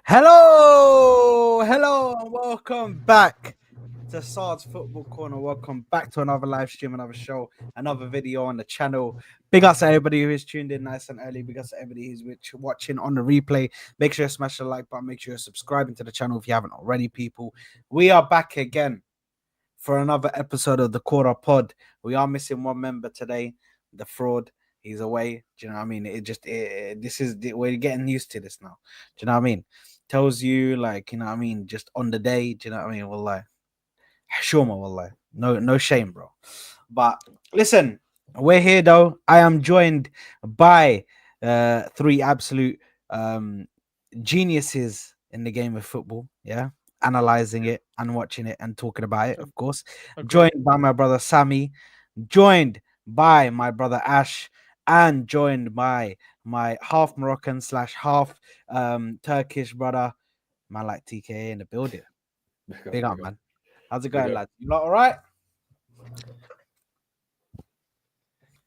Hello, and welcome back to Sard's Football Corner. Welcome back to another live stream, another show, another video on the channel. Big ups to everybody who is tuned in nice and early. Big ups to everybody who's watching on the replay. Make sure you smash the like button. Make sure you're subscribing to the channel if you haven't already, people. We are back again for another episode of the Koora pod. We are missing one member today, the fraud. He's away. Do you know what I mean? We're getting used to this now. Do you know what I mean? Tells you, like, you know what I mean, just on the day. Do you know what I mean? Wallahi. Shuma, wallahi. No shame, bro. But listen, we're here though. I am joined by three absolute geniuses in the game of football. Yeah. Analyzing it and watching it and talking about it, of course. Okay. Joined by my brother Sammy, joined by my brother Ash, and joined by my half Moroccan / half Turkish brother, man, like TK in the building. Big up, man. How's it going, lads? You lot all right?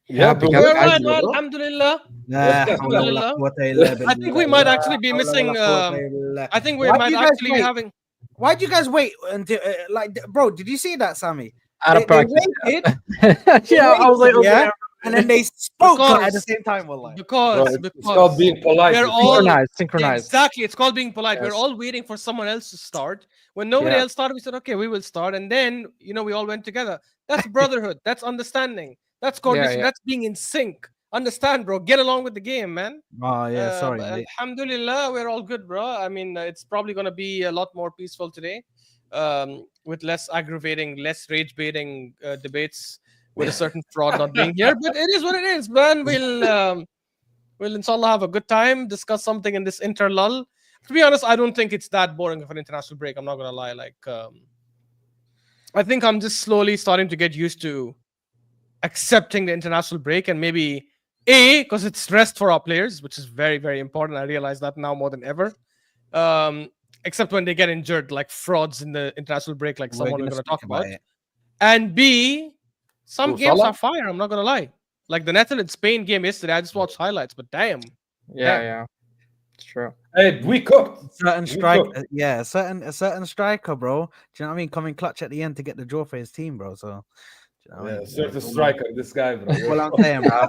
Yeah, we're right, man. Alhamdulillah. Alhamdulillah. I think we might actually be missing. I think we might actually be having. Why'd you guys wait until, bro? Did you see that, Sammy? Out of practice. Yeah, I was like, yeah. And then they spoke at the same time. Because it's called being polite. We're all synchronized. Exactly, it's called being polite. Yes. We're all waiting for someone else to start. When nobody else started, we said, "Okay, we will start." And then we all went together. That's brotherhood. That's understanding. That's coordination. That's being in sync. Understand, bro? Get along with the game, man. Oh yeah, sorry. Alhamdulillah, we're all good, bro. I mean, it's probably gonna be a lot more peaceful today, with less aggravating, less rage baiting debates. With a certain fraud not being here, but it is what it is, man. We'll inshallah have a good time, discuss something in this interlull. To be honest, I don't think it's that boring of an international break. I'm not gonna lie. I think I'm just slowly starting to get used to accepting the international break, and maybe because it's rest for our players, which is very, very important. I realize that now more than ever. Except when they get injured, like frauds in the international break, like someone we're gonna talk about. And B. Some games are fire, I'm not gonna lie. Like the Netherlands-Spain game yesterday, I just watched highlights, but damn. Yeah. It's true. Hey, we cooked. Certain striker, a certain striker, bro. Do you know what I mean? Coming clutch at the end to get the draw for his team, bro. So certain striker, this guy, bro. All I'm saying, bro.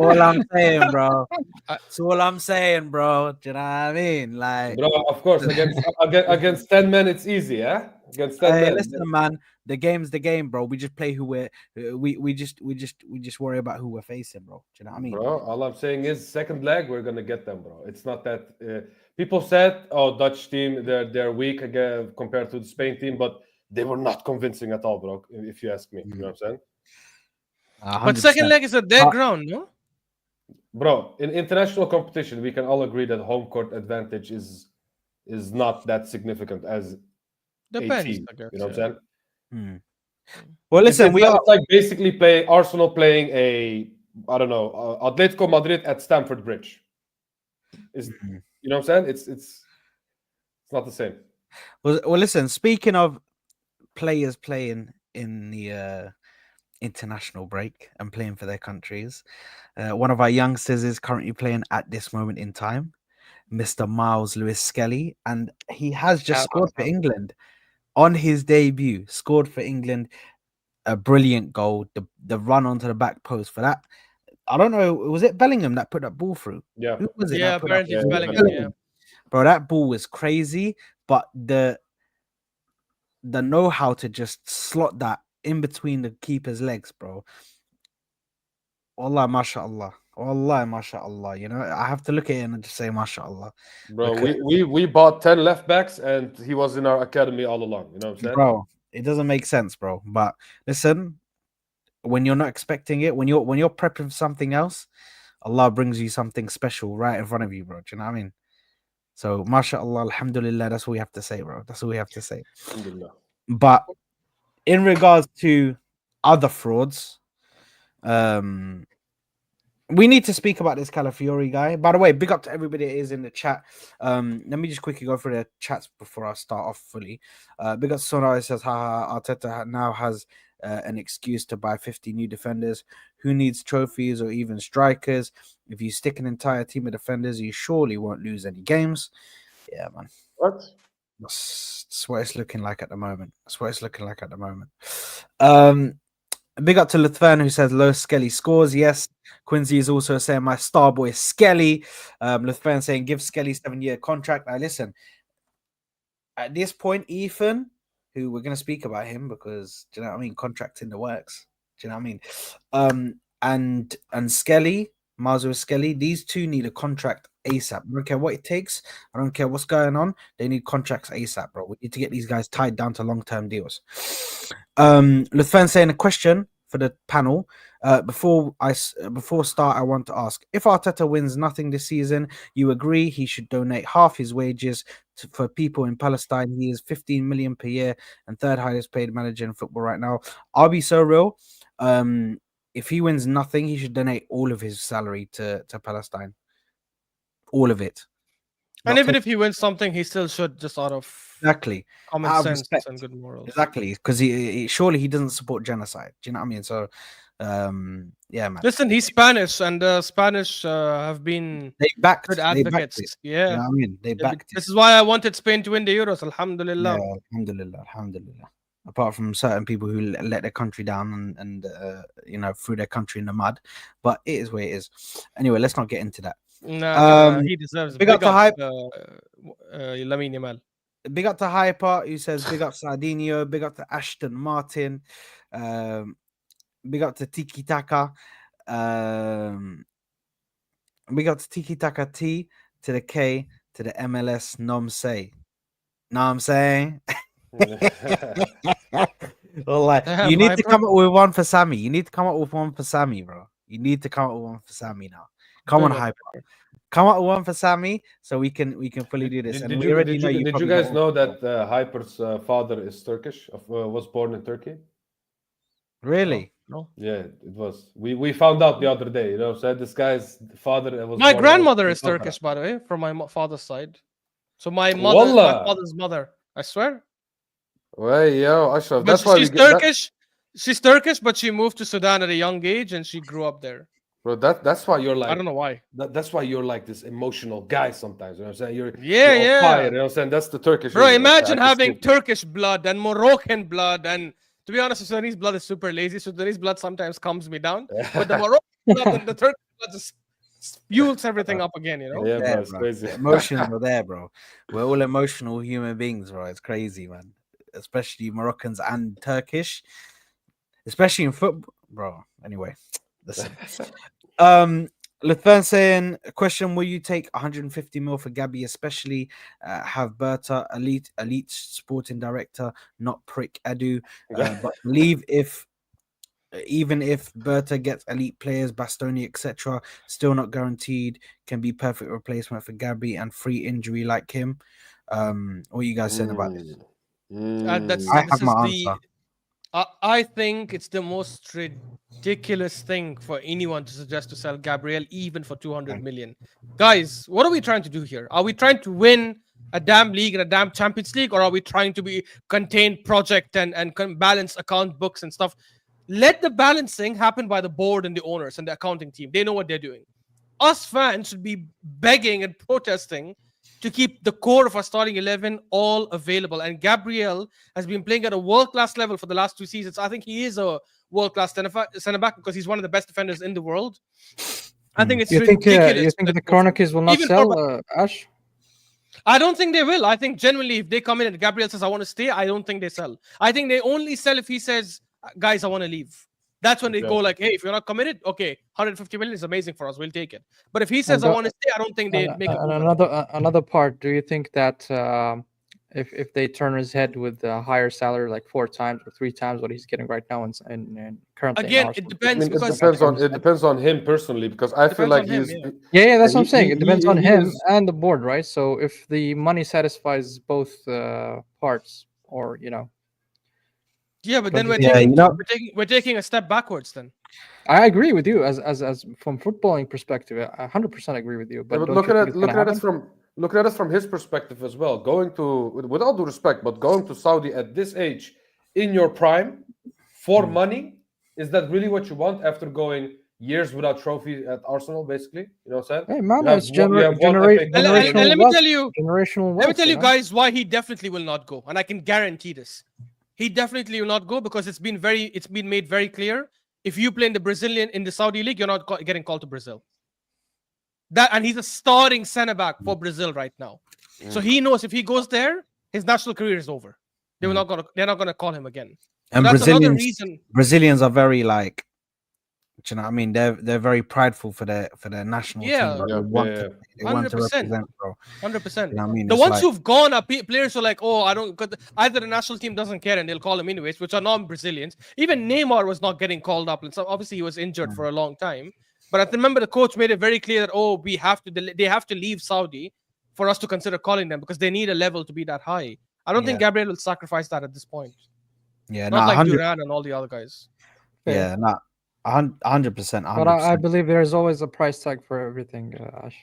All I'm saying, bro. That's all I'm saying, bro. Do you know what I mean? Like, bro, of course, against 10 men, it's easy, yeah. Against 10 men. Listen, man. The game's the game, bro. We just play who we just worry about who we're facing, bro. Do you know what I mean? Bro, all I'm saying is second leg, we're gonna get them, bro. It's not that people said, "Oh, Dutch team, they're weak again compared to the Spain team," but they were not convincing at all, bro. If you ask me, you know what I'm saying? 100%. But second leg is at their ground, no? Bro, in international competition, we can all agree that home court advantage is not that significant as depends. you know what I'm saying? Well, listen, we are like basically play Arsenal playing Atletico Madrid at Stamford Bridge. You know what I'm saying? It's not the same. Well, listen. Speaking of players playing in the international break and playing for their countries, one of our youngsters is currently playing at this moment in time, Mr. Miles Lewis Skelly, and he has just scored for England. On his debut, scored for England, a brilliant goal. The run onto the back post for that. I don't know. Was it Bellingham that put that ball through? Yeah. Who was it? Yeah, apparently it's Bellingham. Yeah. Bro, that ball was crazy. But the know-how to just slot that in between the keeper's legs, bro. Wallah, mashallah. Wallah, mashallah. You know, I have to look at it and just say mashallah. Bro, we bought 10 left backs and he was in our academy all along. You know what I'm saying? Bro, it doesn't make sense, bro. But listen, when you're not expecting it, when you're prepping for something else, Allah brings you something special right in front of you, bro. Do you know what I mean? So, mashallah, alhamdulillah, that's what we have to say, bro. That's what we have to say. But in regards to other frauds, we need to speak about this Calafiori guy. By the way, big up to everybody that is in the chat. Let me just quickly go through the chats before I start off fully. Big up to Sona. It says, haha, Arteta now has an excuse to buy 50 new defenders. Who needs trophies or even strikers? If you stick an entire team of defenders, you surely won't lose any games. Yeah, man. What? That's what it's looking like at the moment. Big up to Luthven who says low Skelly scores. Yes. Quincy is also saying my star boy Skelly. Luthven saying give Skelly 7-year contract. Now listen, at this point, Ethan, who we're going to speak about him because do you know what I mean? Contract in the works. Do you know what I mean? And Skelly, Mazu Skelly, these two need a contract ASAP. I don't care what it takes. I don't care what's going on. They need contracts ASAP, bro. We need to get these guys tied down to long-term deals. Luthven saying a question for the panel. Before start, I want to ask: if Arteta wins nothing this season, you agree he should donate half his wages for people in Palestine? He is 15 million per year and third highest paid manager in football right now. I'll be so real. If he wins nothing, he should donate all of his salary to Palestine. All of it. And even if he wins something, he still should, just out of common sense respect. and good morals. Exactly, because he surely he doesn't support genocide. Do you know what I mean? So, yeah, man. Listen, he's Spanish, and Spanish have been good advocates. Yeah, you know what I mean, they backed it. This is why I wanted Spain to win the Euros. Alhamdulillah. Yeah, alhamdulillah. Apart from certain people who let their country down and you know, threw their country in the mud, but it is where it is. Anyway, let's not get into that. He deserves big up to Hype. Lamine Yamal. Big up to Hyper, who says big up Sardinio, big up to Ashton Martin, big up to Tiki Taka, big up to Tiki Taka T to the K to the MLS Nom Say. Know what I'm saying? Well, like, you need to come up with one for Sammy. You need to come up with one for Sammy, bro. You need to come up with one for Sammy now. Come on, Hyper. Come up with one for Sammy so we can fully do this. Did you guys know that Hyper's father is Turkish? Was born in Turkey? Really? No. Yeah, it was. We found out the other day. You know, so this guy's father was. My grandmother is Turkish, by the way, from my father's side. So my father's mother. I swear. Well, yo, Ashraf. That's why she's Turkish. She's Turkish, but she moved to Sudan at a young age, and she grew up there. Bro, that's why you're like, I don't know why. That's why you're like this emotional guy sometimes. You know what I'm saying? You're yeah. Fire, you know what I'm saying? That's the Turkish. Bro, imagine having Turkish blood and Moroccan blood, and to be honest, Sudanese blood is super lazy. Sudanese blood sometimes calms me down, but the Moroccan blood and the Turkish blood just fuels everything up again. You know? Yeah, bro, it's crazy. Emotions are there, bro. We're all emotional human beings, bro. It's crazy, man. Especially Moroccans and Turkish, especially in football, bro. Anyway, listen. Luthven saying a question: will you take 150 mil for Gabby, especially have Berta elite sporting director, not prick Edu, but leave even if Berta gets elite players, Bastoni, etc., still not guaranteed, can be perfect replacement for Gabby and free injury like him. What are you guys saying about this? I have my answer. I think it's the most ridiculous thing for anyone to suggest to sell Gabriel even for 200 million. Guys, what are we trying to do here? Are we trying to win a damn league and a damn Champions League, or are we trying to be contained project and balance account books and stuff? Let the balancing happen by the board and the owners and the accounting team. They know what they're doing. Us fans should be begging and protesting to keep the core of our starting 11 all available. And Gabriel has been playing at a world-class level for the last 2 seasons. I think he is a world-class centre-back because he's one of the best defenders in the world. I think it's ridiculous. You think the Chronicles will not sell, Ash? I don't think they will. I think genuinely, if they come in and Gabriel says, I want to stay, I don't think they sell. I think they only sell if he says, guys, I want to leave. That's when they go like, hey, if you're not committed, okay, 150 million is amazing for us. We'll take it. But if he says, I want to stay, I don't think they make it. Another part, do you think that if they turn his head with a higher salary, like 4 times or 3 times what he's getting right now and currently? Again, it depends. It depends on him personally, because I feel like he's... Yeah, that's what I'm saying. It depends on him and the board, right? So if the money satisfies both parts, or, you know... Yeah, but then we're taking a step backwards. Then I agree with you as from footballing perspective. I 100% agree with you. But look at it from his perspective as well. Going to, with all due respect, but going to Saudi at this age, in your prime, for money, is that really what you want? After going years without trophy at Arsenal, basically. You know what I'm saying? Hey man, You have it's one- you have one FA Cup. generational let me wealth. tell you, Generational wealth. let me tell you know? guys why he definitely will not go, and I can guarantee this. He definitely will not go because it's been made very clear. If you play in the Saudi league, you're not getting called to Brazil. And he's a starting centre back for Brazil right now. So he knows if he goes there, his national career is over. They're not gonna call him again. So And that's another reason. Brazilians are very like, do you know what I mean? They're very prideful for their national Yeah. team. Yeah, They want to 100%. represent, bro. 100%. You know what I mean? The It's ones like- who've gone are players who are like, oh, I don't. Either the national team doesn't care and they'll call him anyways, which are non-Brazilians. Even Neymar was not getting called up, and so obviously he was injured for a long time. But I remember the coach made it very clear that they have to leave Saudi for us to consider calling them because they need a level to be that high. I don't think Gabriel will sacrifice that at this point. Yeah, Not no, like 100, Duran and all the other guys. yeah, no, 100%. But I believe there's always a price tag for everything, Ash.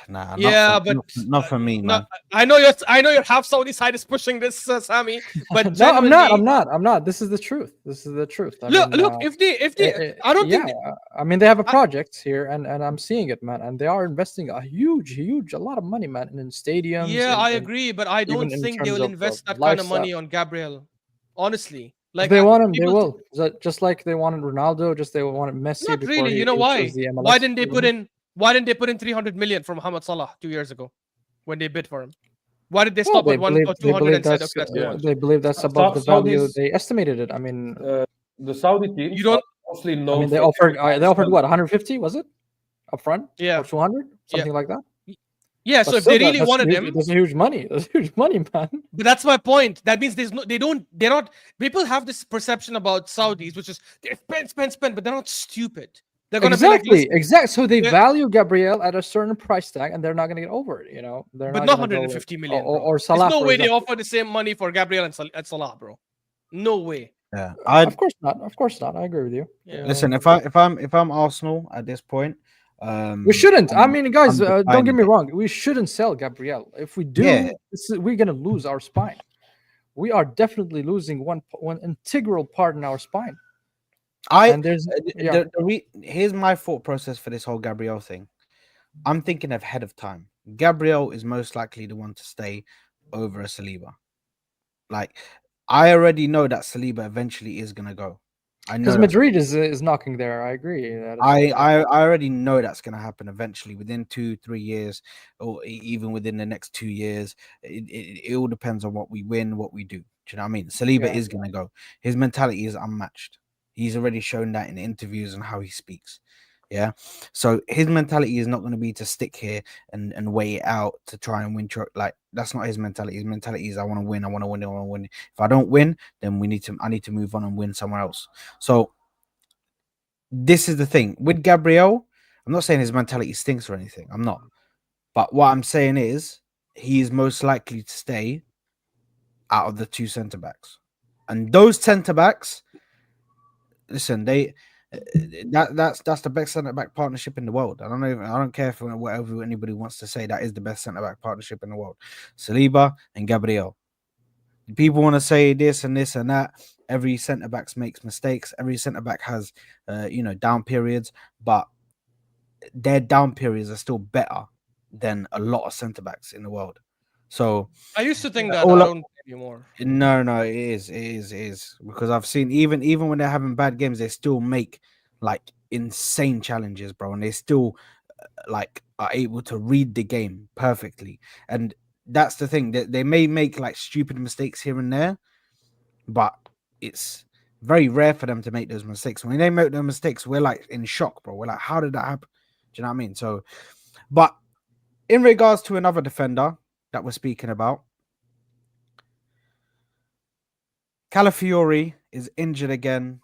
Nah, Yeah, not for me, man. I know your half Saudi side is pushing this, Sammy. But No, I'm genuinely- not. This is the truth. Look, if they, I don't think. I mean, they have a project here, and I'm seeing it, man. And they are investing a lot of money, man, in stadiums. Yeah, I and agree, but I don't even in think they terms will of invest that kind of lifestyle. money on Gabriel. Honestly, If they want him, they will. Just like they wanted Ronaldo, just they wanted Messi. Not before really. he You know why? chose the MLS. Why didn't they put in? Why didn't they put in 300 million for Mohamed Salah 2 years ago when they bid for him? Why did they stop at 1 or 200 and said, okay, that's too much? They believe that's above the value they estimated it. I mean, the Saudi teams You don't- are mostly known. I mean, they for offered what 150 was it up front? Yeah. Or 200, something like that. Yeah, so But if they still, really that's wanted huge, him, that's huge money. That's huge money, man. but that's my point. That means they're not. People have this perception about Saudis, which is they spend, but they're not stupid. They're gonna Exactly. be like, So they Yeah. value Gabriel at a certain price tag, and they're not going to get over it. They're but not not gonna go 150 like- million. Bro. or Salah. There's no for way they example. offer the same money for Gabriel and Salah, bro. No way. Yeah, Of course not. Of course not. I agree with you. Yeah. listen. If I'm Arsenal at this point, We shouldn't. I mean, guys, I'm don't get me defining it. wrong. We shouldn't sell Gabriel. If we do, Yeah. we're going to lose our spine. We are definitely losing one integral part in our spine. And there's here's my thought process for this whole Gabriel thing. I'm thinking ahead of time. Gabriel is most likely the one to stay over a Saliba. Like, I already know that Saliba eventually is gonna go. I know because that's- Madrid is knocking there. I agree. I already know that's going to happen eventually within 2-3 years, or even within the next 2 years. It all depends on what we win, what we do. Do you know what I mean? Saliba Yeah. is going to go. His mentality is unmatched. He's already shown that in interviews and how he speaks. Yeah. So his mentality is not going to be to stick here and wait it out to try and win. Like, that's not his mentality. His mentality is I want to win. I want to win. I want to win. If I don't win, then I need to move on and win somewhere else. So this is the thing with Gabriel. I'm not saying his mentality stinks or anything. I'm not. But what I'm saying is he is most likely to stay out of the two centre backs. And those centre backs, listen, that's the best centre back partnership in the world. I don't care if whatever anybody wants to say, that is the best centre back partnership in the world. Saliba and Gabriel. People want to say this and this and that. Every centre back makes mistakes. Every centre back has down periods, but their down periods are still better than a lot of centre backs in the world. So I used to think that. all I up- don't anymore. no, it is because I've seen even when they're having bad games, they still make like insane challenges, bro, and they still like are able to read the game perfectly. And that's the thing, that they may make like stupid mistakes here and there, but it's very rare for them to make those mistakes. When they make those mistakes, we're like in shock, bro. We're like, how did that happen? Do you know what I mean? So, but in regards to another defender that we're speaking about, Calafiori is injured again,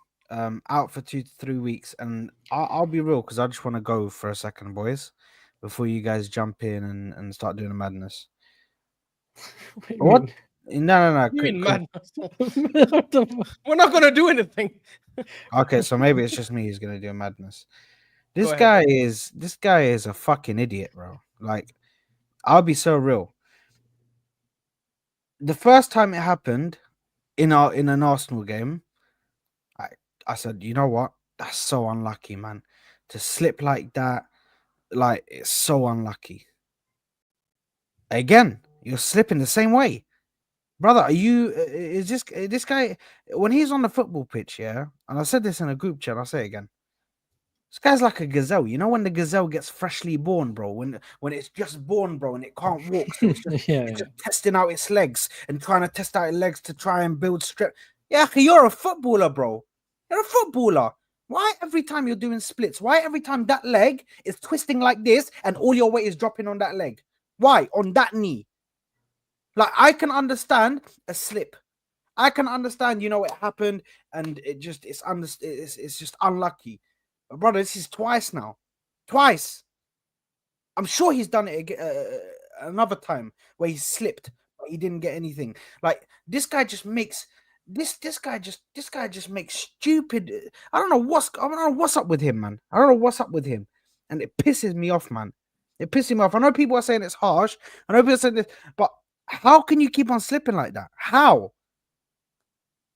out for 2 to 3 weeks, and I'll be real because I just want to go for a second, boys, before you guys jump in and start doing the madness. What? No. You mean madness? We're not gonna do anything. Okay, so maybe it's just me who's gonna do a madness. This Go guy is a fucking idiot, bro. Like, I'll be so real. The first time it happened in an Arsenal game, I said, you know what? That's so unlucky, man. To slip like that, like it's so unlucky. Again, you're slipping the same way, brother. Are you? Is this guy when he's on the football pitch? Yeah, and I said this in a group chat. I'll say it again. This guy's like a gazelle. You know when the gazelle gets freshly born, bro. When it's just born, bro, and it can't walk, so it's just, Yeah, it's just testing out its legs and trying to test out its legs to try and build strength. Yeah, you're a footballer, bro. You're a footballer. Why every time you're doing splits? Why every time that leg is twisting like this and all your weight is dropping on that leg? Why on that knee? Like I can understand a slip. I can understand, you know, it happened and it's just unlucky. But brother, this is twice now. Twice. I'm sure he's done it another time where he slipped, but he didn't get anything. Like this guy just makes this guy just makes stupid. I don't know what's up with him, man. I don't know what's up with him, and it pisses me off, man. It pisses me off. I know people are saying it's harsh. I know people are saying this, but how can you keep on slipping like that? How?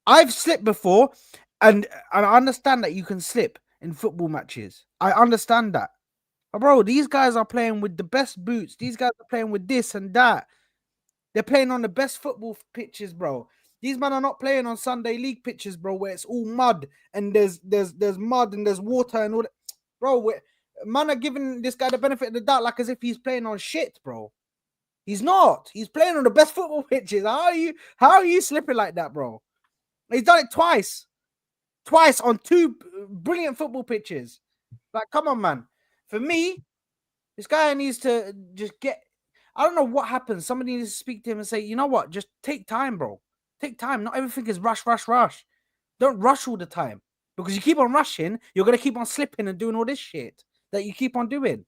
I've slipped before, and I understand that you can slip in football matches. I understand that. But bro, these guys are playing with the best boots. These guys are playing with this and that. They're playing on the best football pitches, bro. These men are not playing on Sunday league pitches, bro, where it's all mud and there's mud and there's water and all that. Bro, man are giving this guy the benefit of the doubt like as if he's playing on shit, bro. He's not. He's playing on the best football pitches. How are you slipping like that, bro? He's done it twice. Twice on two brilliant football pitches. Like, come on, man. For me, this guy needs to just get... I don't know what happens. Somebody needs to speak to him and say, you know what? Just take time, bro. Take time. Not everything is rush. Don't rush all the time. Because you keep on rushing, you're going to keep on slipping and doing all this shit that you keep on doing.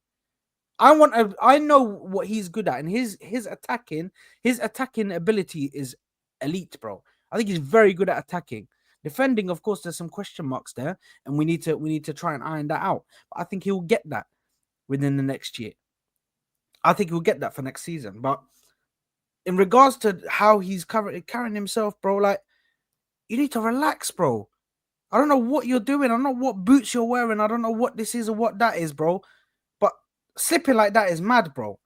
I know what he's good at, and his attacking ability is elite, bro. I think he's very good at attacking. Defending, of course, there's some question marks there, and we need to try and iron that out. But I think he'll get that within the next year. I think he'll get that for next season. But in regards to how he's carrying himself, bro, like, you need to relax, bro. I don't know what you're doing. I don't know what boots you're wearing. I don't know what this is or what that is, bro. But slipping like that is mad, bro.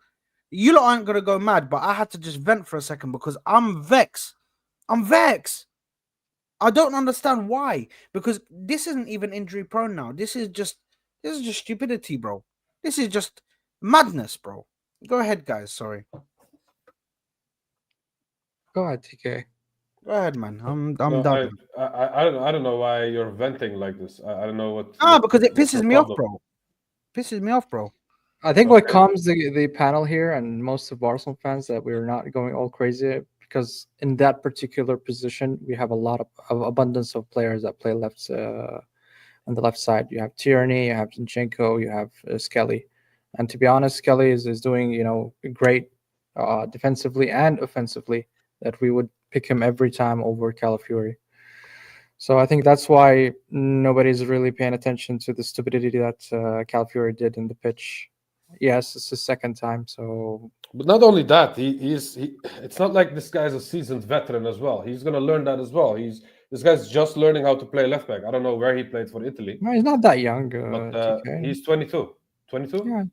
You lot aren't going to go mad, but I had to just vent for a second because I'm vexed. I'm vexed. I don't understand why. Because this isn't even injury prone now. This is just stupidity, bro. This is just madness, bro. Go ahead, guys. Sorry. Go ahead, TK. Go ahead, man. I'm No, done. I don't know why you're venting like this. I don't know what. Because it what's pisses your me off, problem? bro. Pisses me off, bro. I think what Okay. calms the panel here and most of Arsenal fans that we're not going all crazy because in that particular position we have a lot of abundance of players that play left on the left side. You have Tierney, you have Zinchenko, you have Skelly, and to be honest, Skelly is doing great defensively and offensively. That we would pick him every time over Calafiori. So I think that's why nobody's really paying attention to the stupidity that Calafiori did in the pitch. Yes, it's his second time, so... But not only that, it's not like this guy's a seasoned veteran as well. He's going to learn that as well. This guy's just learning how to play left back. I don't know where he played for Italy. No, he's not that young. But TK. he's 22. 22? Yeah,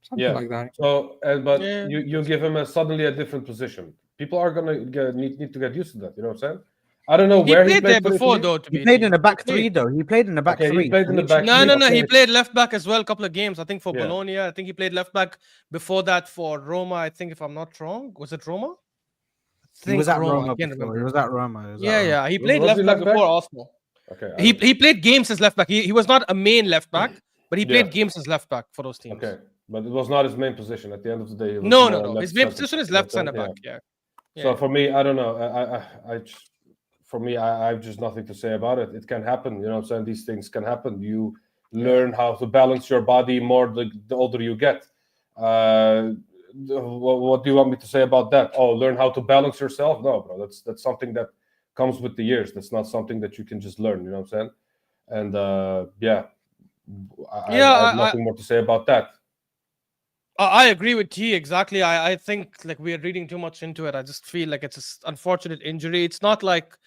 something like that. So, but Yeah. you give him suddenly a different position. People are gonna need to get used to that. You know what I'm saying? I don't know He where played there for before, Italy. though. To He be played in the back He three, played. though. He played in the back Okay, he three. played in the back No, three. He Okay. played left back as well. A couple of games, I think, for Yeah. Bologna. I think he played left back before that for Roma. I think, if I'm not wrong, was it Roma? He was at Roma I can't before. remember. He was at Roma. Yeah. He Was- played was left he back left back? before Arsenal. Okay. He played games as left back. He was not a main left back, but he played Yeah. games as left back for those teams. Okay, but it was not his main position. At the end of the day, he was No. more left His main center, position is you know left what I'm center saying? back. Yeah. So for me, I don't know. I have just nothing to say about it. It can happen. You know what I'm saying? These things can happen. You learn how to balance your body more the older you get. What do you want me to say about that? Oh, learn how to balance yourself? No, bro. That's something that comes with the years. That's not something that you can just learn. You know what I'm saying? And I have nothing more to say about that. I agree with T exactly. I think like we are reading too much into it. I just feel like it's an unfortunate injury. It's not like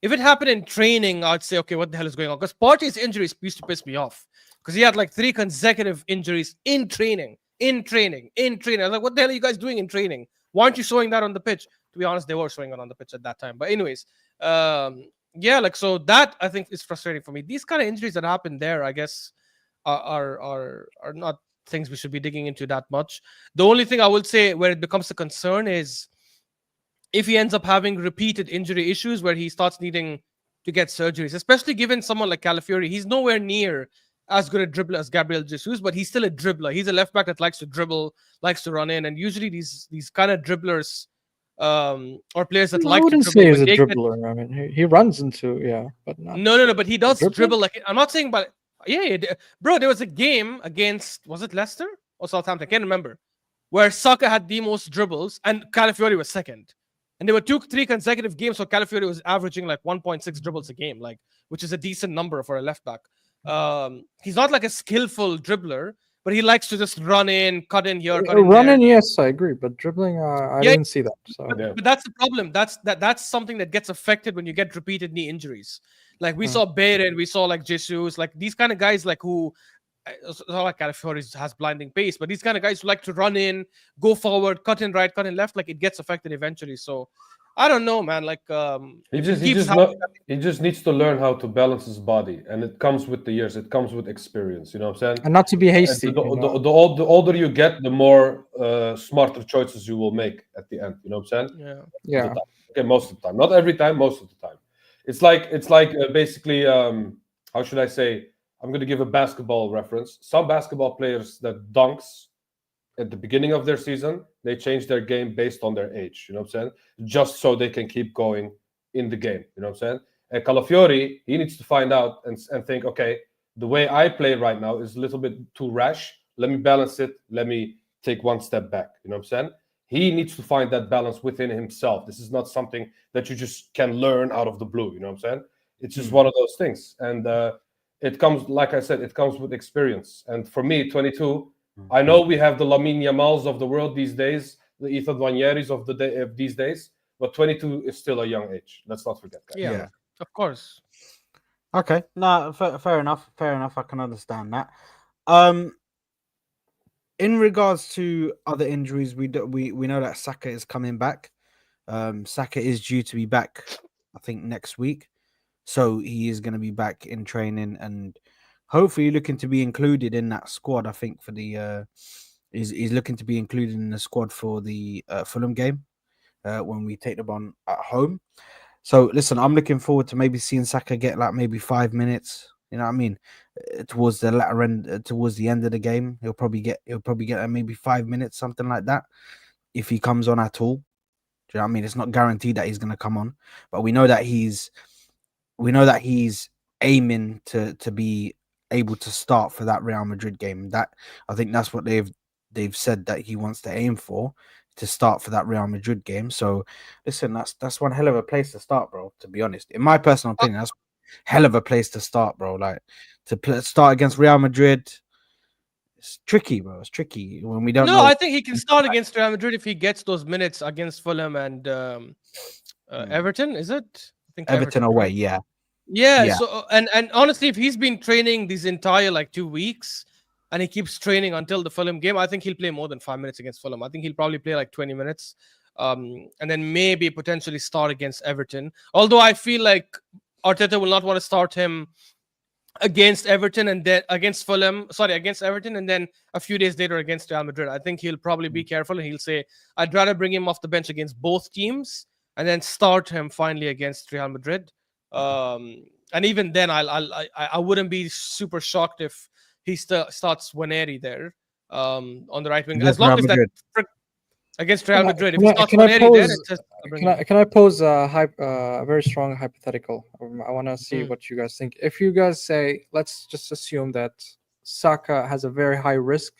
If it happened in training, I'd say, okay, what the hell is going on? Because Partey's injuries used to piss me off because he had like 3 consecutive injuries in training. I was like, what the hell are you guys doing in training? Why aren't you showing that on the pitch? To be honest, they were showing it on the pitch at that time. But anyways, yeah, like so that I think is frustrating for me. These kind of injuries that happen there, I guess, are not things we should be digging into that much. The only thing I would say where it becomes a concern is if he ends up having repeated injury issues where he starts needing to get surgeries, especially given someone like Calafiori. He's nowhere near as good a dribbler as Gabriel Jesus, but he's still a dribbler. He's a left back that likes to dribble, likes to run in, and usually these kind of dribblers or players that like to dribble. I wouldn't say he's a dribbler. I mean, he runs into but not. No, but he does dribbler? dribble. Like I'm not saying, but bro, there was a game against was it Leicester or Southampton? I can't remember, where Saka had the most dribbles and Calafiori was second. And there were 2-3 consecutive games where Calafiori was averaging like 1.6 dribbles a game, like which is a decent number for a left back. He's not like a skillful dribbler, but he likes to just run in, cut in here, cut in there. Running, yes, I agree, but dribbling, I didn't see that. So. But that's the problem. That's something that gets affected when you get repeated knee injuries. Like we saw Berta, we saw like Jesus, like these kind of guys like who. It's not like Calafiori has blinding pace, but these kind of guys who like to run in, go forward, cut in right, cut in left, like it gets affected eventually. So I don't know, man. Like he just needs to learn how to balance his body, and it comes with the years. It comes with experience. You know what I'm saying? And not to be hasty. The older you get, the more smarter choices you will make at the end. You know what I'm saying? Yeah. Okay, most of the time, not every time, most of the time. It's like basically how should I say? I'm going to give a basketball reference. Some basketball players that dunks at the beginning of their season, they change their game based on their age. You know what I'm saying? Just so they can keep going in the game. You know what I'm saying? And Calafiori, he needs to find out and think, okay, the way I play right now is a little bit too rash. Let me balance it. Let me take one step back. You know what I'm saying? He needs to find that balance within himself. This is not something that you just can learn out of the blue. You know what I'm saying? It's just one of those things. And it comes, like I said, it comes with experience. And for me, 22, I know we have the Lamine Yamals of the world these days, the Ethan Wanieris of these days, but 22 is still a young age. Let's not forget that. Yeah. Of course. Okay, no, fair enough. Fair enough. I can understand that. In regards to other injuries, we know that Saka is coming back. Saka is due to be back, I think, next week. So he is going to be back in training and hopefully looking to be included in that squad. I think for the he's looking to be included in the squad for the Fulham game when we take them on at home. So listen, I'm looking forward to maybe seeing Saka get like maybe 5 minutes. You know what I mean? Towards the latter end, towards the end of the game, he'll probably get maybe 5 minutes, something like that, if he comes on at all. Do you know what I mean? It's not guaranteed that he's going to come on, but we know that he's aiming to be able to start for that Real Madrid game. That I think that's what they've said that he wants to aim for, to start for that Real Madrid game. So listen, that's one hell of a place to start, bro. To be honest, in my personal opinion, that's hell of a place to start, bro. Like to start against Real Madrid, it's tricky, bro. It's tricky when we don't. No, I think he can start against Real Madrid if he gets those minutes against Fulham and Everton. Is it? I think Everton away, yeah. So and honestly, if he's been training these entire like 2 weeks and he keeps training until the Fulham game, I think he'll play more than 5 minutes against Fulham. I think he'll probably play like 20 minutes, and then maybe potentially start against Everton. Although I feel like Arteta will not want to start him against Everton and then against Everton and then a few days later against Real Madrid. I think he'll probably be careful and he'll say, I'd rather bring him off the bench against both teams and then start him finally against Real Madrid. And even then, I wouldn't be super shocked if he starts Waneri there on the right wing. As long as that against Real Madrid, if he starts Waneri there, it's just can I pose a very strong hypothetical? I want to see what you guys think. If you guys say, let's just assume that Saka has a very high risk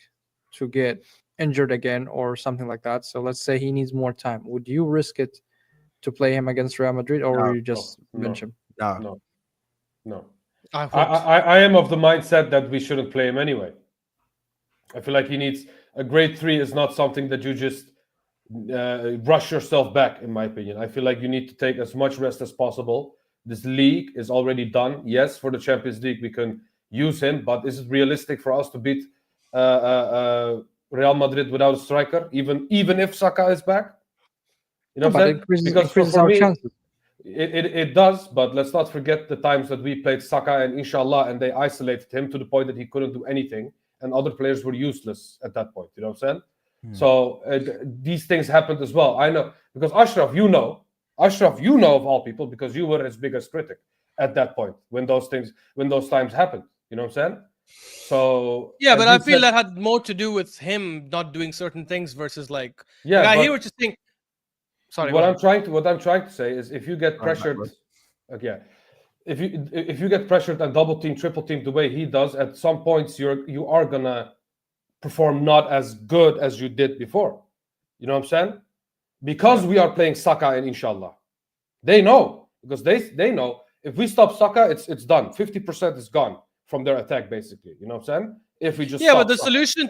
to get injured again or something like that. So let's say he needs more time. Would you risk it to play him against Real Madrid, or will you just bench him? No. I am of the mindset that we shouldn't play him anyway. I feel like he needs a grade 3 is not something that you just rush yourself back, in my opinion. I feel like you need to take as much rest as possible. This league is already done. Yes, for the Champions League we can use him, but is it realistic for us to beat Real Madrid without a striker, even if Saka is back? You know what I'm saying? Because for our me, chances. it does, but let's not forget the times that we played Saka and Inshallah, and they isolated him to the point that he couldn't do anything, and other players were useless at that point. You know what I'm saying? So these things happened as well. I know, because Ashraf, you know of all people, because you were his biggest critic at that point when those times happened. You know what I'm saying? So yeah, as but you I feel said- that had more to do with him not doing certain things versus like. yeah. I but hear what you're saying. Sorry. what go I'm trying to say is, if you get pressured, if you get pressured and double team, triple team the way he does, at some points you are gonna perform not as good as you did before. You know what I'm saying? Because we are playing Saka and Inshallah. They know, because they know if we stop Saka, it's done. 50% is gone from their attack, basically. You know what I'm saying? If we just Yeah, stop but the Saka. solution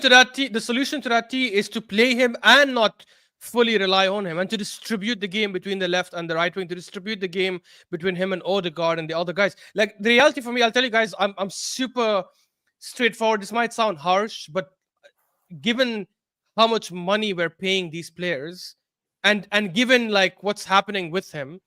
to that is to play him and not fully rely on him, and to distribute the game between the left and the right wing, to distribute the game between him and Odegaard and the other guys. Like, the reality for me, I'll tell you guys, I'm super straightforward. This might sound harsh, but given how much money we're paying these players, and given like what's happening with him,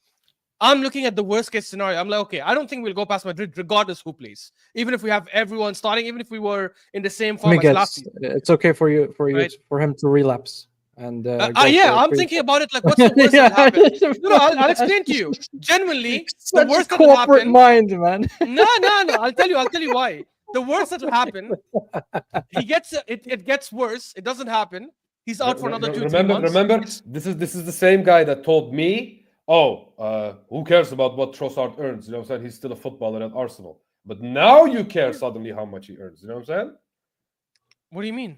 I'm looking at the worst case scenario. I'm like, okay, I don't think we'll go past Madrid regardless who plays. Even if we have everyone starting, even if we were in the same form as last season. It's okay for Right? for him to relapse and yeah, I'm thinking about it like, what's the worst that happen? No, I'll explain to you. Genuinely, the worst that will corporate happen. mind, man. No. I'll tell you why. The worst that will happen, he gets it gets worse. It doesn't happen. He's out for another 2-3 months. Remember, this is the same guy that told me, who cares about what Trossard earns? You know what I'm saying? He's still a footballer at Arsenal. But now you care suddenly how much he earns. You know what I'm saying? What do you mean?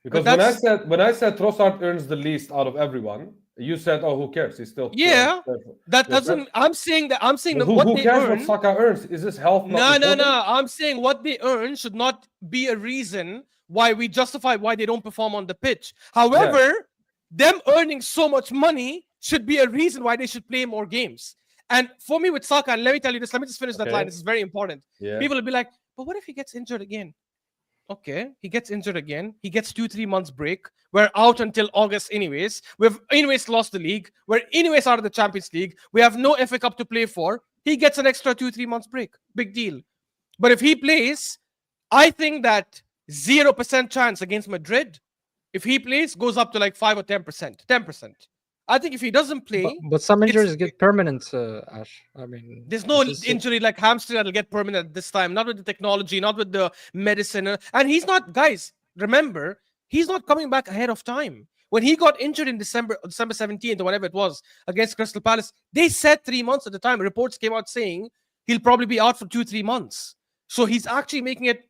Because when I said Trossard earns the least out of everyone, you said, "Oh, who cares? He's still." Yeah, that doesn't. I'm saying that Who what they cares earn. what Saka earns? Is this health? No. I'm saying what they earn should not be a reason why we justify why they don't perform on the pitch. However, them earning so much money should be a reason why they should play more games. And for me with Saka, and let me tell you this, let me just finish that line. This is very important. Yeah. People will be like, but what if he gets injured again? Okay, he gets injured again. He gets 2-3 months break. We're out until August anyways. We've anyways lost the league. We're anyways out of the Champions League. We have no FA Cup to play for. He gets an extra 2-3 months break. Big deal. But if he plays, I think that 0% chance against Madrid, if he plays, goes up to like 5 or 10%. 10%. I think if he doesn't play, But some injuries get permanent, Ash. I mean, there's no injury like hamstring that'll get permanent this time. Not with the technology, not with the medicine. And he's not, guys, remember, he's not coming back ahead of time. When he got injured in December 17th or whatever it was against Crystal Palace, they said 3 months at the time. Reports came out saying he'll probably be out for 2-3 months. So he's actually making it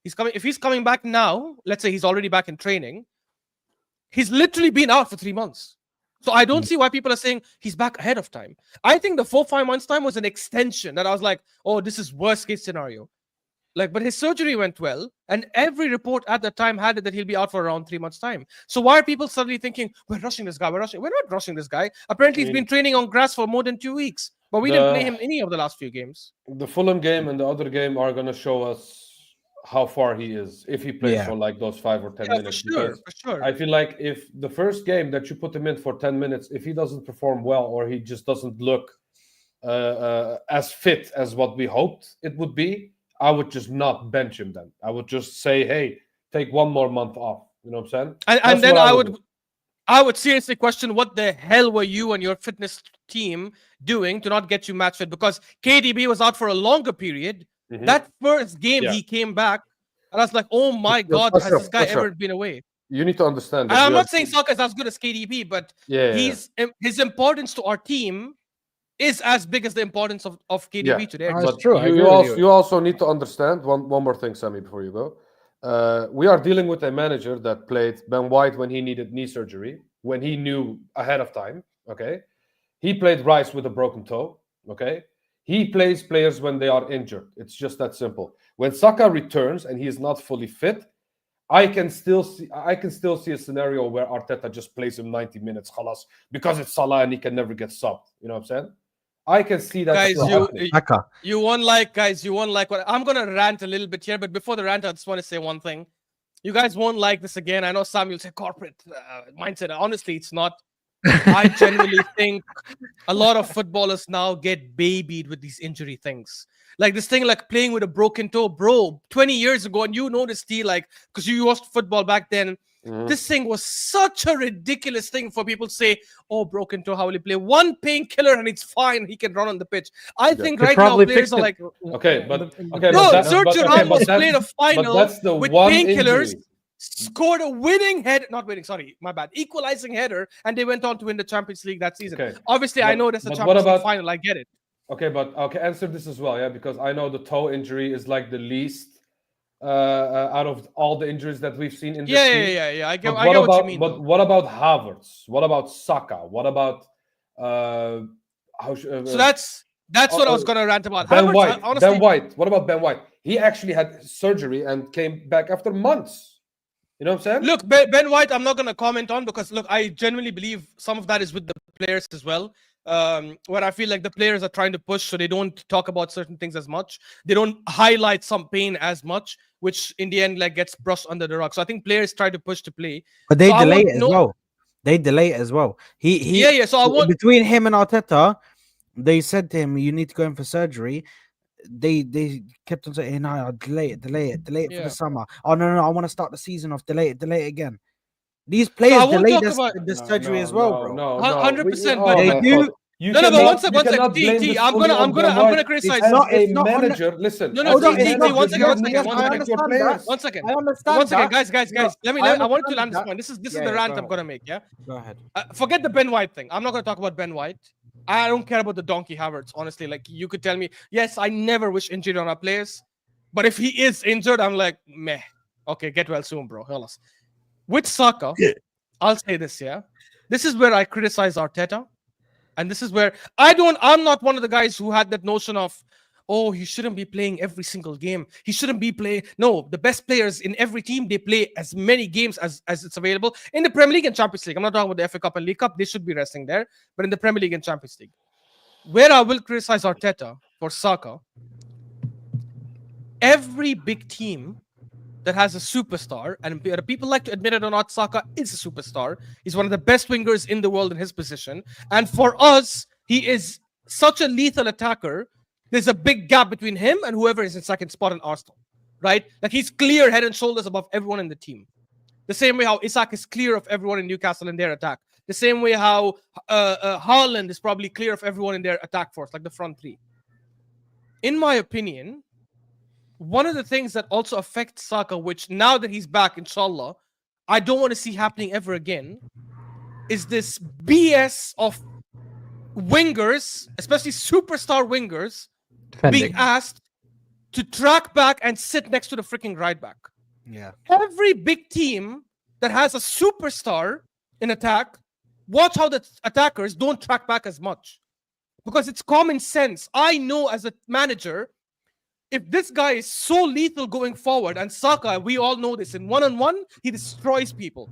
if he's coming back now, let's say he's already back in training, he's literally been out for 3 months. So I don't see why people are saying he's back ahead of time. I think the 4-5 months time was an extension that I was like, oh, this is worst case scenario. But his surgery went well, and every report at that time had it that he'll be out for around 3 months' time. So why are people suddenly thinking we're rushing this guy? We're not rushing this guy. Apparently, he's been training on grass for more than 2 weeks, but we didn't play him any of the last few games. The Fulham game and the other game are gonna show us how far he is if he plays for like those 5 or 10 minutes. For sure. I feel like if the first game that you put him in for 10 minutes, if he doesn't perform well or he just doesn't look as fit as what we hoped it would be, I would just not bench him then. I would just say, hey, take 1 more month off. You know what I'm saying? And then I would seriously question what the hell were you and your fitness team doing to not get you match fit? Because KDB was out for a longer period. Mm-hmm. That first game he came back, and I was like, oh my God, has this guy ever been away? You need to understand. And I'm not saying Saka is as good as KDB, but his importance to our team is as big as the importance of KDB today. That's true. You also need to understand one more thing, Sammy, before you go. We are dealing with a manager that played Ben White when he needed knee surgery, when he knew ahead of time. Okay, he played Rice with a broken toe. Okay, he plays players when they are injured. It's just that simple. When Saka returns and he is not fully fit, I can still see a scenario where Arteta just plays him 90 minutes, khalas, because it's Salah and he can never get subbed. You know what I'm saying? I can see that. Guys, still happening. Saka. you won't like what I'm gonna rant a little bit here, but before the rant, I just want to say one thing. You guys won't like this again. I know Sam, you'll say corporate mindset. Honestly, it's not. I genuinely think a lot of footballers now get babied with these injury things. Like this thing, like playing with a broken toe, bro. 20 years ago, and you know this, like, because you watched football back then. This thing was such a ridiculous thing for people to say, oh, broken toe, how will he play? One painkiller and it's fine. He can run on the pitch. I think right now players are like, okay, but no, Sergio Ramos played a final that's the with one painkillers, injury. scored a winning head, not winning, sorry, my bad, equalizing header, and they went on to win the Champions League that season. Okay. Obviously, I know that's a but Champions League final. I get it. Okay, but answer this as well, yeah, because I know the toe injury is like the least out of all the injuries that we've seen in this team. Yeah. I get What about what you mean. but what about Havertz? What about Saka? What about so that's what I was gonna rant about. Ben Havertz, White. honestly, Ben White. What about Ben White? He actually had surgery and came back after months. You know what I'm saying? Look, Ben White, I'm not going to comment on because, look, I genuinely believe some of that is with the players as well. Where I feel like the players are trying to push, so they don't talk about certain things as much. They don't highlight some pain as much, which in the end like gets brushed under the rug. So I think players try to push to play, but they delay it as well. They delay it as well. So I want between him and Arteta, they said to him, "You need to go in for surgery." They kept on saying, "No, I'll delay it for the summer." Oh no, I want to start the season off. Delay it again. These players delay the surgery as well, bro. No, 100%. Oh, but they do. But one second. T, I'm gonna criticize. As a not manager, listen. No, as a T, manager, one second. One second. I understand. One second, guys. I want to land this that. point. This is Yeah, the rant go I'm gonna make. Yeah. Go ahead. Forget the Ben White thing. I'm not gonna talk about Ben White. I don't care about the donkey Havertz. Honestly, like you could tell me, yes, I never wish injury on our players, but if he is injured, I'm like, meh. Okay, get well soon, bro. Hellas. With Saka, I'll say this. Yeah, this is where I criticize Arteta. And this is where I'm not one of the guys who had that notion of, oh, he shouldn't be playing every single game. He shouldn't be playing. No, the best players in every team, they play as many games as it's available in the Premier League and Champions League. I'm not talking about the FA Cup and League Cup. They should be resting there. But in the Premier League and Champions League, where I will criticize Arteta for Saka, every big team that has a superstar, and people like to admit it or not, Saka is a superstar. He's one of the best wingers in the world in his position. And for us, he is such a lethal attacker. There's a big gap between him and whoever is in second spot in Arsenal, right? Like he's clear head and shoulders above everyone in the team. The same way how Isak is clear of everyone in Newcastle in their attack. The same way how Haaland is probably clear of everyone in their attack force, like the front three. In my opinion, one of the things that also affects Saka, which now that he's back, inshallah, I don't want to see happening ever again, is this BS of wingers, especially superstar wingers, being asked to track back and sit next to the freaking right back. Yeah. Every big team that has a superstar in attack, watch how the attackers don't track back as much. Because it's common sense. I know as a manager, if this guy is so lethal going forward, and Saka, we all know this, in one-on-one, he destroys people.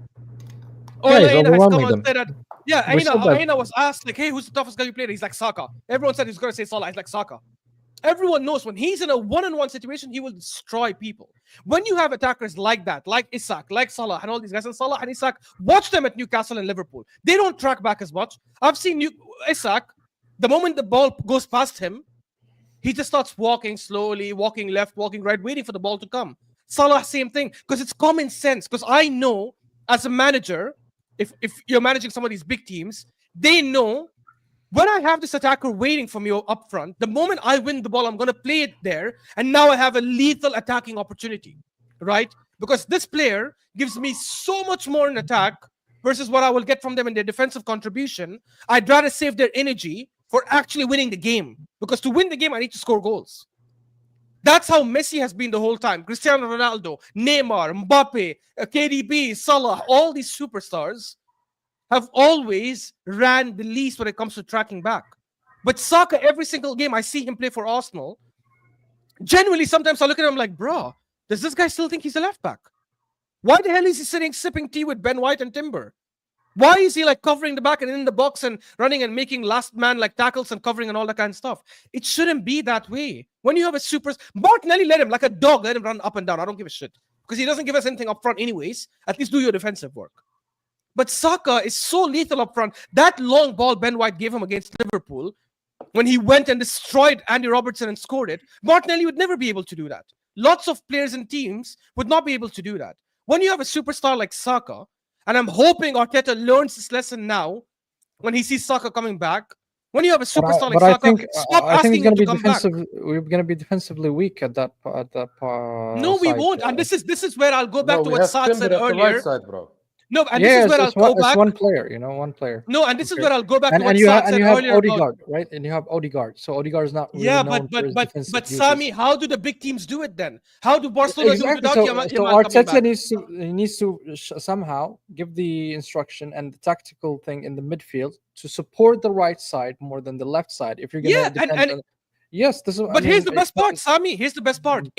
Aina has come and said that. Yeah, Aina was asked, like, hey, who's the toughest guy you played? He's like, Saka. Everyone said he's going to say Salah. He's like, Saka. Everyone knows when he's in a one-on-one situation, he will destroy people. When you have attackers like that, like Isak, like Salah, and all these guys, and Salah and Isak, watch them at Newcastle and Liverpool. They don't track back as much. I've seen Isak, the moment the ball goes past him, he just starts walking slowly, walking left, walking right, waiting for the ball to come. Salah, same thing, because it's common sense. Because I know, as a manager, if you're managing some of these big teams, they know when I have this attacker waiting for me up front, the moment I win the ball, I'm going to play it there. And now I have a lethal attacking opportunity, right? Because this player gives me so much more in attack versus what I will get from them in their defensive contribution. I'd rather save their energy for actually winning the game. Because to win the game, I need to score goals. That's how Messi has been the whole time. Cristiano Ronaldo, Neymar, Mbappe, KDB, Salah, all these superstars have always ran the least when it comes to tracking back. But Saka, every single game I see him play for Arsenal, genuinely sometimes I look at him like, bro, does this guy still think he's a left back? Why the hell is he sipping tea with Ben White and Timber? Why is he like covering the back and in the box and running and making last man like tackles and covering and all that kind of stuff? It shouldn't be that way. When you have a super Martinelli, let him like a dog, let him run up and down. I don't give a shit because he doesn't give us anything up front, anyways. At least do your defensive work. But Saka is so lethal up front. That long ball Ben White gave him against Liverpool, when he went and destroyed Andy Robertson and scored it, Martinelli would never be able to do that. Lots of players and teams would not be able to do that. When you have a superstar like Saka, and I'm hoping Arteta learns this lesson now when he sees Saka coming back. When you have a superstar like Saka, stop asking him to come back. We're going to be defensively weak at that No, we won't. And this is where I'll go back to what Saad said earlier. Right side, bro. No, and this is where I'll go back. It's one player, one player. No, and this is where I'll go back to what and you Saad have, said and you have earlier. Odegaard, right? And you have Odegaard. So Odegaard is not really known for his defensive but duties. Sami, how do the big teams do it then? How do Barcelona do it without Yamal So coming Arteta back? needs to somehow give the instruction and the tactical thing in the midfield to support the right side more than the left side. If you're going to defend, yes, this is. But here's the best part, Sami. Here's the best part.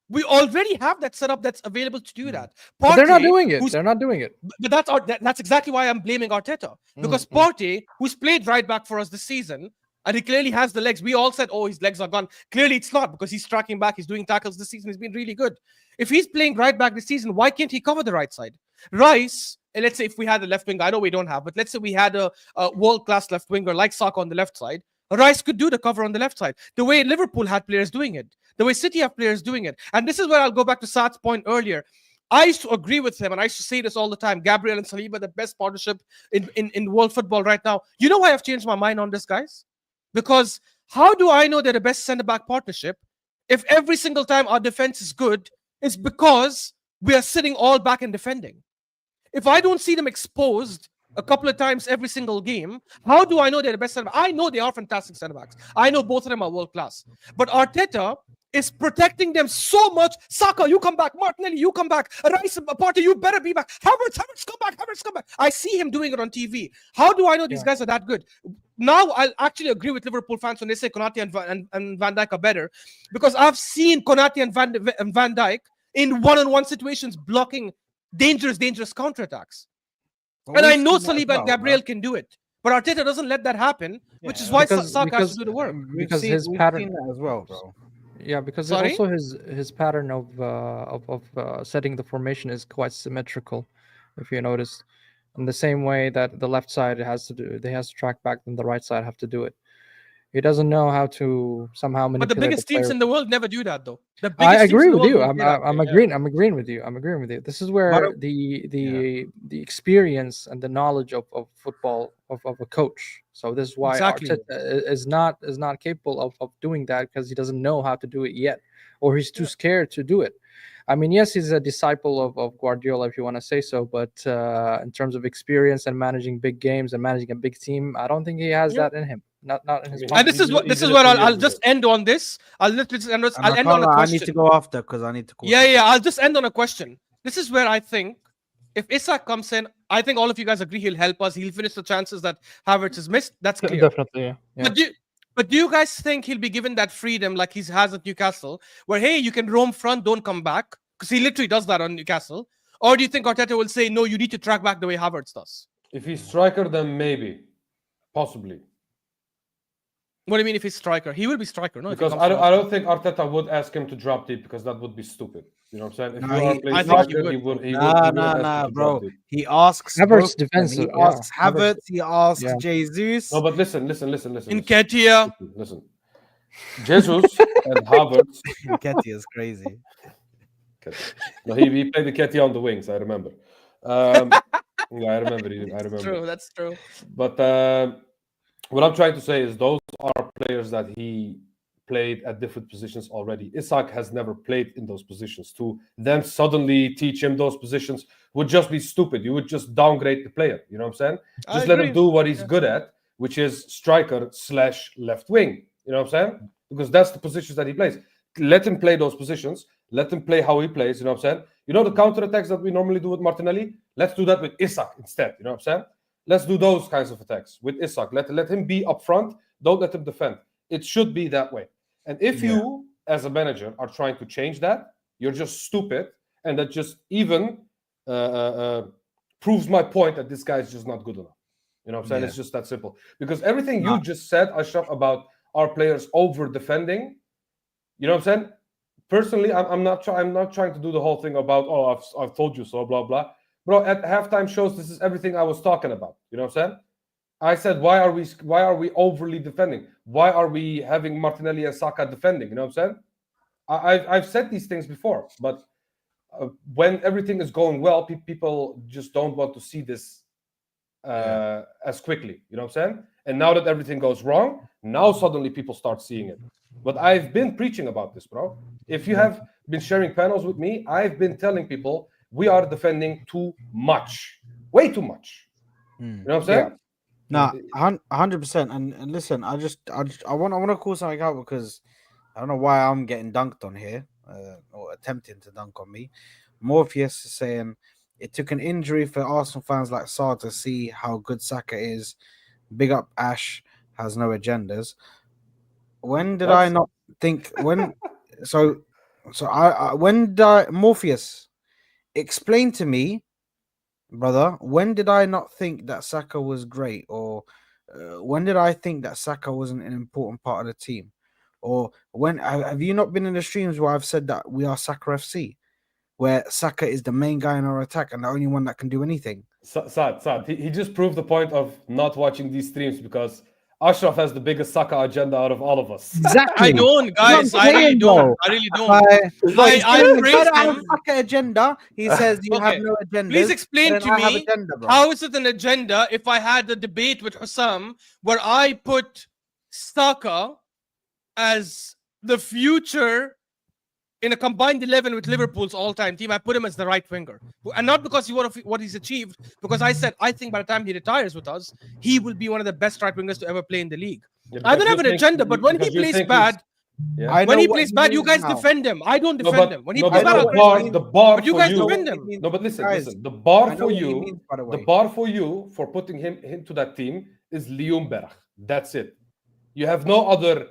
We already have that setup that's available to do that. But they're not doing it. They're not doing it. But that's exactly why I'm blaming Arteta. Because Partey, who's played right back for us this season, and he clearly has the legs. We all said, oh, his legs are gone. Clearly it's not, because he's tracking back. He's doing tackles this season. He's been really good. If he's playing right back this season, why can't he cover the right side? Rice, and let's say if we had a left winger, I know we don't have, but let's say we had a world-class left winger like Saka on the left side, Rice could do the cover on the left side. The way Liverpool had players doing it. The way City have players doing it. And this is where I'll go back to Saad's point earlier. I used to agree with him, and I used to say this all the time. Gabriel and Saliba, the best partnership in world football right now. You know why I've changed my mind on this, guys? Because how do I know they're the best centre-back partnership if every single time our defense is good, it's because we are sitting all back and defending? If I don't see them exposed a couple of times every single game, how do I know they're the best centre-backs? I know they are fantastic centre-backs. I know both of them are world-class. But Arteta is protecting them so much. Saka, you come back. Martinelli, you come back. Rice, Partey, you better be back. Havertz, come back. Havertz, come back. I see him doing it on TV. How do I know these guys are that good? Now, I'll actually agree with Liverpool fans when they say Konate and Van Dijk are better, because I've seen Konate and Van Dijk in one-on-one situations blocking dangerous counterattacks. And I know Saliba and Gabriel can do it. But Arteta doesn't let that happen, which is why Saka has to do the work. Because his pattern as well, bro. Yeah, because also his pattern of setting the formation is quite symmetrical, if you notice. In the same way that the left side has to track back, then the right side have to do it. He doesn't know how to somehow manipulate. But the biggest teams in the world never do that, though. I agree with you. I'm agreeing with you. This is where the experience and the knowledge of football of a coach. So this is why Arteta is not capable of doing that, because he doesn't know how to do it yet, or he's too scared to do it. I mean, yes, he's a disciple of Guardiola, if you want to say so, but in terms of experience and managing big games and managing a big team, I don't think he has that in him. Not in his. And this is where I'll just end on this. I'll end on a question. I need to go after because I need to. I'll just end on a question. This is where I think if Isak comes in, I think all of you guys agree he'll help us. He'll finish the chances that Havertz has missed. That's clear. Definitely, yeah. But do you guys think he'll be given that freedom like he has at Newcastle, where, hey, you can roam front, don't come back? Because he literally does that on Newcastle. Or do you think Arteta will say, no, you need to track back the way Havertz does? If he's striker, then maybe. Possibly. What do you mean if he's striker? He will be striker, no? Because I don't think Arteta would ask him to drop deep, because that would be stupid. You know what I'm saying? If you are playing striker, he would bro. He asks Havertz defensive. He asks Havertz. He asks Jesus. No, but listen. Nketiah. Listen. Jesus and Havertz. Nketiah is crazy. No, he played the Nketiah on the wings. I remember. I remember. That's true. But what I'm trying to say is those are players that he played at different positions already. Isak has never played in those positions. To then suddenly teach him those positions would just be stupid. You would just downgrade the player. You know what I'm saying? Just let him do what he's good at, which is striker / left wing. You know what I'm saying? Because that's the positions that he plays. Let him play those positions. Let him play how he plays. You know what I'm saying? You know the counter-attacks that we normally do with Martinelli? Let's do that with Isak instead. You know what I'm saying? Let's do those kinds of attacks with Isak. Let him be up front. Don't let him defend. It should be that way. And if you, as a manager, are trying to change that, you're just stupid. And that just even proves my point that this guy is just not good enough. You know what I'm saying? Yeah. It's just that simple. Because everything you just said, Ashraf, about our players over defending, you know what I'm saying? Personally, I'm not trying to do the whole thing about I've told you so, blah blah. Bro, at halftime shows, this is everything I was talking about. You know what I'm saying? I said, why are we overly defending? Why are we having Martinelli and Saka defending? You know what I'm saying? I've said these things before, but when everything is going well, people just don't want to see this as quickly. You know what I'm saying? And now that everything goes wrong, now suddenly people start seeing it. But I've been preaching about this, bro. If you have been sharing panels with me, I've been telling people we are defending too much, way too much. You know what I'm saying? Nah, 100%. And listen, I want to call something out because I don't know why I'm getting dunked on here or attempting to dunk on me. Morpheus is saying it took an injury for Arsenal fans like Salah to see how good Saka is. Big up Ash, has no agendas. When did I not think when? So I when did I Morpheus explain to me, brother? When did I not think that Saka was great, or when did I think that Saka wasn't an important part of the team, or when have you not been in the streams where I've said that we are Saka FC, where Saka is the main guy in our attack and the only one that can do anything? Sad. He just proved the point of not watching these streams because Ashraf has the biggest Saka agenda out of all of us. Exactly. I don't, guys. I really don't. I really don't. I praised have him. Saka agenda. He says you have Okay. no agenda. Please explain to me agenda, bro. how is it an agenda if I had a debate with Hussam where I put Saka as the future in a combined 11 with Liverpool's all-time team. I put him as the right winger, and not because what he's achieved, because I said I think by the time he retires with us, he will be one of the best right wingers to ever play in the league. Yeah, I don't have an agenda, but when he plays bad, when he plays bad, you guys defend him. I don't defend him. When he plays bad, the bar but you for guys you. defend him. No, but listen. The I bar know for what he you, means, by the the way. bar for you for putting him into that team is Ljungberg. That's it. You have no other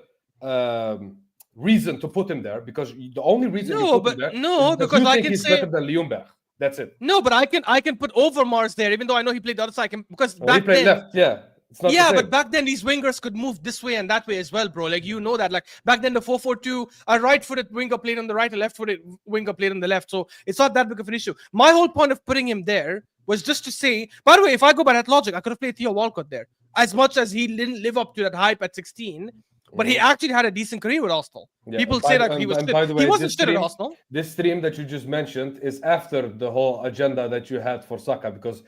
reason to put him there because the only reason you put him there is because you think he's better than Ljungberg. That's it. No, but I can put Overmars there, even though I know he played the other side. Because he played left. Yeah. It's not the same. But back then these wingers could move this way and that way as well, bro. Like, you know that. Like, back then the 4-4-2, a right-footed winger played on the right, a left-footed winger played on the left. So it's not that big of an issue. My whole point of putting him there was just to say, by the way, if I go by that logic, I could have played Theo Walcott there. As much as he didn't live up to that hype at 16, but he actually had a decent career with Arsenal. Yeah, people say that he was shit. By the way, he wasn't shit at Arsenal. This stream that you just mentioned is after the whole agenda that you had for Saka, because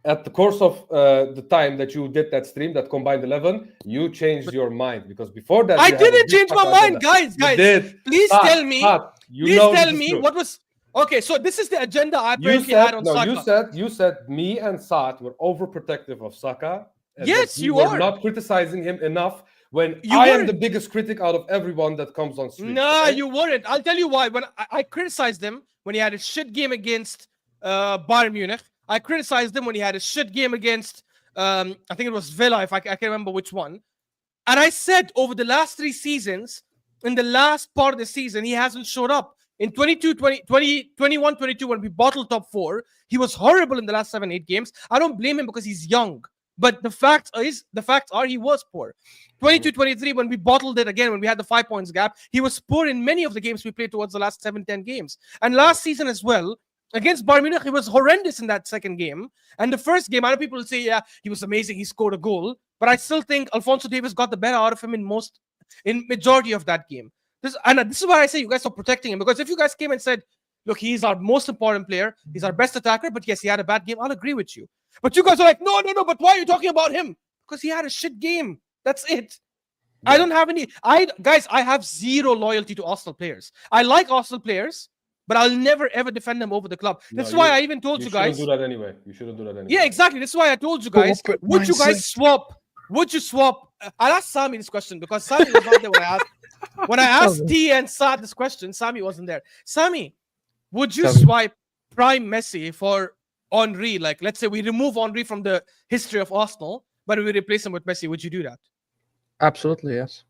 at the course of the time that you did that stream, that combined 11, you changed your mind, because before that I didn't change my mind, guys. Please tell me. Please tell me what was. Okay, so this is the agenda I apparently had on Saka. You said me and Saad were overprotective of Saka. Yes, you were are not criticizing him enough. When I am the biggest critic out of everyone that comes on stream. Nah, you weren't. I'll tell you why. When I criticized him when he had a shit game against Bayern Munich. I criticized him when he had a shit game against, I think it was Villa, if I can't remember which one. And I said over the last 3 seasons, in the last part of the season, he hasn't showed up. In 21-22, when we bottled top 4, he was horrible in the last 7-8 games. I don't blame him because he's young. But the facts are he was poor. 22-23, when we bottled it again, when we had the 5 points gap, he was poor in many of the games we played towards the last 7-10 games. And last season as well, against Bayern Munich, he was horrendous in that second game. And the first game, I know people will say, yeah, he was amazing, he scored a goal. But I still think Alphonso Davies got the better out of him in majority of that game. This is why I say you guys are protecting him. Because if you guys came and said, look, he's our most important player, he's our best attacker, but yes, he had a bad game, I'll agree with you. But you guys are like, no, but why are you talking about him? Because he had a shit game. That's it. Yeah. I don't have any. I have zero loyalty to Arsenal players. I like Arsenal players, but I'll never ever defend them over the club. That's why I even told you guys. You shouldn't do that anyway. You shouldn't do that anyway. Yeah, exactly. That's why I told you guys. Would you guys swap? Would you swap? I'll ask Sami this question because Sami was not there when I asked T and Saad this question. Sami wasn't there. Sami, would you swipe prime Messi for Henry? Like, let's say we remove Henry from the history of Arsenal, but we replace him with Messi. Would you do that? Absolutely, yes.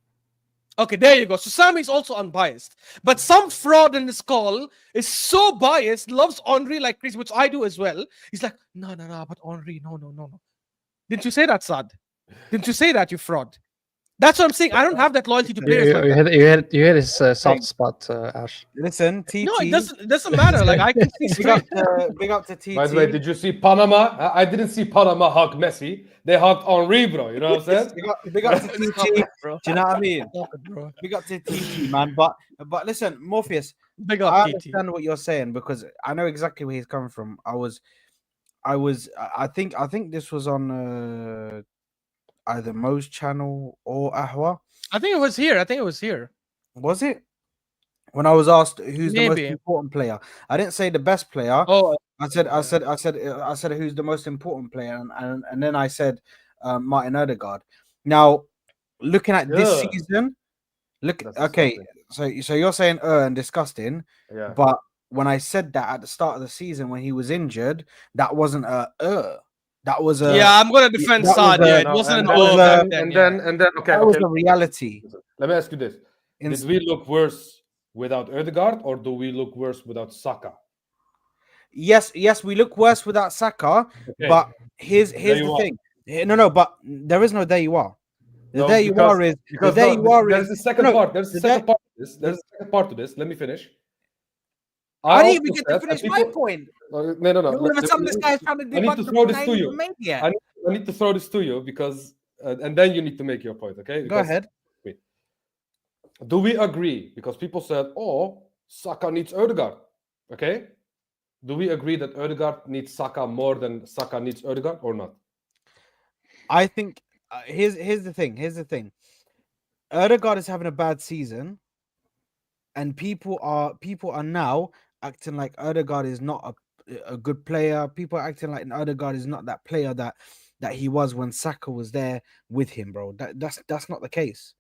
Okay, there you go. So Sammy's also unbiased. But some fraud in this call is so biased, loves Henry like crazy, which I do as well. He's like, no, but Henry, no. Didn't you say that, Sad? Didn't you say that, you fraud? That's what I'm saying. I don't have that loyalty to players like that. You hit his soft spot, Ash. Listen, TT. No, it doesn't matter. Like, I can see straight. Big up to TT. By the way, did you see Panama? I didn't see Panama hug Messi. They hugged Henry, bro. You know what I'm saying? Big up to TT. Bro. Do you know what I mean? Stop it, bro. Big up to TT, man. But listen, Morpheus, Big I up, TT. understand what you're saying because I know exactly where he's coming from. I think this was on either Mo's channel or Ahwa. I think it was here. Was it? When I was asked who's the most Maybe. important player, I didn't say the best player. Oh, I said who's the most important player, and then I said Martin Odegaard. Now, looking at this season, That's so you're saying and disgusting, Yeah. but when I said that at the start of the season when he was injured, that wasn't that was a yeah, I'm gonna defend that was Saad. a- Yeah, it No, wasn't and an then- O back then. and yeah. then okay. that was okay. a reality. Let me ask you this: In- Did we look worse without Odegaard, or do we look worse without Saka? Yes, we look worse without Saka, Okay. but here's There the you are. thing. No, but there is no there you are. The No, there you because- are is Because there you are there's is the second no, part. There's the the second part to this. There's the second part to this. Let me finish. I didn't even also get to said- finish and my people- point. No. All of a sudden, this guy's trying to I need debunk to the throw point this I to ain't you. even made yet. I need to throw this to you because, and then you need to make your point. Okay? Go Because- ahead. Do we agree? Because people said, "Oh, Saka needs Odegaard." Okay. Do we agree that Odegaard needs Saka more than Saka needs Odegaard, or not? I think here's the thing. Here's the thing. Odegaard is having a bad season, and people are now acting like Odegaard is not a good player. People are acting like Odegaard is not that player that he was when Saka was there with him, bro. That's not the case.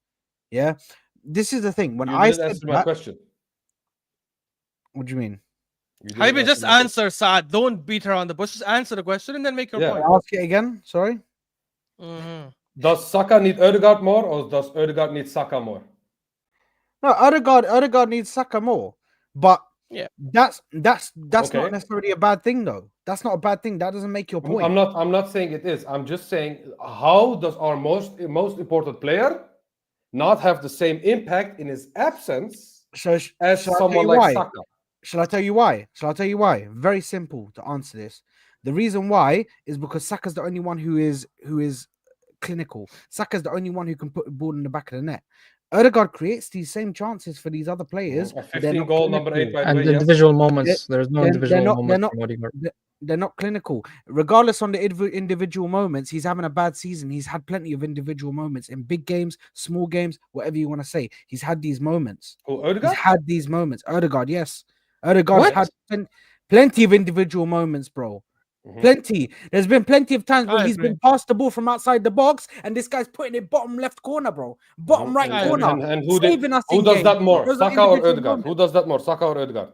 Yeah, this is the thing. When You I didn't said answer my that, question. what do you mean? You didn't Habibi, just my question. answer, Saad. Don't beat around the bush. Just answer the question and then make your Yeah. point. Ask it again. Sorry. Mhm. Does Saka need Odegaard more, or does Odegaard need Saka more? No, Odegaard needs Saka more, but Yeah. that's not Okay. necessarily a bad thing though. That's not a bad thing. That doesn't make your point. I'm not saying it is. I'm just saying, how does our most important player not have the same impact in his absence So as shall I tell someone you like why? Saka? Shall I tell you why? Very simple to answer this. The reason why is because Saka's the only one who is clinical. Saka's the only one who can put the ball in the back of the net. Odegaard creates these same chances for these other players. A but they're 15 not goal, number 8, clinical. by the And way. Yes. individual moments. There's no they're individual not- moments they're not- from Odegaard. They're not clinical. Regardless on the individual moments, he's having a bad season. He's had plenty of individual moments in big games, small games, whatever you want to say. He's had these moments. Who, He's Odegaard? had these moments. Odegaard, yes. Odegaard's What? had plenty of individual moments, bro. Mhm. Plenty. There's been plenty of times where I he's agree. been passed the ball from outside the box, and this guy's putting it bottom left corner, bro. Bottom right I corner. agree. And who saving us who in does games. that more, Those are Saka or individual Odegaard? moments. Who does that more, Saka or Odegaard?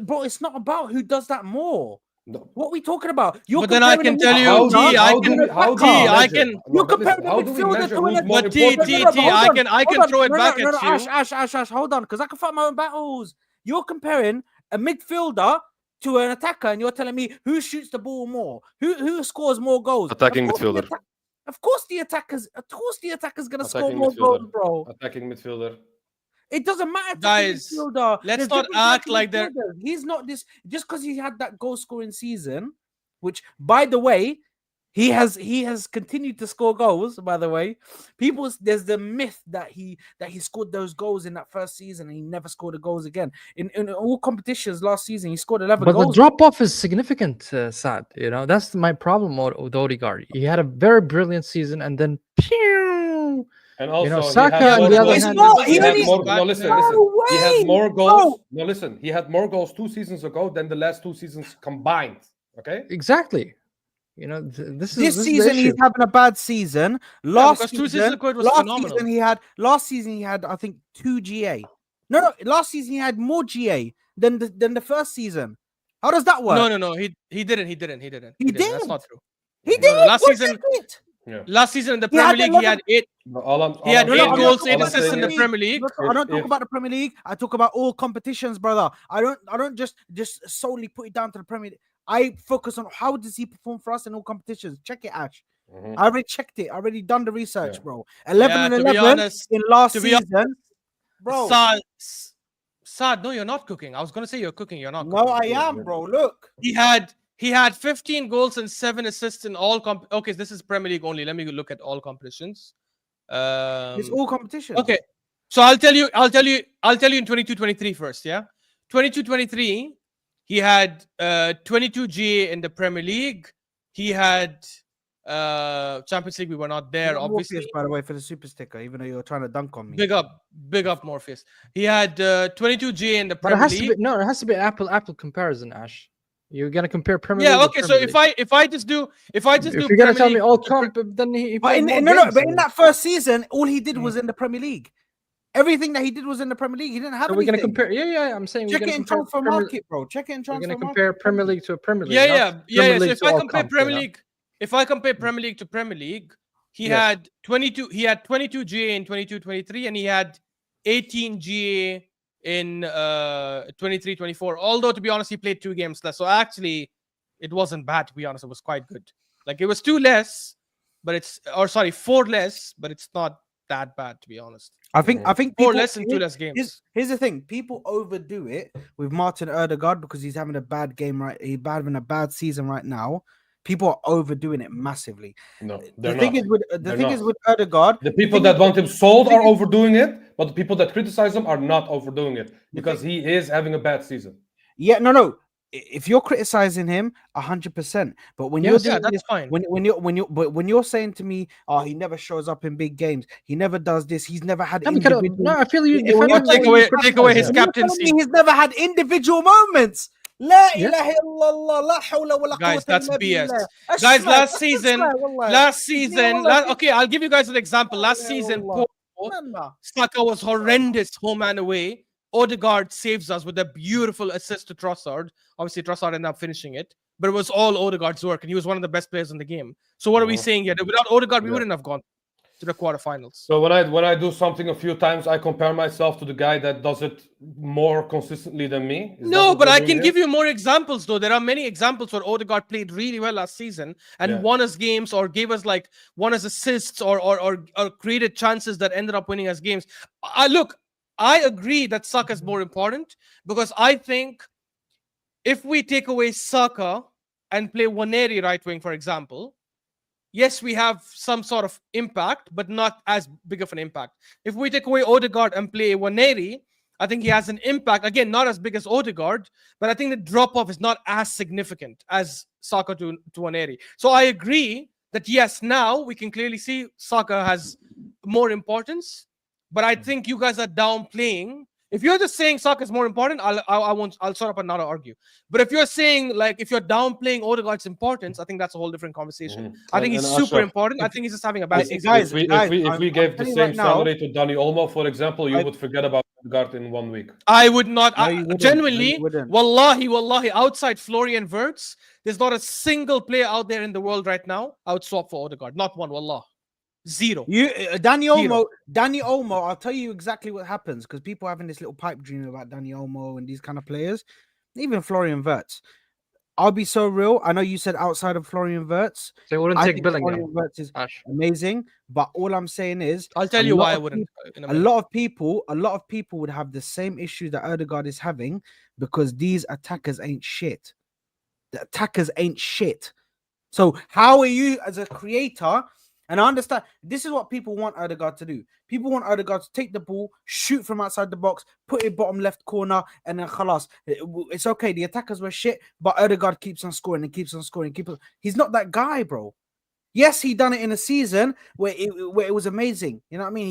Bro, it's not about who does that more. No. What are we talking about? You're But then I comparing can a tell you, midfielder T, I how do can- we- how do T, we I measure- can- No, You're but listen, comparing a how do we midfielder measure to who's an more But T, important? T, No, T, hold I on, can hold on. throw it No, back no, at you. Ash, hold on, because I can fight my own battles. You're comparing a midfielder to an attacker, and you're telling me who shoots the ball more, who scores more goals. Attacking Of course the midfielder. Of course the attacker's gonna score Attacking more midfielder. goals, bro. Attacking midfielder. It doesn't matter. Guys, midfielder. let's There's not different act types of like they're- midfielders. He's not this just because he had that goal scoring season, which by the way, he has continued to score goals. By the way, there's the myth that he scored those goals in that first season and he never scored the goals again. In all competitions last season, he scored 11 But the goals. drop off is significant, Sad. You know, that's my problem with Odegaard. He had a very brilliant season, and then pew! And also, Saka, he had on more the other goals. hand, He had only- more. No, listen. No He had way, more bro. goals. No, listen. He had more goals 2 seasons ago than the last 2 seasons combined. Okay. Exactly. You know, this This is season the he's issue. having a bad season. Last because 2 seasons season, ago it was last phenomenal. season he had I think 2 GA. No, last season he had more GA than the first season. How does that work? No. He didn't. He That's did. not true. He No, did. last Go season- check it. Yeah. Last season in the He had Premier League, he had 8. No, all I'm- He had all I'm 8 saying goals, is- 8 all I'm assists in saying the is- Premier League. Look, I don't talk if- about the Premier League. I talk about all competitions, brother. I don't just solely put it down to the Premier League. I focus on how does he perform for us in all competitions. Check it, Ash. Mhm. I already checked it. I already done the research, Yeah. bro. 11 Yeah, and to be 11 honest- in last to be season, bro. Saad, no, you're not cooking. I was gonna say you're cooking. You're not. No, cooking. I am, bro. Look. He had 15 goals and 7 assists in all Okay, this is Premier League only. Let me look at all competitions. It's all competitions. Okay, so I'll tell you in 22-23 first. Yeah, 22-23, he had 22 GA in the Premier League. He had Champions League. We were not there, obviously. Morpheus, by the way, for the super sticker, even though you're trying to dunk on me. Big up, Morpheus. He had 22 GA in the But it Premier has to League. be no. It has to be apple comparison, Ash. You're gonna compare Premier Yeah, League. okay. with So Premier League. if I just do If you're Premier gonna tell me League- all comp, then he But played in, more no, games but than in me. that first season, all he did was in the Premier League. Everything that he did was in the Premier League. He didn't have So we're gonna anything. compare. Yeah. I'm saying Check we're it gonna in compare transfer Premier- market, bro. Check it in We're transfer gonna market. compare Premier League to a Premier League. Yeah, not yeah. Premier So League if to I all compare comp, Premier you know? League, if I compare Premier League to Premier League, he Yeah. had 22. He had 22 GA in 22-23, and he had 18 GA in 23-24. Although to be honest, he played 2 games less. So actually, it wasn't bad. To be honest, it was quite good. Like it was 2 less, but it's 4 less, but it's not that bad to be honest. I think 4 people, less and 2 less games. Here's the thing: people overdo it with Martin Odegaard because he's having a bad game He's having a bad season right now. People are overdoing it massively. No, The they're thing not. is with They're is not. with Odegaard. The people thing that is- want him sold thing are is- overdoing it, but the people that criticize him are not overdoing it because he is having a bad season. Yeah, no. If you're criticizing him, 100%. But when you're Yes, doing yeah, that's this, fine. when you're saying to me, oh, he never shows up in big games, he never does this, he's never had No, because- individual. no, I feel you. Yeah, when defend you're him. take away his When you're telling captaincy. me he's never had individual moments. La Yeah. ilaha illallah, la hawla wa la Guys, quwwata that's illa BS. billah. Guys, Ashraf, last that's season, Ashraf, wallah. last season, wallah, okay, I'll give you guys an example. Last Yeah, season, wallah. Porto, Remember. Saka was horrendous home and away. Odegaard saves us with a beautiful assist to Trossard. Obviously, Trossard ended up finishing it, but it was all Odegaard's work, and he was one of the best players in the game. So what are we saying here? That without Odegaard, we Yeah. wouldn't have gone to the quarterfinals. So when I do something a few times, I compare myself to the guy that does it more consistently than me. Is that No, what but we're I doing can here? give you more examples, though. There are many examples where Odegaard played really well last season and Yeah. won us games or gave us won us assists or created chances that ended up winning us games. I agree that Saka is more important because I think if we take away Saka and play Waneri right wing, for example, yes, we have some sort of impact, but not as big of an impact. If we take away Odegaard and play Waneri, I think he has an impact. Again, not as big as Odegaard, but I think the drop-off is not as significant as Saka to Waneri. So I agree that, yes, now we can clearly see Saka has more importance, but I think you guys are downplaying. If you're just saying Saka is more important, I'll sort up and not argue. But if you're saying if you're downplaying Odegaard's importance, I think that's a whole different conversation. I think he's super Ashraf, important. I think he's just having a bad If- season. guys, If we gave the telling you same right now- salary to Dani Olmo, for example, you would forget about Odegaard in 1 week. I would not. No, you wouldn't. Genuinely, No, you wouldn't. wallahi, outside Florian Wirtz, there's not a single player out there in the world right now I would swap for Odegaard. Not one, wallah. Zero. Danny Olmo, I'll tell you exactly what happens because people are having this little pipe dream about Danny Olmo and these kind of players, even Florian Wirtz. I'll be so real. I know you said outside of Florian Wirtz. They wouldn't I take think Bellingham. Florian Wirtz is Ash. amazing, but all I'm saying is I'll tell a you lot why I of wouldn't. a lot of people would have the same issue that Odegaard is having because these attackers ain't shit. The attackers ain't shit. So how are you as a creator? And I understand this is what people want Odegaard to do. People want Odegaard to take the ball, shoot from outside the box, put it bottom left corner, and then khalas. It's okay. The attackers were shit, but Odegaard keeps on scoring and keeps on scoring. He's not that guy, bro. Yes, he done it in a season where it was amazing. You know what I mean?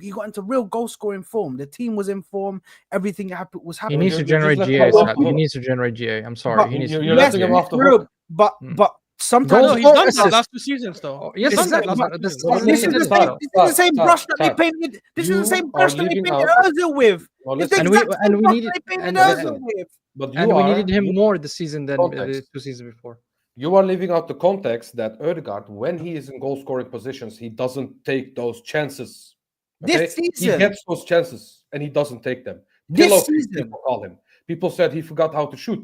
He got into real goal scoring form. The team was in form. Everything was He happening. needs to You're generate just GA. like- Sad. He needs to generate GA. I'm sorry. But He needs you're to letting generate him GA. off the real, hook. but sometimes No, he's Goal done that assist. last 2 seasons, though. Oh, yes, He's done that exactly. last But 2 this- seasons. This is the Stop, same, this is the same stop, brush that they stop. painted. This is the You same are brush that they leaving painted out- Ozil with. Well, It's the listen, exact same we brush needed- they painted and Ozil listen. with. but you And we are needed him you- more this season than the Context. 2 seasons before. You are leaving out the context that Odegaard, when he is in goal-scoring positions, he doesn't take those chances. This He season, gets those chances and he doesn't take them. this Pillowcase, season, people call him. People said he forgot how to shoot.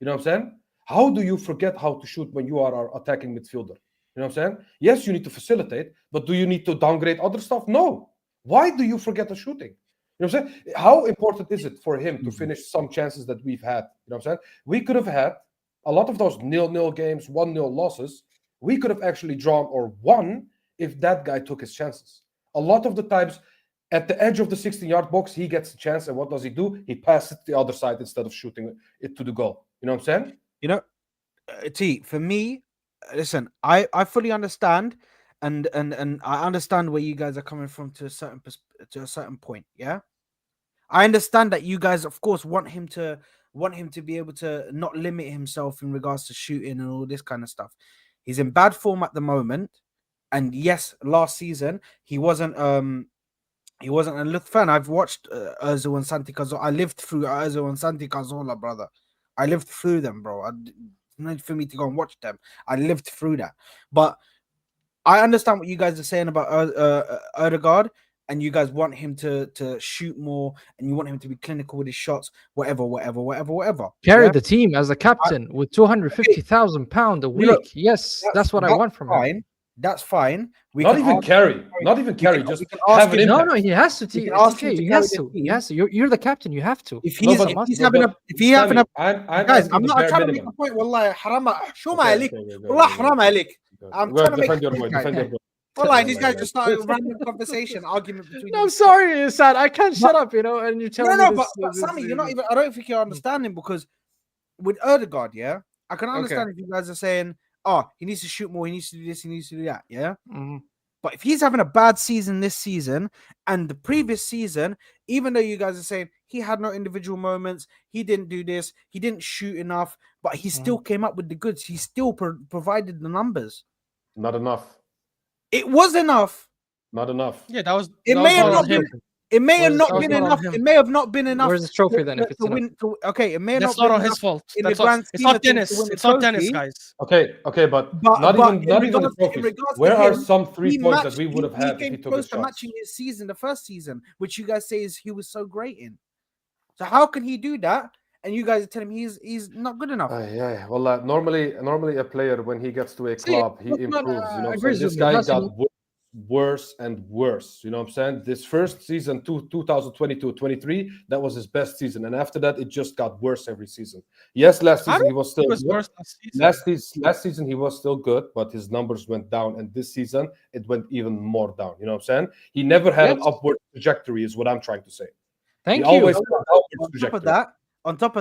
You know what I'm saying? How do you forget how to shoot when you are an attacking midfielder? You know what I'm saying? Yes, you need to facilitate, but do you need to downgrade other stuff? No. Why do you forget the shooting? You know what I'm saying? How important is it for him to finish some chances that we've had? You know what I'm saying? We could have had a lot of those 0-0 games, 1-0 losses. We could have actually drawn or won if that guy took his chances. A lot of the times, at the edge of the 16-yard box, he gets a chance, and what does he do? He passes it to the other side instead of shooting it to the goal. You know what I'm saying? you know, T, for me, listen, I fully understand, and I understand where you guys are coming from to a certain point. Yeah, I understand that you guys, of course, want him to be able to not limit himself in regards to shooting and all this kind of stuff. He's in bad form at the moment, and yes, last season he wasn't. He wasn't. And look, fan, I've watched Ozil and Santi Cazorla. I lived through Ozil and Santi Cazorla, brother. I lived through them, bro. No need for me to go and watch them. I lived through that. But I understand what you guys are saying about Odegaard, and you guys want him to shoot more, and you want him to be clinical with his shots, whatever. Carry Yeah? the team as a captain with £250,000 a week. Look, yes, that's what I want from him. That's fine. We Not can even ask- carry. Not even carry. can- Just we can ask have an him- No, impact. no, he has to. can ask him TK, to he carry has the to. team. He has to. You're the captain. You have to. If No, he's but- if he's but- having a but if he having a I'm guys, asking I'm the not bare trying to make minimum. a point. Wallahi, haram, شو ما Okay, عليك. okay, go, والله go, حرام go. عليك. Go. I'm Go trying to defend make your a boy. point, Defend guys. your boy. Wallahi, these guys just started a random conversation, argument between. No, I'm you. sorry, Sad. I can't shut up. And you tell me No, this. but Sammy, you're not even. I don't think you're understanding, because with Odegaard, yeah, I can understand if you guys are saying, "Oh, he needs to shoot more. He needs to do this. He needs to do that." Yeah. Mhm. But if he's having a bad season this season and the previous season, even though you guys are saying he had no individual moments, he didn't do this, he didn't shoot enough, but he still came up with the goods. He still provided the numbers. Not enough. It was enough. Not enough. Yeah, that was. It that may was have not not on him. been. It may have Where's- not that was been not on enough. him. It may have not been enough. Where's the trophy then? If it's to enough? win, okay, it may have That's not not on been his enough fault. in the That's not, grand it's scheme not of things tennis. to win the It's not tennis, trophy. guys. Okay, but But not even in the regards to trophies. him, Where are some 3 he points matched- that we would have he had if came he took close his to shots? matching his season, the first season, which you guys say is he was so great in. So how can he do that? And you guys are telling him he's not good enough. Yeah. Well, normally a player, when he gets to a See, club, he look, man, improves. You know, I so agree this with you. guy That's got enough. worse and worse. You know what I'm saying? This first season, 2022-23, that was his best season, and after that, it just got worse every season. Yes, last I season don't he was think still it was good. worse last season. Last season he was still good, but his numbers went down, and this season it went even more down. You know what I'm saying? He never had an Yes. upward trajectory, is what I'm trying to say. Thank He you. always had an upward On top trajectory. of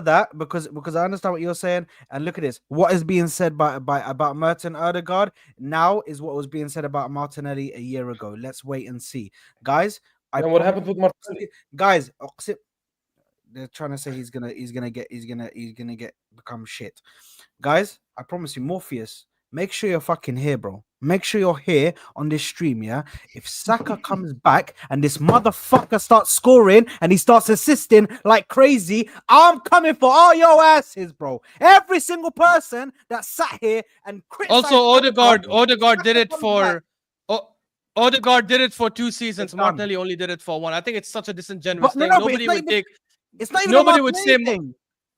that, because I understand what you're saying, and look at this. What is being said about Merton Odegaard now is what was being said about Martinelli a year ago. Let's wait and see, guys. And what happened with Martinelli? Guys? They're trying to say he's gonna become shit. Guys, I promise you, Morpheus, make sure you're fucking here, bro. Make sure you're here on this stream, yeah? If Saka comes back and this motherfucker starts scoring and he starts assisting like crazy, I'm coming for all your asses, bro. Every single person that sat here and criticized Also, Odegaard Odegaard did it comes for. Odegaard did it for 2 seasons. Done. Martinelli only did it for 1. I think it's such a disingenuous But no, thing. no, but Nobody it's not would even- take. It's not even Nobody about would say anything.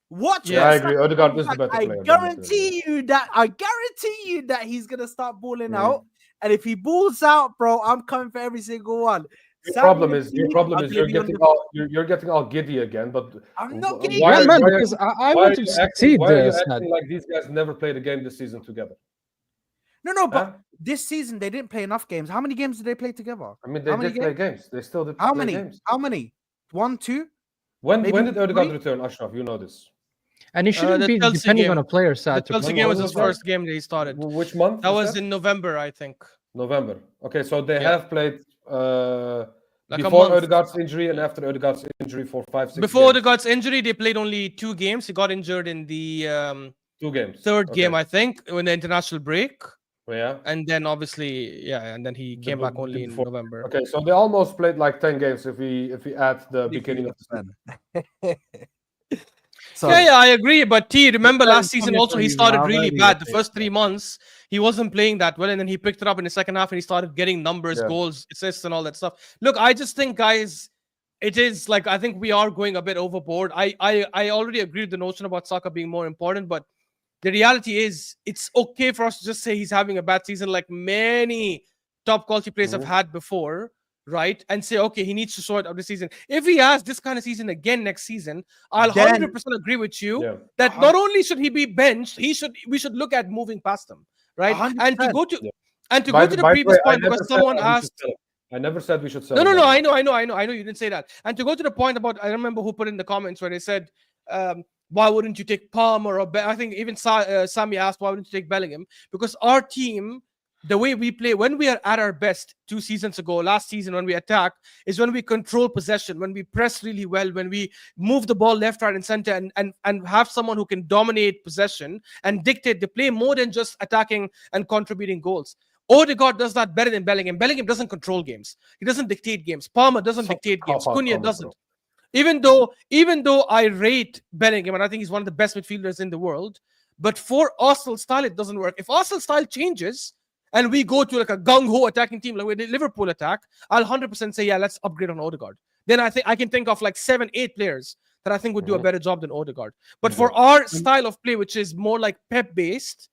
Watch Yeah, when I Saka agree. Odegaard comes is the back. better player. I guarantee you that he's gonna start balling out. And if he balls out, bro, I'm coming for every single one. Your Sam problem and is Steve are you're gonna getting be on the- all you're getting all giddy again. But I'm not getting why Yeah, are- man, why are- because I why want are to you succeed. Why are you Sad. acting like these guys never played a game this season together? No, but Huh? this season they didn't play enough games. How many games did they play together? I mean, How they many did play games. They still did How play many? games. How many? 1, 2? When maybe did Odegaard 3? return, Ashraf? You know this. And he shouldn't the be Chelsea depending game. on a player, The Sad. to Chelsea play. game was when his was that? first game that he started. Which month? That was in November, I think. November. Okay, so they Yeah. have played Like a before month. Odegaard's injury and after Odegaard's injury for 5-6 Before games. Odegaard's injury, they played only 2 games. He got injured in the 2 games. third Okay. game, I think, in the international break. Yeah. And then obviously, and then he came back only in before- November. Okay, so they almost played like 10 games if we add the beginning of the season. So Yeah, I agree. But remember Depends last season coming also from he you, started I've really heard you bad. The say first it. 3 months he wasn't playing that well, and then he picked it up in the second half and he started getting numbers, Yeah. goals, assists, and all that stuff. Look, I just think, guys, it is like I think we are going a bit overboard. I already agree with the notion about Saka being more important, but the reality is it's okay for us to just say he's having a bad season, like many top quality players have Mhm. had before, right? And say, okay, he needs to sort out the season. If he has this kind of season again next season, I'll Then 100% agree with you Yeah. that not only should he be benched, we should look at moving past him, right? And to 100%. go to Yeah. and to By go the, to the by the way, previous I point, never because said someone that we should asked. sell him. I never said we should sell No, him. no, by no. the way. I know. You didn't say that. And to go to the point about, I remember who put in the comments where they said, why wouldn't you take Palmer or I think even Sami asked, why wouldn't you take Bellingham? Because our team, the way we play, when we are at our best 2 seasons ago, last season when we attack, is when we control possession, when we press really well, when we move the ball left, right, and center, and have someone who can dominate possession and dictate the play more than just attacking and contributing goals. Odegaard does that better than Bellingham. Bellingham doesn't control games. He doesn't dictate games. Palmer doesn't Such a dictate games. cop-out Cunha comment, doesn't. bro. Even though I rate Bellingham and I think he's one of the best midfielders in the world, but for Arsenal style, it doesn't work. If Arsenal style changes and we go to like a gung-ho attacking team like we did Liverpool attack, I'll 100% say, yeah, let's upgrade on Odegaard. Then I think I can think of like 7-8 players that I think would do a better job than Odegaard. But for our style of play, which is more like Pep-based,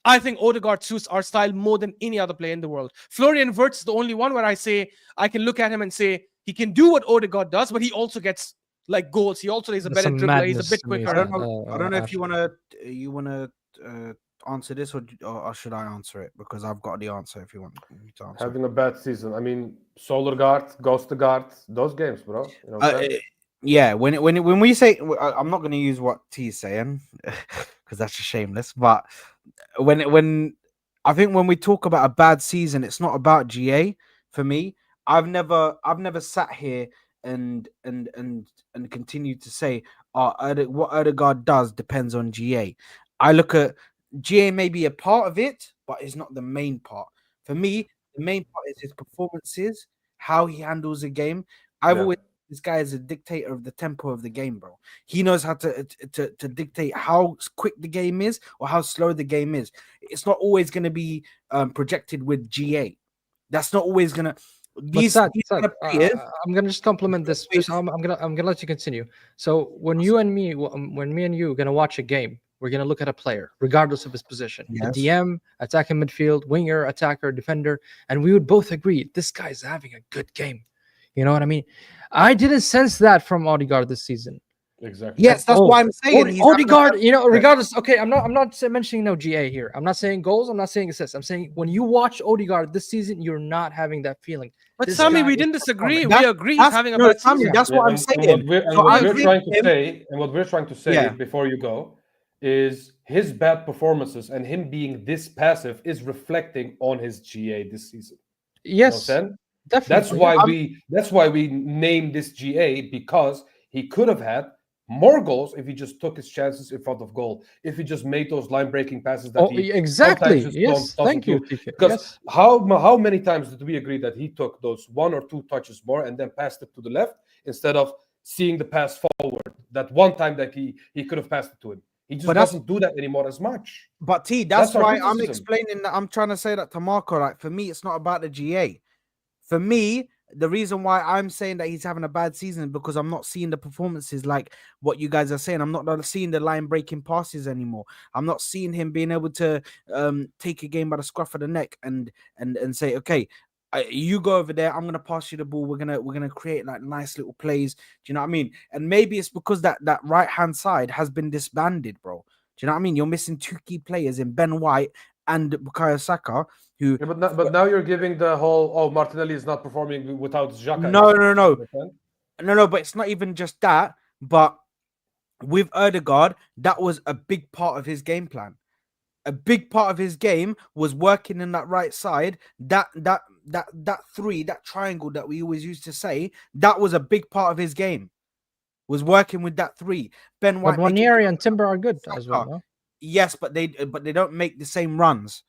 I think Odegaard suits our style more than any other player in the world. Florian Wirtz is the only one where I say I can look at him and say he can do what Odegaard does, but he also gets like goals. He also is a That's better some dribbler. He's a madness bit to me, quicker. I don't know. I don't know if Ash. you wanna answer this or should I answer it, because I've got the answer if you want me to answer. Having a bad season. I mean, Solar Guard, Ghost Guard, those games, bro. You know what I'm saying? Yeah, when we say, I'm not going to use what T's saying because that's just shameless. But when I think when we talk about a bad season, it's not about GA for me. I've never sat here and continued to say, what Odegaard does depends on GA. I look at GA may be a part of it, but it's not the main part. For me, the main part is his performances, how he handles the game. I've always this guy is a dictator of the tempo of the game, bro. He knows how to dictate how quick the game is or how slow the game is. It's not always going to be projected with GA. That's not always going to. These Sad, kind of players, I'm gonna just compliment this. Just I'm gonna let you continue. So when you and me, when me and you are gonna watch a game, we're gonna look at a player, regardless of his position. Yes. The DM, attacking midfield, winger, attacker, defender, and we would both agree this guy's having a good game. You know what I mean? I didn't sense that from Odegaard this season. Exactly. yes, that's why I'm saying he's having a Odegaard, bad you know, season. regardless. Okay, I'm not mentioning no GA here. I'm not saying goals. I'm not saying assists. I'm saying when you watch Odegaard this season, you're not having that feeling. But This Sammy, guy we is didn't disagree. performing. We agree he's having a bad Sammy, season. that's what I'm saying. So what I we're agree trying with to him. say, and what we're trying to say Yeah. before you go, is his bad performances and him being this passive is reflecting on his GA this season. You know what I'm Yes, saying? definitely. That's why we named this GA, because he could have had more goals if he just took his chances in front of goal. If he just made those line breaking passes that he exactly. sometimes just Yes, doesn't thank you, do. TK. Because Yes. how many times did we agree that he took those 1 or 2 touches more and then passed it to the left instead of seeing the pass forward? That one time that he could have passed it to him. He just doesn't do that anymore as much. But T, that's our why I'm criticism. explaining that. I'm trying to say that to Marco. Like, for me, it's not about the GA. For me, the reason why I'm saying that he's having a bad season is because I'm not seeing the performances like what you guys are saying. I'm not seeing the line breaking passes anymore. I'm not seeing him being able to take a game by the scruff of the neck and say, okay, you go over there. I'm gonna pass you the ball. We're gonna create like nice little plays. Do you know what I mean? And maybe it's because that right hand side has been disbanded, bro. Do you know what I mean? You're missing 2 key players in Ben White and Bukayo Saka. Who? Yeah, but now you're giving the whole Martinelli is not performing without Saka. No. But it's not even just that. But with Odegaard, that was a big part of his game plan. A big part of his game was working in that right side. That 3, that triangle that we always used to say, that was a big part of his game. Was working with that 3. Ben White, But Wanieri and Timber are good as well. No? Yes, but they don't make the same runs.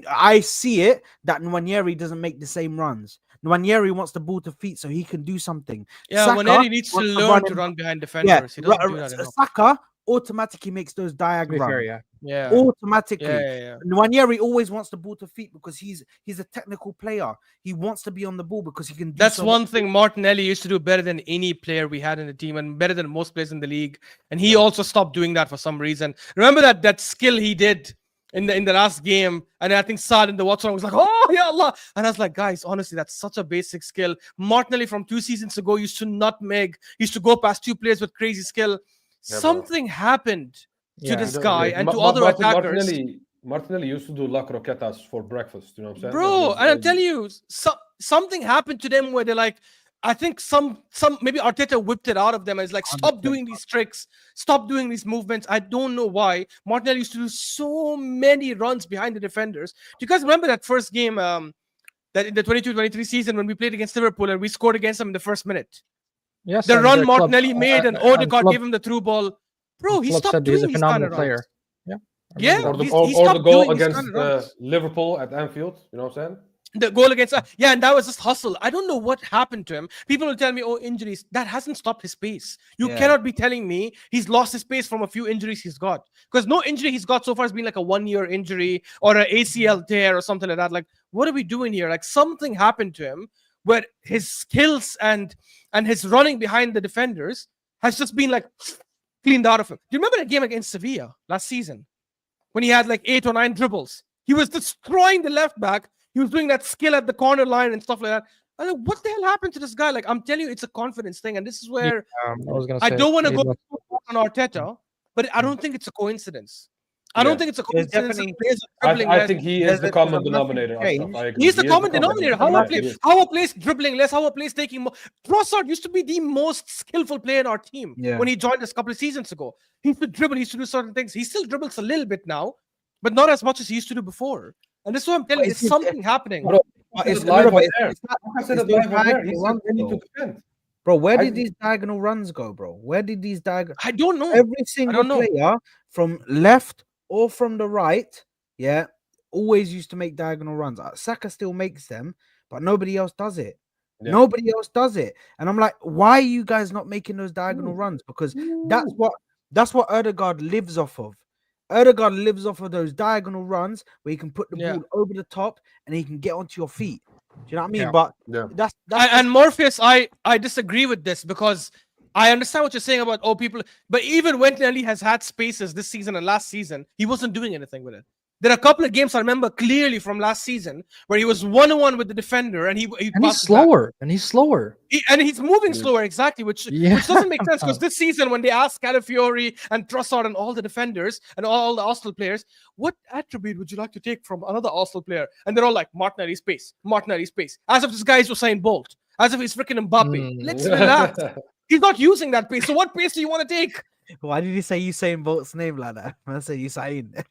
I see it that Nwaneri doesn't make the same runs. Nwaneri wants the ball to feet so he can do something. Yeah, Saka Waneri needs to wants learn to him- run behind Yeah, defenders. He doesn't do that enough. Saka automatically makes those To be diagrams. fair, yeah. Yeah. Automatically. Yeah. Nwaneri always wants the ball to feet because he's a technical player. He wants to be on the ball because he can do That's so one much. thing Martinelli used to do better than any player we had in the team and better than most players in the league. And he also stopped doing that for some reason. Remember that skill he did in the last game, and I think Saad in the watch was like, "Oh yeah, Allah!" And I was like, "Guys, honestly, that's such a basic skill." Martinelli from 2 seasons ago used to nutmeg, used to go past 2 players with crazy skill. Yeah, bro. Something happened to Yeah. this Yeah, guy yeah. and to other attackers. Martinelli used to do La Croquetas for breakfast. You know what I'm saying? Bro, and I'm telling you, something happened to them where they're like, I think some maybe Arteta whipped it out of them and it's like, stop doing these tricks, stop doing these movements. I don't know why. Martinelli used to do so many runs behind the defenders. Do you guys remember that first game that in the 22-23 season when we played against Liverpool and we scored against them in the first minute? Yes. The and run the club- Martinelli made and Odegaard gave him the through ball. Bro, he club stopped said he's doing a these kind phenomenal of player. runs. Yeah. Yeah, or the, he or, or the stopped goal doing these against kind of runs. Liverpool at Anfield. You know what I'm saying? The goal against yeah, and that was just hustle. I don't know what happened to him. People will tell me, oh, injuries. That hasn't stopped his pace. You Yeah. cannot be telling me he's lost his pace from a few injuries he's got. Because no injury he's got so far has been like a 1-year injury or an ACL tear or something like that. Like, what are we doing here? Like, something happened to him where his skills and his running behind the defenders has just been like cleaned out of him. Do you remember the game against Sevilla last season when he had like 8 or 9 dribbles? He was destroying the left back. He was doing that skill at the corner line and stuff like that. I was like, what the hell happened to this guy? Like, I'm telling you, it's a confidence thing. And this is where I was gonna I say don't want to he go lost- on Arteta, but I don't think it's a coincidence. I Yeah. don't think it's a There's coincidence. definitely- that players are dribbling I less. think he There's is the a common massive denominator. change. Ashraf. I agree. He's the He is common denominator. How Yeah, are he is. plays dribbling less? How are plays taking more? Trossard used to be the most skillful player in our team Yeah. when he joined us a couple of seasons ago. He used to dribble. He used to do certain things. He still dribbles a little bit now, but not as much as he used to do before. And this is what I'm telling you. It's There's something happening. Bro, But it's it's live live on it's, air. it's not- I said it's it those live on air. He diagonal said runs, they need to though. defend. Bro, where I- did these diagonal runs go, bro? Where did these diagonal? I don't know. Every single know. player from left or from the right, yeah, always used to make diagonal runs. Saka still makes them, but nobody else does it. Yeah. Nobody else does it. And I'm like, why are you guys not making those diagonal runs? Because that's what Odegaard lives off of. Odegaard lives off of those diagonal runs where he can put the Yeah. ball over the top and he can get onto your feet. Do you know what I mean? Yeah. But Yeah. that's And Morpheus, I disagree with this because I understand what you're saying about people, but even when Nelly has had spaces this season and last season, he wasn't doing anything with it. There are a couple of games I remember clearly from last season where he was 1-on-1 with the defender and he and he's passes back. slower. And he's slower. And he's moving slower, exactly, which doesn't make sense because this season when they asked Calafiori and Trossard and all the defenders and all the Arsenal players, what attribute would you like to take from another Arsenal player? And they're all like, Martinelli's pace, as if this guy is Usain Bolt, as if he's freaking Mbappe. Let's relax. He's not using that pace. So what pace do you want to take? Why did you say Usain Bolt's name like that? I say Usain.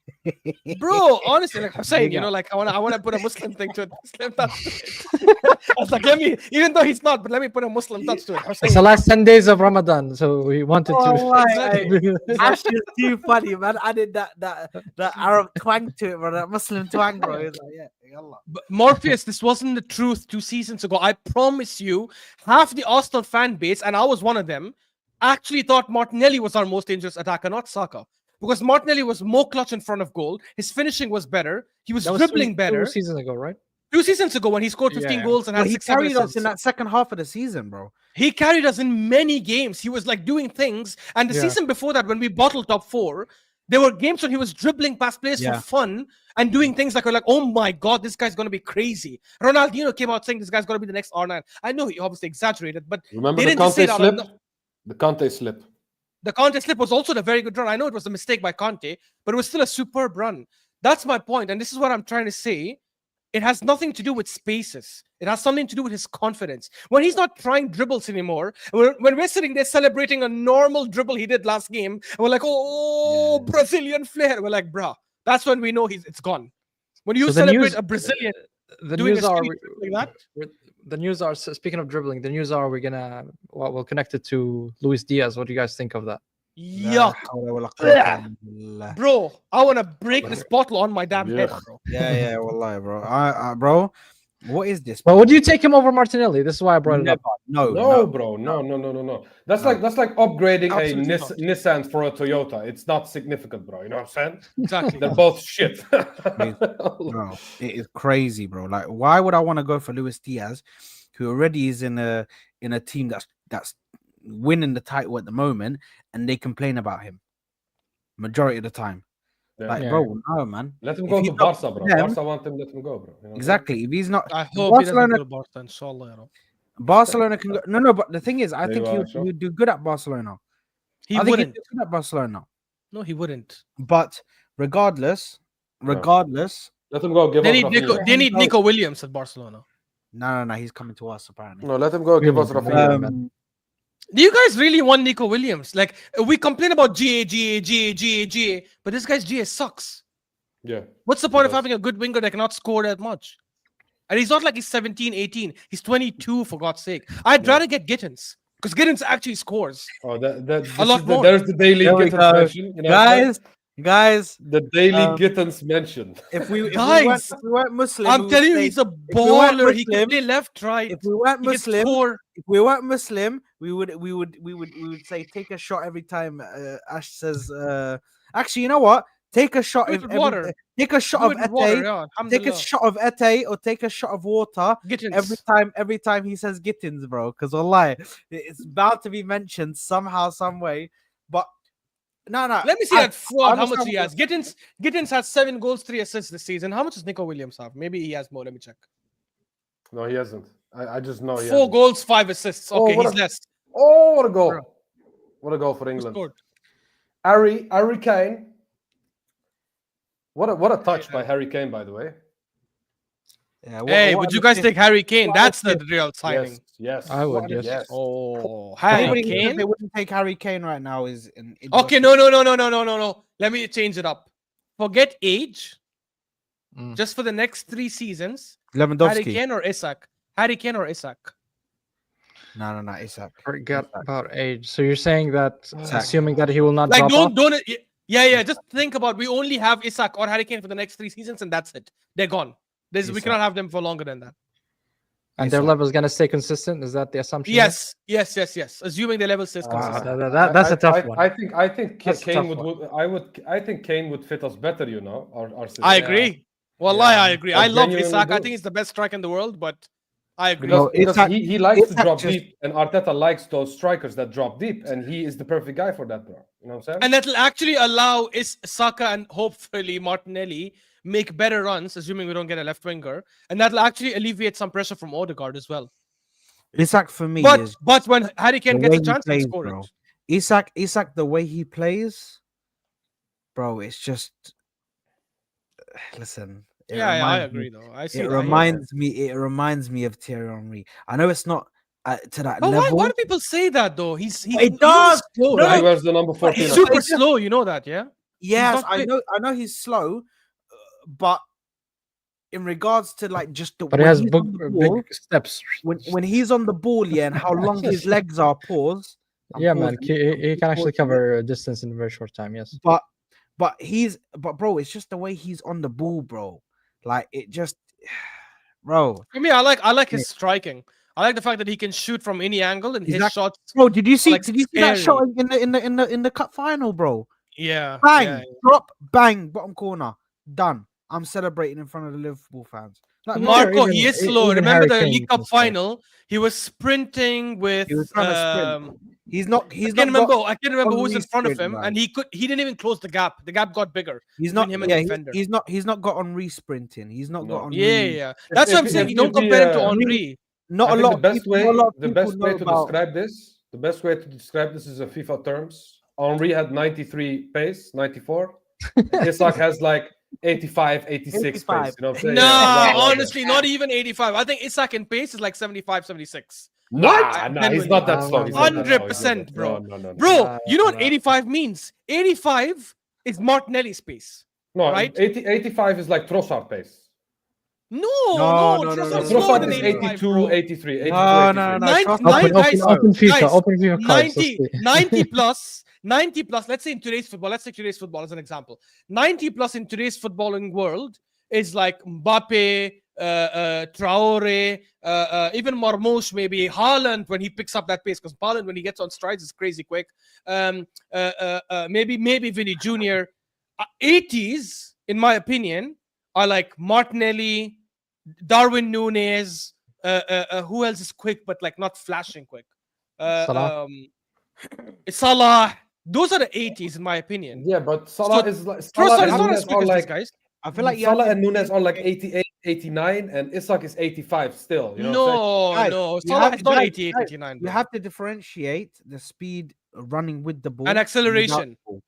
Bro, honestly, like I'm saying, Big up. like I want to put a Muslim thing to it. Muslim touch to it. I was like, even though he's not, but let me put a Muslim touch to it. I was It's saying, the last 10 days of Ramadan, so we wanted to. Actually, it's too funny, man. I did that Arab twang to it, bro. That Muslim twang, bro. He was like, yeah, yallah. But Morpheus, this wasn't the truth 2 seasons ago. I promise you, half the Arsenal fan base, and I was one of them, actually thought Martinelli was our most dangerous attacker, not Saka. Because Martinelli was more clutch in front of goal. His finishing was better. He was That was dribbling 2 better. seasons ago, right? 2 seasons ago when he scored 15 Yeah. goals and Well, had he 6 7 carried us assists. in that second half of the season, bro. He carried us in many games. He was like doing things. And the Yeah. season before that, when we bottled top 4, there were games when he was dribbling past players Yeah. for fun and doing things like, we're like, oh my God, this guy's going to be crazy. Ronaldinho came out saying this guy's going to be the next R9. I know he obviously exaggerated, but Remember they the didn't just say Conte it out of slip? The Conte slip. the Conte slip was also a very good run. I know it was a mistake by Conte, but it was still a superb run. That's my point. And this is what I'm trying to say. It has nothing to do with spaces. It has something to do with his confidence. When he's not trying dribbles anymore, when we're sitting there celebrating a normal dribble he did last game, and we're like, oh, Brazilian flair. We're like, bruh, that's when we know it's gone. When you So the celebrate news- a Brazilian The doing news a are street trick like that, the news are speaking of dribbling. The news are we'll connect it to Luis Diaz. What do you guys think of that? Yuck. Bro, I want to break this bottle on my damn head, bro. Yeah, wallahi, bro. Bro, what is this? Well, would you take him over Martinelli? This is why I brought it up. No, bro. No. That's like upgrading Absolutely a not. Nissan for a Toyota. It's not significant, bro. You know what I'm saying? Exactly. They're both shit. Bro, it is crazy, bro. Like, why would I want to go for Luis Diaz, who already is in a team that's winning the title at the moment, and they complain about him majority of the time? Yeah. Like, bro, no, man. Let him If go he's to not Barca, bro. them- Barca want him. Let him go, bro. You know what I'm Exactly. If he's not, I hope Barcelona- he doesn't go to Barca, inshallah. You know. Barcelona can go. No. But the thing is, I There think you he are, would, sure. he would do good at Barcelona. He I think wouldn't. he'd do good at Barcelona. No, he wouldn't. But regardless, No. Let him go. Give They us need Rafinha. They need Nico Williams at Barcelona. no, he's coming to us apparently. No, let him go. Give us Rafinha. Do you guys really want Nico Williams? Like, we complain about GA, but this guy's GA sucks. Yeah. What's the point of does. having a good winger that cannot score that much? And he's not like he's 17, 18. He's 22, for God's sake. I'd rather get Gittins, because Gittins actually scores. Oh, A lot more. There's the daily There we Gittins go. mention. You know what I'm saying? Guys, The daily Um, Gittins mention. if we Guys, weren't Muslim, we I'm would telling you, say- he's a we weren't baller. He can Muslim- play left, right. if we weren't He can Muslim, score. if we weren't Muslim, we would say take a shot every time Ash says. Actually, you know what? Take a shot Do it of with every, water. take a shot Do of it with water, Ete. yeah. Take a Alhamdulillah. shot of Ete or take a shot of water Gittins. every time he says Gittins, bro. Because wallahi, it's bound to be mentioned somehow, some way. But no. Let me see I- that fraud. I How much understand he what has? Gittins has 7 goals, 3 assists this season. How much does Nico Williams have? Maybe he has more. Let me check. No, he hasn't. I just know he 4 hasn't. goals, 5 assists. Oh, Okay, what he's a- less. Oh, what a goal. Bro. What a goal for Who England. scored? Harry Kane. What a touch Yeah. by Harry Kane, by the way. Yeah, Hey, what would an you guys assist. take Harry Kane? What an That's the real signing. Yes. I would, What an yes. Oh, Harry Anybody who says Kane. they wouldn't take Harry Kane right now is in. Okay, no. Let me change it up. Forget age. Mm. Just for the next 3 seasons, Lewandowski. Harry Kane or Isak? Harry Kane or Isak? No, Isak. Forget about age. So you're saying that, Zach. assuming that he will not Like, drop off? don't. Yeah. Just think about. We only have Isak or Harry Kane for the next 3 seasons, and that's it. They're gone. We Isak. cannot have them for longer than that. And their Isak. level is going to stay consistent? Is that the assumption? Yes. Assuming the level stays consistent. That's a tough one. I think That's a Kane tough I think Kane would fit us better. You know, our system. I agree. Wallahi, I agree. I I love genuinely Isak. I do. think he's the best striker in the world, but I agree. Because Isak- he likes to Isak drop just- deep, and Arteta likes those strikers that drop deep, and he is the perfect guy for that, bro. You know what I'm saying? And that'll actually allow Saka and hopefully Martinelli make better runs, assuming we don't get a left winger. And that'll actually alleviate some pressure from Odegaard as well. Isak for me But is when Harry Kane the gets way a he chance, he'll plays, score bro. it. Isak, the way he plays, bro, it's just. Listen. Yeah, I reminds me- agree though. I see. It that, yeah. reminds me of Thierry Henry. I know it's not to that But level. why do people say that though? He's It does. slow, No, He right? wears the number 14. He's it's super just- slow. You know that, yeah? Yes, not I quick. know he's slow, but in regards to like just the But he when has he's on the ball, big steps. when he's on the ball, yeah, and how long his legs are. Pause. I'm Yeah, man. pausing. He can actually Pausing it. cover a distance in a very short time, yes. But bro, it's just the way he's on the ball, bro. Like it just, bro. For me, I like his striking. I like the fact that he can shoot from any angle and his Exactly. shots. Bro, did you see Like, that scary. shot in the cup final, bro? Yeah. Bang, yeah. drop, bang, bottom corner, done. I'm celebrating in front of the Liverpool fans. Like, Marco, even- he is slow. even Remember Harry the Kane League Cup can score. final? He was sprinting with. He was trying to sprint. He's not. I He's can't not. remember. I can't remember on who was in front of re-sprint, him, man. and he didn't even close the gap. The gap got bigger. He's not. him and Yeah, the defender. he's not got on re-sprinting. He's not No. got on. Yeah. That's what I'm saying. You don't compare him to Henri. Not I a think lot. the Of best people, way, not a lot of the people best know way to about- describe this, the best way to describe this is in FIFA terms. Henri had 93 pace, 94. Isak has like 85, 86 pace. You know what I'm saying? No, Yeah, honestly, not even 85. I think Isak in pace is like 75, 76. Nah, he's not that slow. He's not that slow. 100%, bro. No. Bro, you know what 85 means? 85 is Martinelli's pace. No, right? 85 is like Trossard pace. No, No, Trossard's no. slower Trossard than is 85, 82, bro. 83. 82, No, 83. no. Nine- Trossard- nine Open guys- FIFA, guys, open FIFA cards. 90 plus 90 plus, let's say in today's football, let's take today's football as an example. 90 plus in today's footballing world is like Mbappe, Traore, even Marmoush, maybe Haaland when he picks up that pace, because Haaland when he gets on strides is crazy quick. Maybe Vinny Jr. 80s, in my opinion, are like Martinelli, Darwin Núñez. Who else is quick but like not flashing quick? Salah. Salah. Those are the 80s, in my opinion. Yeah, but Salah is like Trossard is and not as Núñez quick are as like these guys. I feel like Salah and Núñez are like 88, 89, and Isak is 85 still. You know what I'm saying? No, Guys, no. you Salah have- is not guys, 88, guys, 89. You bro. have to differentiate the speed running with the ball And acceleration. without the ball.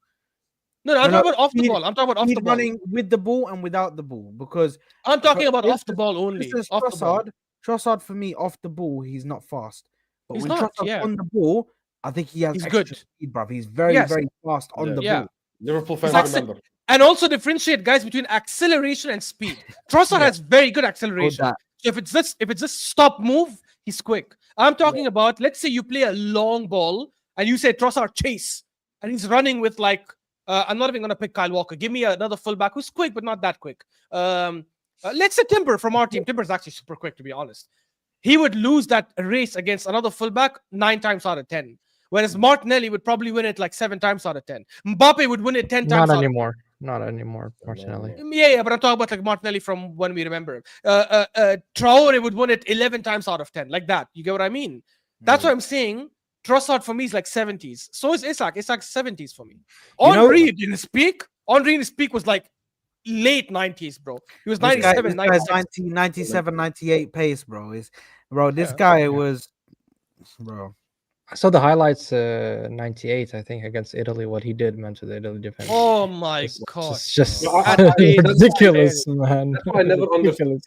No, I'm No, talking about off the speed- ball. I'm talking about off Speed the ball. running with the ball and without the ball, because I'm talking for about off the instance- ball only. This is Off the ball. Trossard for me off the ball, he's not fast. But He's when not, Trossard's yeah. on the ball, I think he has He's extra good. speed, bruv. He's very, Yes. very fast on Yeah. the Yeah. ball. Liverpool fans like- remember. And also differentiate, guys, between acceleration and speed. Trossard has very good acceleration. that. So if it's just stop move, he's quick. I'm talking about, let's say you play a long ball and you say Trossard chase, and he's running with like I'm not even gonna pick Kyle Walker. Give me another fullback who's quick but not that quick. Let's say Timber from our team. Timber's actually super quick, to be honest. He would lose that race against another fullback 9 times out of 10. Whereas Martinelli would probably win it like 7 times out of 10. Mbappe would win it 10 times Not out anymore. Not anymore, Martinelli. Yeah, but I'm talking about like Martinelli from when we remember him. Traore would win it 11 times out of 10, like that. You get what I mean? That's what I'm saying. Trossard for me is like 70s. So is Isak. Isak's 70s for me. You know- Henry in his peak. Henry in his peak was like late 90s, bro. He was This guy- 97, this guy's 96. 97, 98 pace, bro. This Yeah. guy was, bro. I saw the highlights 98, I think, against Italy, what he did, man, to the Italy defense. Oh my It's god. just No, I- ridiculous, man. That's why I never understood Ridiculous.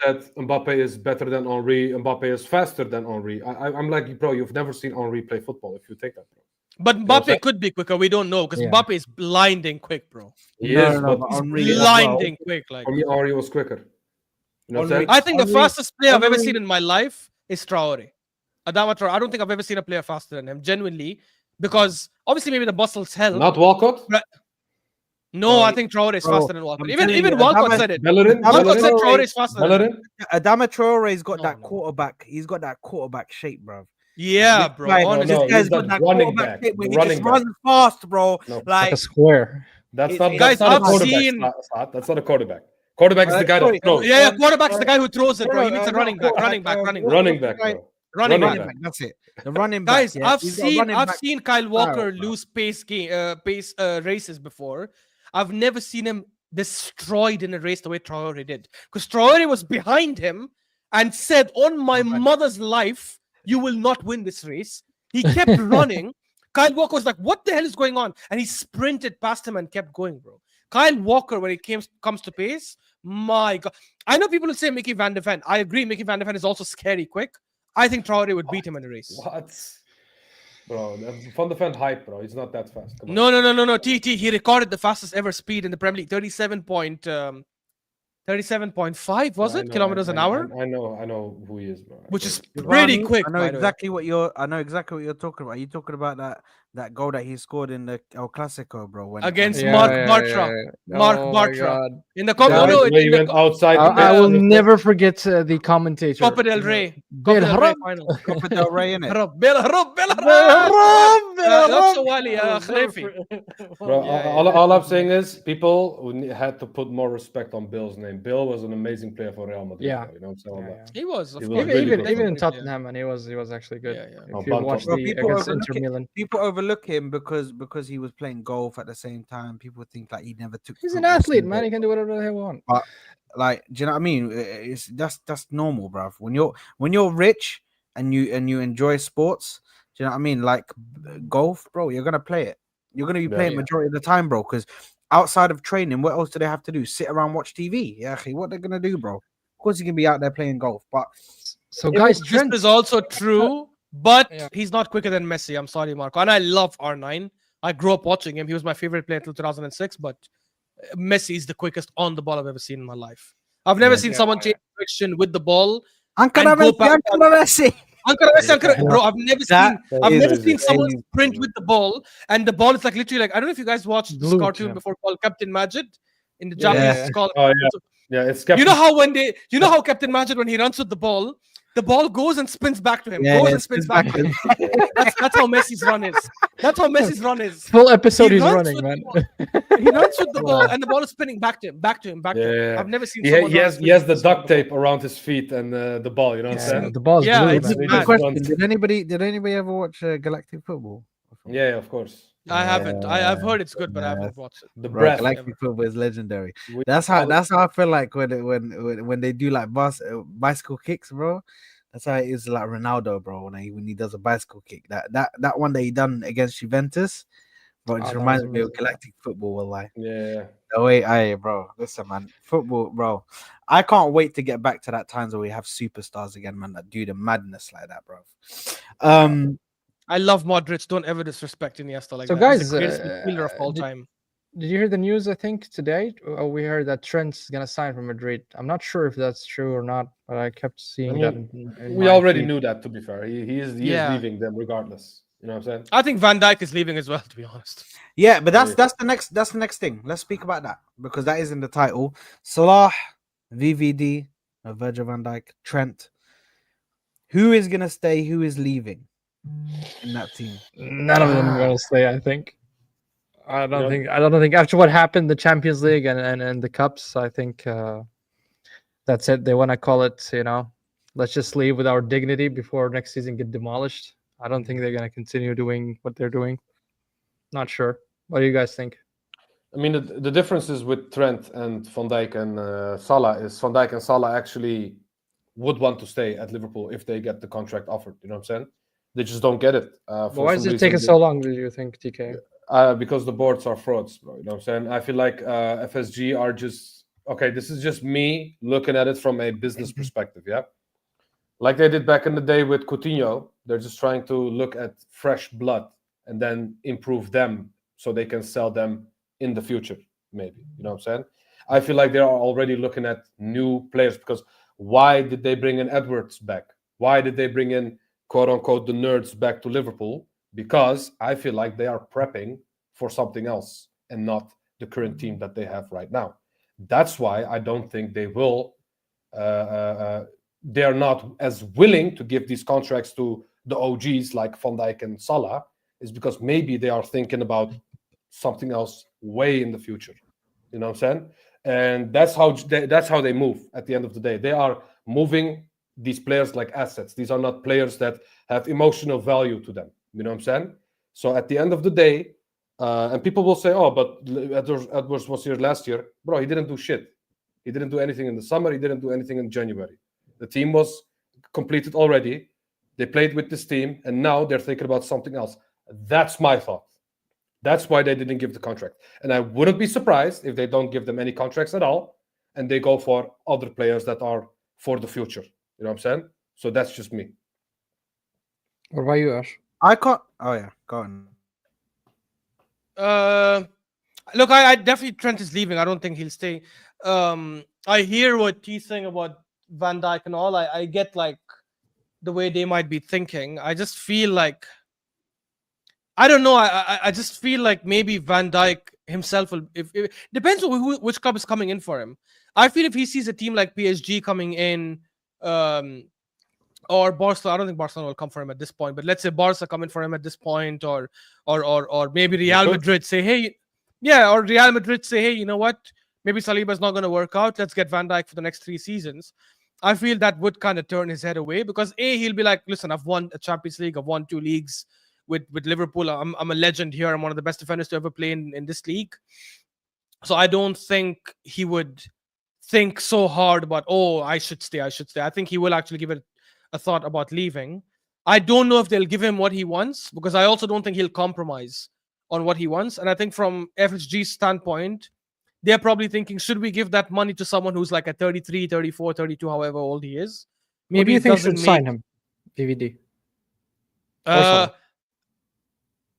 that Mbappe is better than Henry. Mbappe is faster than Henry. I'm like, bro, you've never seen Henry play football. If you take that, bro. But what I'm Mbappe saying? could be quicker. We don't know because Yeah. Mbappe is blinding quick, bro. He No, is, no, no, but but Henry as well. Blinding quick. Like for me, Henry was quicker. You know what I'm Henry- saying? I think the Henry- fastest player I've ever Henry- seen in my life is Traore. Adama Traore. I don't think I've ever seen a player faster than him, genuinely. Because obviously maybe the muscles help. Not Walcott. No, I think Traore is Bro, faster than Walcott. I'm Even telling you, Walcott Adama- said it. Bellerin. Walcott said Bellerin. Traore is faster than him. Bellerin. Adama Traore's got No, that no. quarterback. He's got that quarterback shape, bro. Yeah, This bro. guy- honestly. no, This guy's he's got the that running quarterback back, shape where the he just running back. runs fast, bro. No. Like Like a square. That's It- not. it- That's Guys, not a I've quarterback. seen- Saad. That's not a quarterback. Quarterback is the guy sorry, that throws. Yeah, quarterback is the guy who throws it, bro. He No, needs a no, running back, no, running back, uh, running what- back. Running back, guy- bro. Running running back. back. That's it. The running back. Guys, yeah, I've he's got seen running back Kyle Walker style, bro. lose pace races before. I've never seen him destroyed in a race the way Traore did. Because Traore was behind him and said, "On my mother's life, you will not win this race." He kept running. Kyle Walker was like, "What the hell is going on?" And he sprinted past him and kept going, bro. Kyle Walker, when it comes to pace, my God. I know people will say Mickey Van de Ven. I agree, Mickey Van de Ven is also scary quick. I think Traore would beat him in a race. What? Bro, Van de Ven hype, bro. He's not that fast. Come on. No. TT, he recorded the fastest ever speed in the Premier League, 37.5 was I it know, kilometers an hour, I know who he is, bro. which is Giovanni, pretty quick. I know by the way. exactly what you're. I know exactly what you're talking about. You're talking about that goal that he scored in the El Clasico, bro. When Against when- Mark Bartra. Mark Oh my Bartra. God. in the Copa. Yeah, No, When he went outside. I will the- never forget the commentator. Copa del Rey. Bel Copa del Rey Haram. final. Copa del Rey, innit? Bel Bro, Yeah, all I'm saying is people had to put more respect on Bill's name. Bill was an amazing player for Real Madrid. Yeah. bro, you know what I'm saying? Yeah, Like, He was, of He course. was really good. even in Yeah. Tottenham, and he was actually good. Yeah, yeah. Oh, If you Bant- watched Bro, the people against overlook Inter it. Milan, People overlook him because he was playing golf at the same time. People think like he never took. he's an football athlete, serious. man. He can do whatever he wants. Like, do you know what I mean? That's normal, bruv. When you're rich and you enjoy sports, do you know what I mean? Like golf, bro, you're gonna play it. You're gonna be playing Yeah. majority of the time, bro. Because outside of training, what else do they have to do? Sit around, watch TV? Yeah, what they're gonna do, bro? Of course, you can be out there playing golf, but So, guys, This Trent, is also true, but Yeah. he's not quicker than Messi. I'm sorry, Marco. And I love R9. I grew up watching him. He was my favorite player until 2006, but Messi is the quickest on the ball I've ever seen in my life. I've never seen someone change direction with the ball. Ancora And go Messi, back- Ancora Messi. Bro, I've never That is seen someone crazy, sprint bro. with the ball, and the ball is like literally like, I don't know if you guys watched this Glued, cartoon yeah. before called Captain Majid. In the Yeah, Japanese, yeah. it's called. Oh yeah, it's Captain. You know how you know how Captain Majid, when he runs with the ball goes and spins back to him, Yeah, goes it and spins spins back back to him. That's how Messi's run is. That's how Messi's run is. Full episode He he's runs running, with man. He runs with the ball, and the ball is spinning back to him, back to him, back to him. Yeah. I've never seen He, someone. he run has and he has spin the with duct ball. tape around his feet and the ball. You know what I'm Yeah, saying? the ball's Yeah, glued, it's man. He mad. just Question: runs. Did anybody ever watch Galactic Football? Yeah, of course. I haven't. I've heard it's good, but I haven't watched it. The Bro, breath. Galactic Football is legendary. We That's call how it- I feel like when they do like bicycle kicks, bro. That's how it is like Ronaldo, bro. When he does a bicycle kick, that one that he done against Juventus, bro, it Oh, just that reminds was me of amazing. Galactic Football. Wallahi. Yeah. The way bro, listen, man, football, bro. I can't wait to get back to that times where we have superstars again, man, that do the madness like that, bro. I love Modric. Don't ever disrespect Iniesta like So, that. He's guys, the greatest midfielder of all time. Did you hear the news? I think today we heard that Trent's gonna sign for Madrid. I'm not sure if that's true or not, but I kept seeing that. In We my already feed. knew that. To be fair, he is Yeah. leaving them regardless. You know what I'm saying? I think Van Dijk is leaving as well, to be honest. Yeah, but Yeah. that's the next thing. Let's speak about that because that is in the title. Salah, VVD, Virgil van Dijk, Trent. Who is gonna stay? Who is leaving in that team? None of them are gonna stay. I think. I don't know- think. I don't think after what happened, the Champions League and the cups. I think that's it. They want to call it. Let's just leave with our dignity before next season get demolished. I don't think they're gonna continue doing what they're doing. Not sure. What do you guys think? I mean, the differences with Trent and Van Dijk and Salah is Van Dijk and Salah actually would want to stay at Liverpool if they get the contract offered. You know what I'm saying? They just don't get it. But For why some is it reason taking they- so long? Do you think, TK? Because the boards are frauds, bro. You know what I'm saying? I feel like FSG are just okay. This is just me looking at it from a business perspective, yeah. Like they did back in the day with Coutinho, they're just trying to look at fresh blood and then improve them so they can sell them in the future, maybe. You know what I'm saying? I feel like they are already looking at new players because why did they bring in Edwards back? Why did they bring in quote unquote the nerds back to Liverpool? Because I feel like they are prepping for something else and not the current team that they have right now. That's why I don't think they will. They are not as willing to give these contracts to the OGs like Van Dijk and Salah, is because maybe they are thinking about something else way in the future. You know what I'm saying? And that's how they move at the end of the day. They are moving these players like assets. These are not players that have emotional value to them. You know what I'm saying? So at the end of the day, and people will say, oh, but Edwards was here last year. Bro, he didn't do shit. He didn't do anything in the summer. He didn't do anything in January. The team was completed already. They played with this team, and now they're thinking about something else. That's my thought. That's why they didn't give the contract. And I wouldn't be surprised if they don't give them any contracts at all, and they go for other players that are for the future. You know what I'm saying? So that's just me. What about you, Ash? I can't. Oh yeah, go on. Look, I definitely Trent is leaving. I don't think he'll stay. I hear what he's saying about Van Dijk and all. I get like the way they might be thinking. I just feel like I don't know. I just feel like maybe Van Dijk himself will. If depends on which club is coming in for him. I feel if he sees a team like PSG coming in, or Barcelona, I don't think Barcelona will come for him at this point. But let's say Barca coming for him at this point, or maybe Real Madrid say, hey, yeah, or Real Madrid say, hey, you know what? Maybe Saliba's not going to work out. Let's get Van Dijk for the next 3 seasons. I feel that would kind of turn his head away because he'll be like, listen, I've won a Champions League, I've won 2 leagues with Liverpool. I'm a legend here. I'm one of the best defenders to ever play in this league. So I don't think he would think so hard about, oh, I should stay. I think he will actually give it a thought about leaving. I don't know if they'll give him what he wants because I also don't think he'll compromise on what he wants. And I think from FSG's standpoint, they're probably thinking, should we give that money to someone who's like at 33, 34, 32, however old he is? Maybe what do you it think doesn't should sign him? VVD.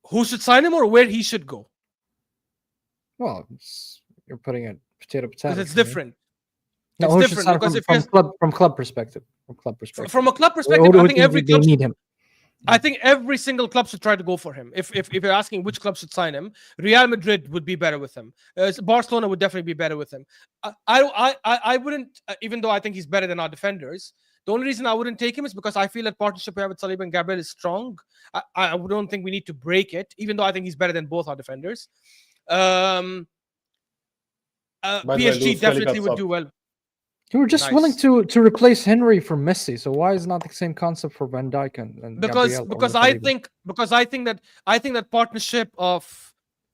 Who should sign him or where he should go? Well, you're putting it potato. Because it's for me. different. No, It's who should different sign because from, if from you're- club perspective. from club perspective. From a club Or perspective, do I you think every they club. need him. I think every single club should try to go for him. If you're asking which club should sign him, Real Madrid would be better with him. Barcelona would definitely be better with him. I wouldn't, even though I think he's better than our defenders. The only reason I wouldn't take him is because I feel that partnership we have with Saliba and Gabriel is strong. I don't think we need to break it, even though I think he's better than both our defenders. By the way, PSG Luis definitely Felipe's would up. do well. You were just willing Nice. to replace Henry for Messi. So why is not the same concept for Van Dijk and Gabriel Because or I Saliba? think that partnership of,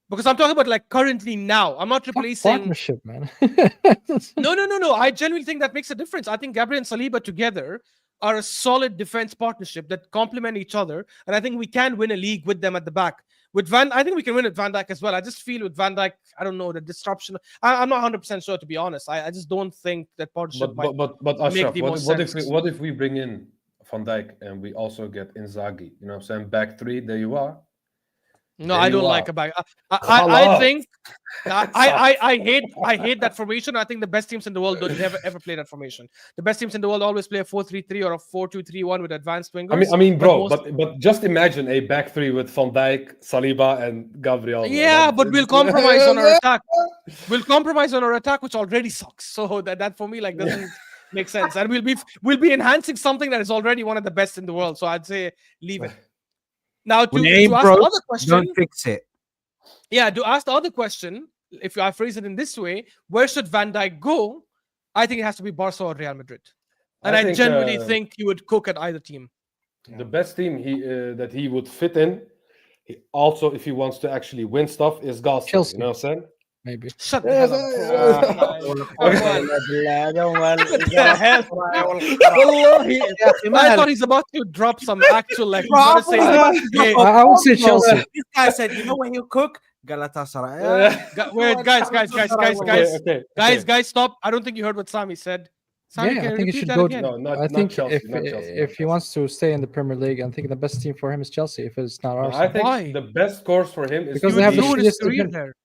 because I'm talking about like currently now. I'm not Fuck replacing. partnership, man. No. I genuinely think that makes a difference. I think Gabriel and Saliba together are a solid defense partnership that complement each other, and I think we can win a league with them at the back. I think we can win with Van Dijk as well. I just feel with Van Dijk, I don't know, the disruption. I'm not 100% sure, to be honest. I just don't think that partnership might But make Ashraf, the what, most what if sense. what if we bring in Van Dijk and we also get Inzaghi? You know what I'm saying? Back three, there you are. No, There I you don't are. like a back. I Khalas. think I hate that formation. I think the best teams in the world don't ever play that formation. The best teams in the world always play a 4-3-3 or a 4-2-3-1 with advanced wingers. I mean, bro, most- but just imagine a back three with Van Dijk, Saliba, and Gabriel. bro. Yeah, That's- but we'll compromise on our attack. We'll compromise on our attack, which already sucks. So that for me like doesn't make sense. And we'll be enhancing something that is already one of the best in the world. So I'd say leave it. Now to When it ain't ask broke, the other question, don't fix it. yeah, to ask the other question, if I phrase it in this way, where should Van Dijk go? I think it has to be Barca or Real Madrid. And I think, genuinely think he would cook at either team. The best team that he would fit in, also if he wants to actually win stuff, is Galatasaray. Chelsea. You know what I'm saying? Maybe. Shut the Yes, hell up. I thought he's about to drop some actual like. Bro, he's gonna say, I would say Chelsea. This guy said, you know when he'll cook? Galatasaray. Wait, Okay. guys, stop! I don't think you heard what Sami said. Sami, Yeah, can I you think he repeat should that go. again? No, not, I not think Chelsea. if Not Chelsea, if he wants to stay in the Premier League, I think the best team for him is Chelsea. If it's not No, Arsenal, I think Why? the best course for him is Because He they have would the ruin his shittiest career defense. there.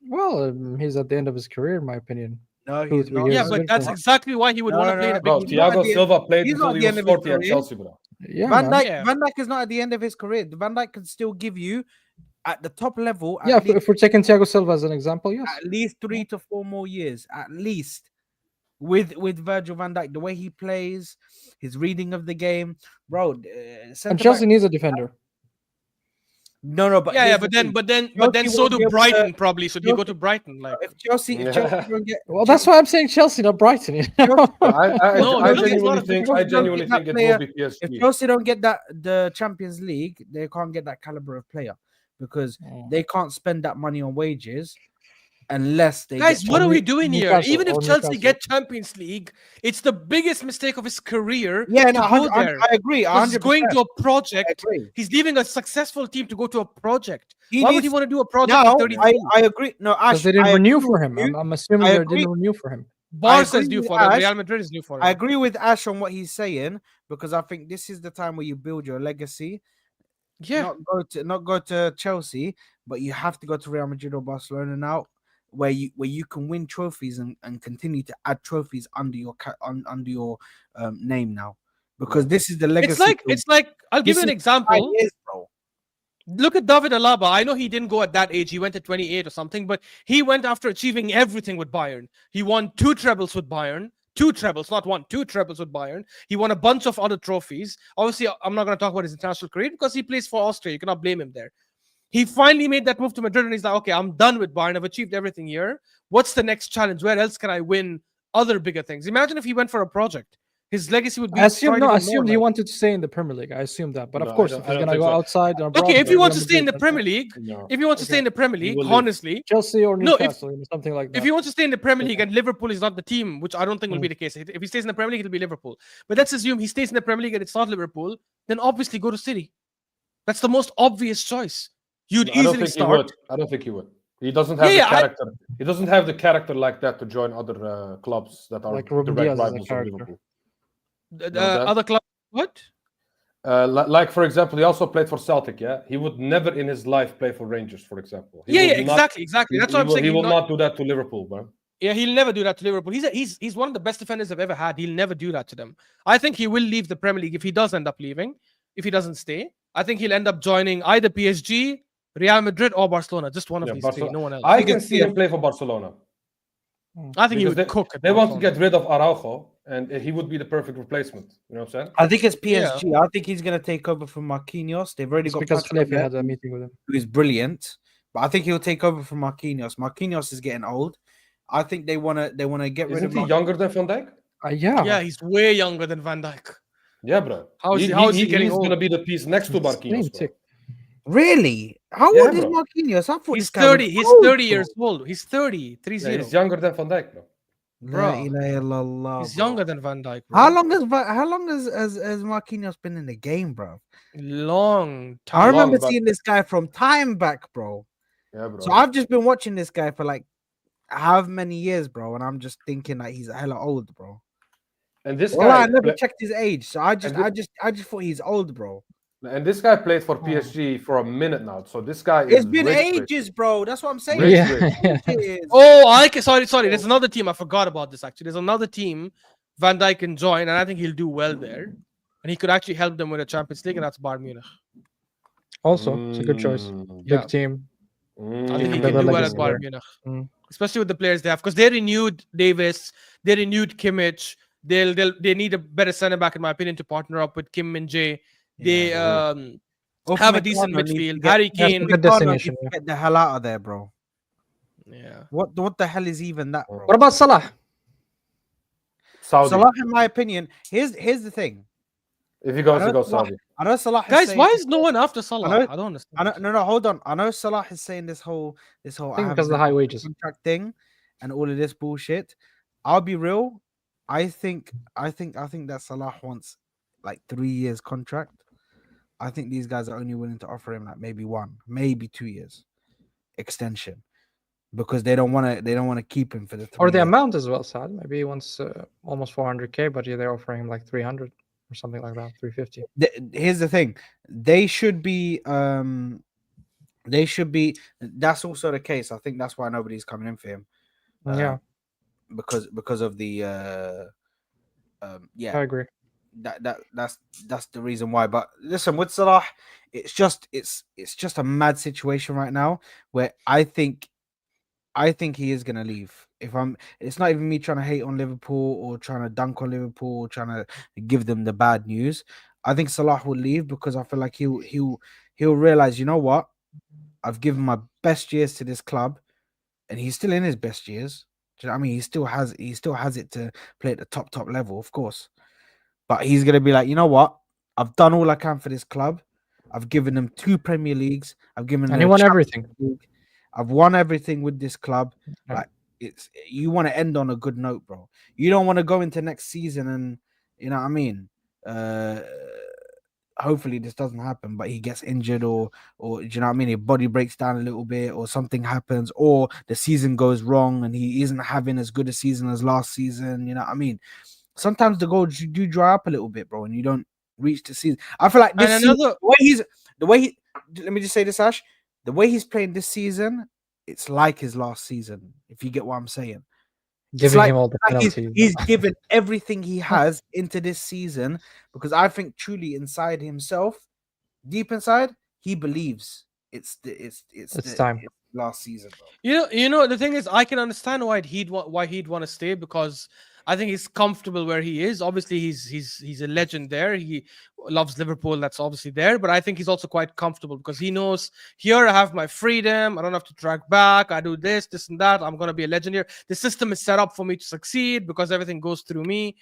well, he's at the end of his career, in my opinion. No, 2-3 he's not. years. Yeah, He's but good that's for- exactly why he would No, want to no, play in no. a Bro, big league. not Thiago at the Silva played he's until not he at the was end of his 40 at career. Chelsea, bro. Yeah, Van man. Dijk, Yeah. Van Dijk is not at the end of his career. Van Dijk can still give you at the top level Yeah, if we're taking Thiago Silva as an example, yes. at least 3 to 4 more years, at least. With Virgil van Dijk, the way he plays, his reading of the game, bro. And Chelsea needs a defender. No, but Yeah, here's but the thing. then Chelsea so won't do be able to- Brighton probably. Should he go Chelsea- to Brighton? Like if Chelsea don't get Well, that's why I'm saying Chelsea, not Brighton. You know? No, I Chelsea is not a genuinely good think it player. will be if PSG. Chelsea don't get the Champions League, they can't get that caliber of player because they can't spend that money on wages unless they guys, get what are we doing here? Newcastle Even if or Chelsea Newcastle. get Champions League, it's the biggest mistake of his career Yeah, to no, go there. I agree. Because he's 100%. going to a I project. agree. He's leaving a successful team to go to a project. He Why would he needs- want to do a project Now, at 33? I agree. No, Ash, Because they didn't I renew agree for with him. you. I'm assuming I they agree. didn't renew for him. Barca agree is due with for him. Ash. Real Madrid is due for him. I agree with Ash on what he's saying because I think this is the time where you build your legacy. Yeah. Not go to Chelsea, but you have to go to Real Madrid or Barcelona now, where you can win trophies and continue to add trophies under your name now, because this is the legacy. It's like I'll give This you an is example. Years, bro. Look at David Alaba. I know he didn't go at that age. He went at 28 or something, but he went after achieving everything with Bayern. He won 2 trebles with Bayern. 2 trebles, not 1, 2 trebles with Bayern. He won a bunch of other trophies. Obviously, I'm not going to talk about his international career because he plays for Austria. You cannot blame him there. He finally made that move to Madrid and he's like, okay, I'm done with Bayern. I've achieved everything here. What's the next challenge? Where else can I win other bigger things? Imagine if he went for a project. His legacy would be. I assumed destroyed he even more, wanted to stay in the Premier League. I assumed that, but No, of I course, don't- if I he's don't gonna think go so. outside, or abroad, Okay, if he Real wants to stay in the Madrid, Premier League, No. if he wants to stay in the Premier He League, will leave. honestly, Chelsea or No, if- Newcastle, something like that. if he wants to stay in the Premier League and Liverpool is not the team, which I don't think will be the case. If he stays in the Premier League, it'll be Liverpool. But let's assume he stays in the Premier League and it's not Liverpool, then obviously go to City. That's the most obvious choice. You'd I don't easily think he start. would. I don't think he would. He doesn't have Yeah, the yeah, character. He doesn't have the character like that to join other clubs that are Like Ruben direct Diaz is a rivals of character. Liverpool. The that- other club, what? Like for example, he also played for Celtic. Yeah, he would never in his life play for Rangers, for example. He Yeah, will not- exactly. That's what I'm He saying. will not do that to Liverpool, bro. Yeah, he'll never do that to Liverpool. He's one of the best defenders I've ever had. He'll never do that to them. I think he will leave the Premier League if he does end up leaving. If he doesn't stay, I think he'll end up joining either PSG, Real Madrid, or Barcelona. Just one of these three. No one else. I can see him play for Barcelona. I think he Because would cook. They want to get rid of Araujo, and he would be the perfect replacement. You know what I'm saying? I think it's PSG. I think he's going to take over from Marquinhos. They've already got because Patrick Calafiori had a meeting with him. who is brilliant, but I think he'll take over from Marquinhos. Marquinhos is getting old. I think they want to get rid of. Isn't he younger than Van Dijk? Yeah, he's way younger than Van Dijk. Yeah, bro. How is he getting He's old? going to be the piece next to Marquinhos. Bro. Really? How Yeah, old is bro. Marquinhos? I thought He's this guy was 30. He's old, 30 bro. years old. He's 30. 3 Yeah, he's younger than Van Dijk, bro. La ilaha illallah, He's bro. younger than Van Dijk. Bro. How long has Marquinhos been in the game, bro? Long time. I remember but- seeing this guy from time back, bro. Yeah, bro. So I've just been watching this guy for like how many years, bro, and I'm just thinking like he's hella old, bro. And this Well, guy, I never checked his age, so I just thought he's old, bro. and this guy played for PSG for a minute now. So this guy is It's been rich, ages, bro. That's what I'm saying. Rich, Yeah. Ages. Oh, sorry. There's another team. I forgot about this actually. There's another team Van Dijk can join, and I think he'll do well there. And he could actually help them with the Champions League, and that's Bayern Munich. Also, it's a good choice. Yeah. Big team. I think he Better can do well legacy at Bayern there. Munich. Especially with the players they have. Because they renewed Davis, they renewed Kimmich. They need a better centre back, in my opinion, to partner up with Kim Min Jae. They have a decent midfield. Harry Kane. Good destination, yeah. Get the hell out of there, bro. Yeah. What the hell is even that, bro? What about Salah? Saudi. Salah, in my opinion, here's the thing. If he goes, I he know goes Saudi. I know Salah. is Guys, saying- why is no one after Salah? I know- I don't understand. No, hold on. I know Salah is saying this whole. I think because of the high wages. contract thing and all of this bullshit. I'll be real. I think that Salah wants like 3 years contract. I think these guys are only willing to offer him like maybe 1, maybe 2 years extension because they don't want to keep him for the 3 Or the years. amount as well, Saad. Maybe he wants almost 400k, but they're offering him like 300 or something like that, 350. Here's the thing. They should be that's also the case. I think that's why nobody's coming in for him. Yeah, Because of the I agree. that's the reason why. But listen, with Salah, it's just a mad situation right now where I think he is gonna leave. It's not even me trying to hate on Liverpool or trying to dunk on Liverpool or trying to give them the bad news. I think Salah will leave because I feel like he'll realize, you know what, I've given my best years to this club, and he's still in his best years. Do you know what I mean? He still has it to play at the top level, of course. But he's gonna be like, you know what? I've done all I can for this club. I've given them 2 Premier Leagues. I've given them And he won everything. League. I've won everything with this club. Yeah. Like you want to end on a good note, bro. You don't want to go into next season and you know what I mean. Hopefully this doesn't happen, but he gets injured or do you know what I mean? His body breaks down a little bit, or something happens, or the season goes wrong and he isn't having as good a season as last season. You know what I mean? Sometimes the goals do dry up a little bit, bro, and you don't reach the season. I feel like this season, let me just say this, Ash. The way he's playing this season, it's like his last season, if you get what I'm saying. Giving like- him all the Like penalties. he's given everything he has into this season because I think truly inside himself, deep inside, he believes it's time. last season, bro. You know, the thing is, I can understand why he'd want to stay, because I think he's comfortable where he is. Obviously, he's a legend there. He loves Liverpool. That's obviously there. But I think he's also quite comfortable because he knows, here I have my freedom. I don't have to track back. I do this, and that. I'm going to be a legend here. The system is set up for me to succeed because everything goes through me.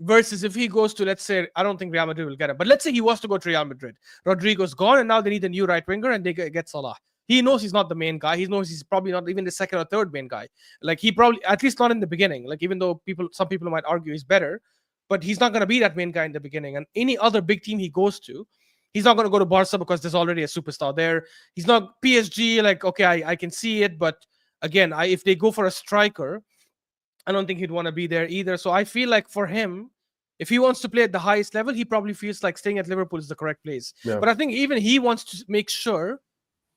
Versus if he goes to, let's say, I don't think Real Madrid will get him, but let's say he was to go to Real Madrid. Rodrigo's gone, and now they need a new right winger, and they get Salah. He knows he's not the main guy. He knows he's probably not even the second or third main guy. Like, he probably, at least not in the beginning. Like, even though some people might argue he's better, but he's not going to be that main guy in the beginning. And any other big team he goes to, he's not going to go to Barca because there's already a superstar there. He's not PSG. Like, okay, I can see it, but again, if they go for a striker, I don't think he'd want to be there either. So I feel like for him, if he wants to play at the highest level, he probably feels like staying at Liverpool is the correct place. Yeah. But I think even he wants to make sure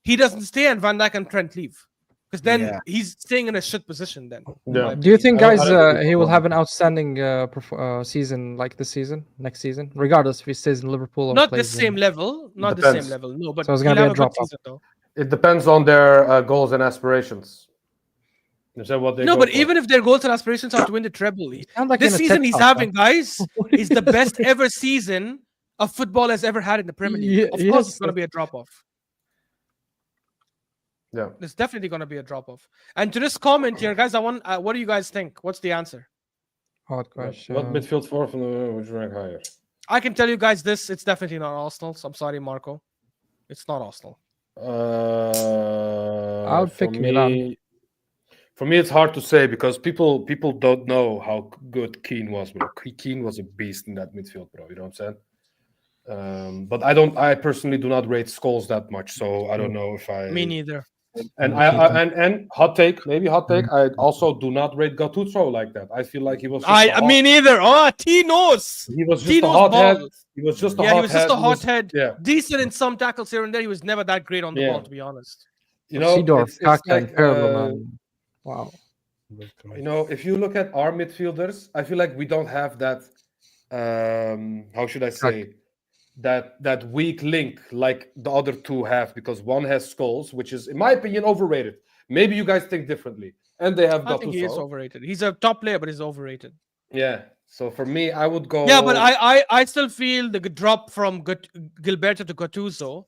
he doesn't stay and Van Dijk and Trent leave. because then Yeah. he's staying in a shit position. Then, in Yeah. my Do you opinion. think, I don't- guys, I don't think he will it's have an outstanding season like this season, next season, regardless if he stays in Liverpool or Not the plays same level, not the Depends. same level. No, but So it's he'll gonna be have a a good drop-off. season though. It depends on their goals and aspirations. Is that what they No, go but for? even if their goals and aspirations are to win the treble, Sound like this in a season TED he's talk, having, man. guys, is the best ever season of football has ever had in the Premier League. Ye- Of course, yes, it's going to be a drop off. Yeah. There's definitely going to be a drop off. And to this comment here, guys, I want. What do you guys think? What's the answer? Hard What question. midfield for from the which rank higher? I can tell you guys this. It's definitely not Arsenal. So I'm sorry, Marco. It's not Arsenal. I would For pick Milan. me, for me, it's hard to say because people don't know how good Keane was, bro. Keane was a beast in that midfield, bro. You know what I'm saying? But I personally do not rate Scholes that much, so I don't know if I. Me neither. And and hot take, maybe hot take. I also do not rate Gattuso like that. I feel like he was. Me neither. Oh, T knows. He was He just a knows hothead. ball. He was just a Yeah, hothead. he was just a hothead. Yeah, Decent in some tackles here and there. He was never that great on the Yeah. ball, to be honest. you know, Seedorf, it's Saka, like, and Pirlo, man. Wow. you know, if you look at our midfielders, I feel like we don't have that. How should I say? That weak link like the other two have, because one has Scholes, which is, in my opinion, overrated. Maybe you guys think differently, and they have I think he is Gattuso. overrated. He's a top player, but he's overrated. Yeah. So for me, I would go. Yeah, but I still feel the drop from Gilberto to Gattuso.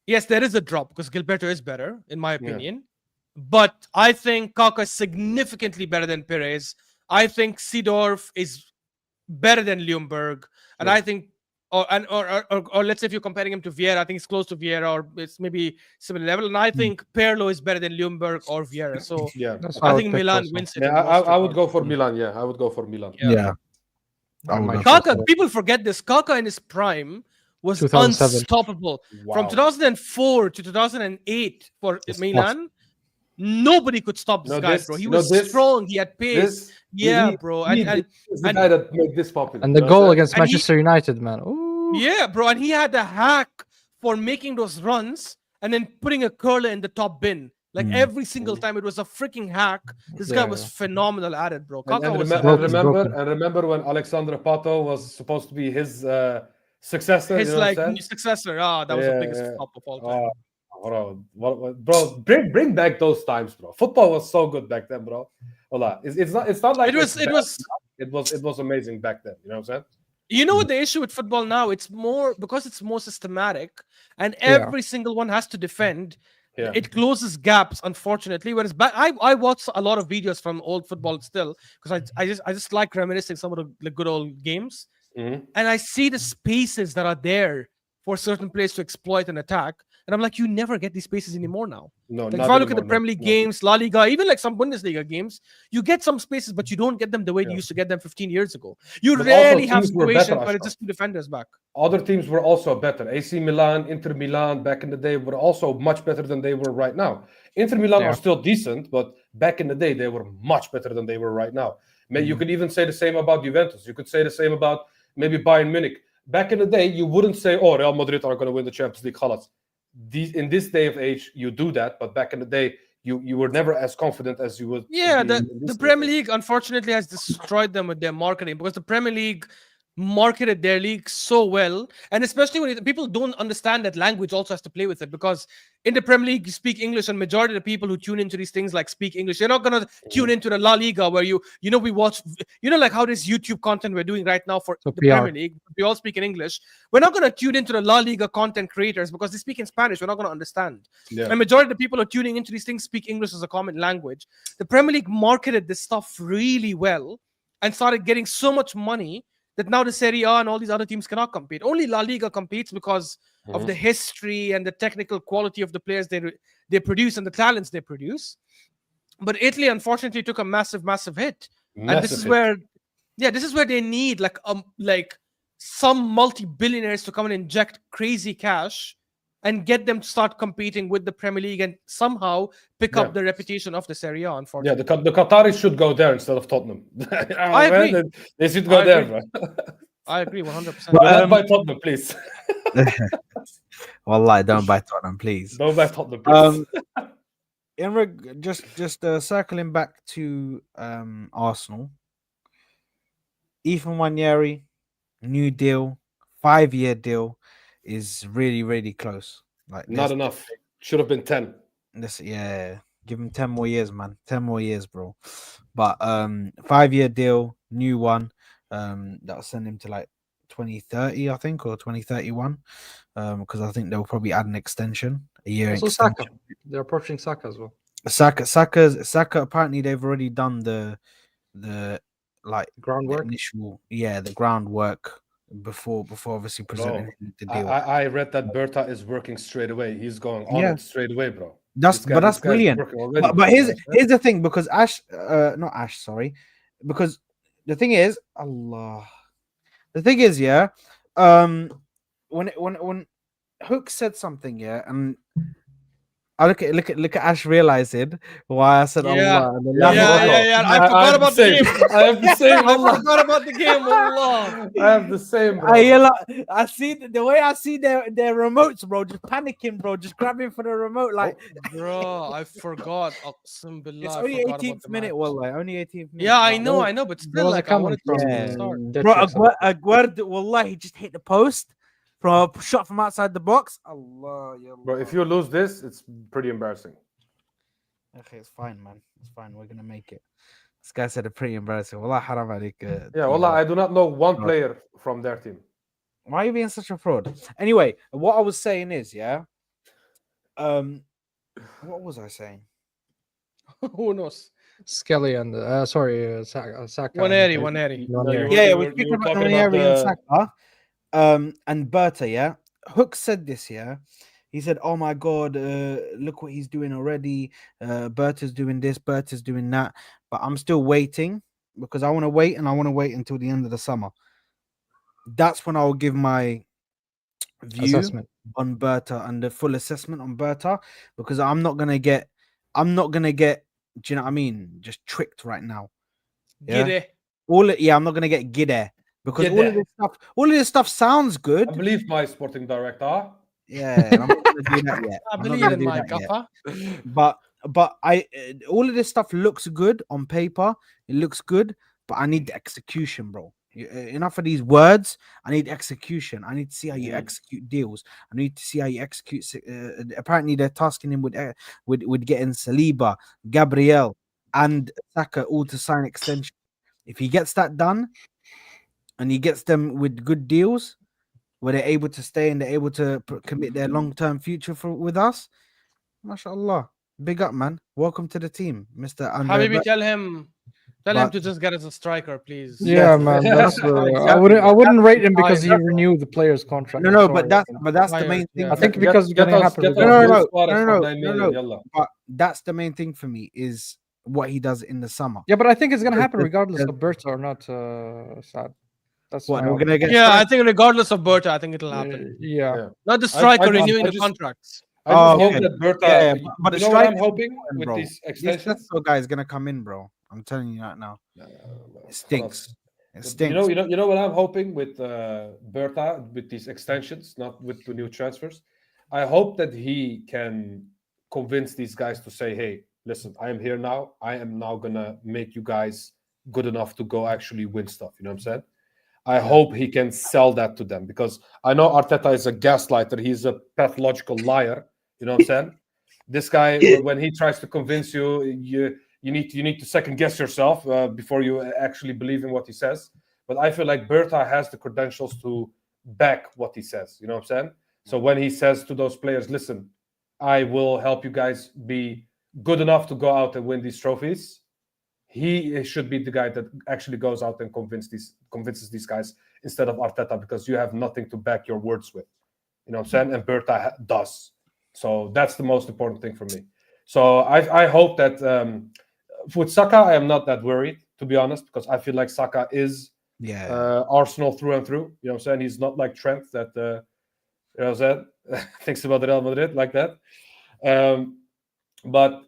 Yes, there is a drop because Gilberto is better, in my opinion. But I think Kaka is significantly better than Perez. I think Seedorf is better than Ljungberg. And I think, or let's say if you're comparing him to Vieira, I think it's close to Vieira, or it's maybe similar level. And I think Pirlo is better than Ljungberg or Vieira. So Yeah. That's I what think would pick Milan also. wins it. Yeah, in most I would regards. go for Milan. Yeah, I would go for Milan. Yeah. I would might go also- Kaka, people forget this. Kaka in his prime was 2007. unstoppable. Wow. From 2004 to 2008 for Milan, nobody could stop this No, guy, this- bro. He you know, was this- strong. He had pace. Bro. He's the guy that made this popular. And the you know goal what I'm against And he- Manchester United, man. Ooh. Yeah, bro. And he had a hack for making those runs and then putting a curler in the top bin. Like every single time, it was a freaking hack. This guy Yeah, was yeah. phenomenal at it, bro. saying? Kaka was broken. Remember when Alexandre Pato was supposed to be his successor? his you know what I'm like saying? successor. That was the biggest flop of all time. Bro, bring back those times, bro. Football was so good back then, bro. Hola. It's not like It was it was amazing back then. You know what I'm saying? You know what the issue with football now? It's more because it's more systematic, and every single one has to defend. Yeah. It closes gaps, unfortunately. Whereas back, I watch a lot of videos from old football still because I just like reminiscing some of the good old games, Mhm. and I see the spaces that are there for certain players to exploit and attack. And I'm like, you never get these spaces anymore now. No, Like not if I look at anymore, the Premier League no. games, La Liga, even like some Bundesliga games, you get some spaces, but you don't get them the way you used to get them 15 years ago. You But rarely also have teams were situations better, where it's Ashraf. just two defenders back. Other teams were also better. AC Milan, Inter Milan, back in the day, were also much better than they were right now. Inter Milan are still decent, but back in the day, they were much better than they were right now. You could even say the same about Juventus. You could say the same about maybe Bayern Munich. Back in the day, you wouldn't say, "Oh, Real Madrid are going to win the Champions League." Khalas. In this day of age, you do that, but back in the day, you were never as confident as you would. Yeah, be the in this Premier day. League unfortunately has destroyed them with their marketing because the Premier League marketed their league so well, and especially when people don't understand that language also has to play with it, because in the Premier League you speak English, and majority of the people who tune into these things like speak English. You're not gonna tune into the La Liga where we watch like how this YouTube content we're doing right now for So the PR. Premier League. We all speak in English. We're not gonna tune into the La Liga content creators because they speak in Spanish. We're not gonna understand. Yeah. And majority of the people who are tuning into these things speak English as a common language. The Premier League marketed this stuff really well and started getting so much money that now the Serie A and all these other teams cannot compete. Only La Liga competes because of the history and the technical quality of the players they produce and the talents they produce. But Italy, unfortunately, took a massive hit. And this is where they need like some multi-billionaires to come and inject crazy cash and get them to start competing with the Premier League and somehow pick up the reputation of the Serie A, Yeah, unfortunately. the Qataris should go there instead of Tottenham. I agree. They should go I there, agree. bro. I agree 100%. Do not buy Tottenham, please. Wallahi, don't buy Tottenham, please. Don't buy Tottenham, please. just circling back to Arsenal. Ethan Wanyeri, new deal, 5-year deal, is really close. Like Not enough. Should have been 10. yeah, give him 10 more years, man. 10 more years, bro. But 5-year deal, new one. That'll send him to like 2030, I think, or 2031. Because I think they'll probably add an extension, a year Also extension. Saka. They're approaching Saka as well. Saka. Apparently, they've already done the like Groundwork. the groundwork before obviously presenting him the deal. I read that Berta is working straight away. He's going on it straight away, bro. That's This guy's brilliant. working already, But here's the thing, because not Ash, sorry, because the thing is, when Hook said something, and I look at Ash realizing why I said Yeah. Allah. And Yeah. I forgot about the game. I have the same. I forgot about the game. Allah. I have the same, bro. I see the way I see their remotes, bro, just panicking, bro, just grabbing for the remote, like Bro, I forgot. Aqsam billah, it's I only forgot about 18th the minute, match. wallah, only 18th minute. Yeah, I But know, but still, There was a like, I comment wanted to from start. bro, Aguerd, wallah, he just hit the post from a shot from outside the box. Allah, ya Bro, if you lose this, it's pretty embarrassing. okay, it's fine, man. It's fine. We're gonna make it. This guy said it pretty embarrassing. Wallah, haram alik. Yeah, wallah, I do not know one player from their team. Why are you being such a fraud? Anyway, what I was saying is, yeah. What was I saying? Who knows? Skelly and Saka. Waneri. Yeah, we're speaking about Nwaneri and Saka. And Berta, yeah. Hook said this, yeah. He said, "Oh my God, look what he's doing already. Berta's doing this, Berta's doing that. But I'm still waiting because I want to wait, and I want to wait until the end of the summer. That's when I will give my view Assessment on Berta and the full assessment on Berta, because I'm not gonna get. Do you know what I mean? Just tricked right now. Yeah. Gide. I'm not gonna get giddy because all of this stuff sounds good. I believe my sporting director. Yeah, and I'm not gonna do that yet. I I'm not believe gonna in do my that yet. gaffer. But all of this stuff looks good on paper. It looks good, but I need the execution, bro. Enough of these words. I need execution. I need to see how you execute deals. I need to see how you execute. Apparently, they're tasking him with getting Saliba, Gabriel, and Saka all to sign extension. If he gets that done, and he gets them with good deals, where they're able to stay and they're able to commit their long-term future with us, mashallah, big up, man. Welcome to the team, Mr. Habibi, tell him to just get us a striker, please. Yeah, man. That's I wouldn't rate him because he renewed the player's contract. No, but that's the main thing. I think because it's gonna happen. No. But that's the main thing for me is what he does in the summer. Yeah, but I think it's gonna happen regardless of Berta or not. Sad. That's what we're gonna get. Yeah, I think regardless of Berta, I think it'll happen. Yeah. Not the striker renewing the contracts. I just hope that Berta. But the striker, I'm hoping with bro, these extensions. This guy is gonna come in, bro. I'm telling you that now. It stinks. It stinks. You know what I'm hoping with Berta with these extensions, not with the new transfers. I hope that he can convince these guys to say, "Hey, listen, I am here now. I am now gonna make you guys good enough to go actually win stuff." You know what I'm saying? I hope he can sell that to them, because I know Arteta is a gaslighter. He's a pathological liar. You know what I'm saying? This guy, when he tries to convince you, you need to second guess yourself before you actually believe in what he says. But I feel like Berta has the credentials to back what he says. You know what I'm saying? So when he says to those players, "Listen, I will help you guys be good enough to go out and win these trophies," he should be the guy that actually goes out and convinces these guys instead of Arteta, because you have nothing to back your words with. You know what I'm saying? And Berta does. So that's the most important thing for me. So I hope that with Saka, I am not that worried, to be honest, because I feel like Saka is Arsenal through and through. You know what I'm saying? He's not like Trent that you know what I'm saying? Thinks about Real Madrid like that. But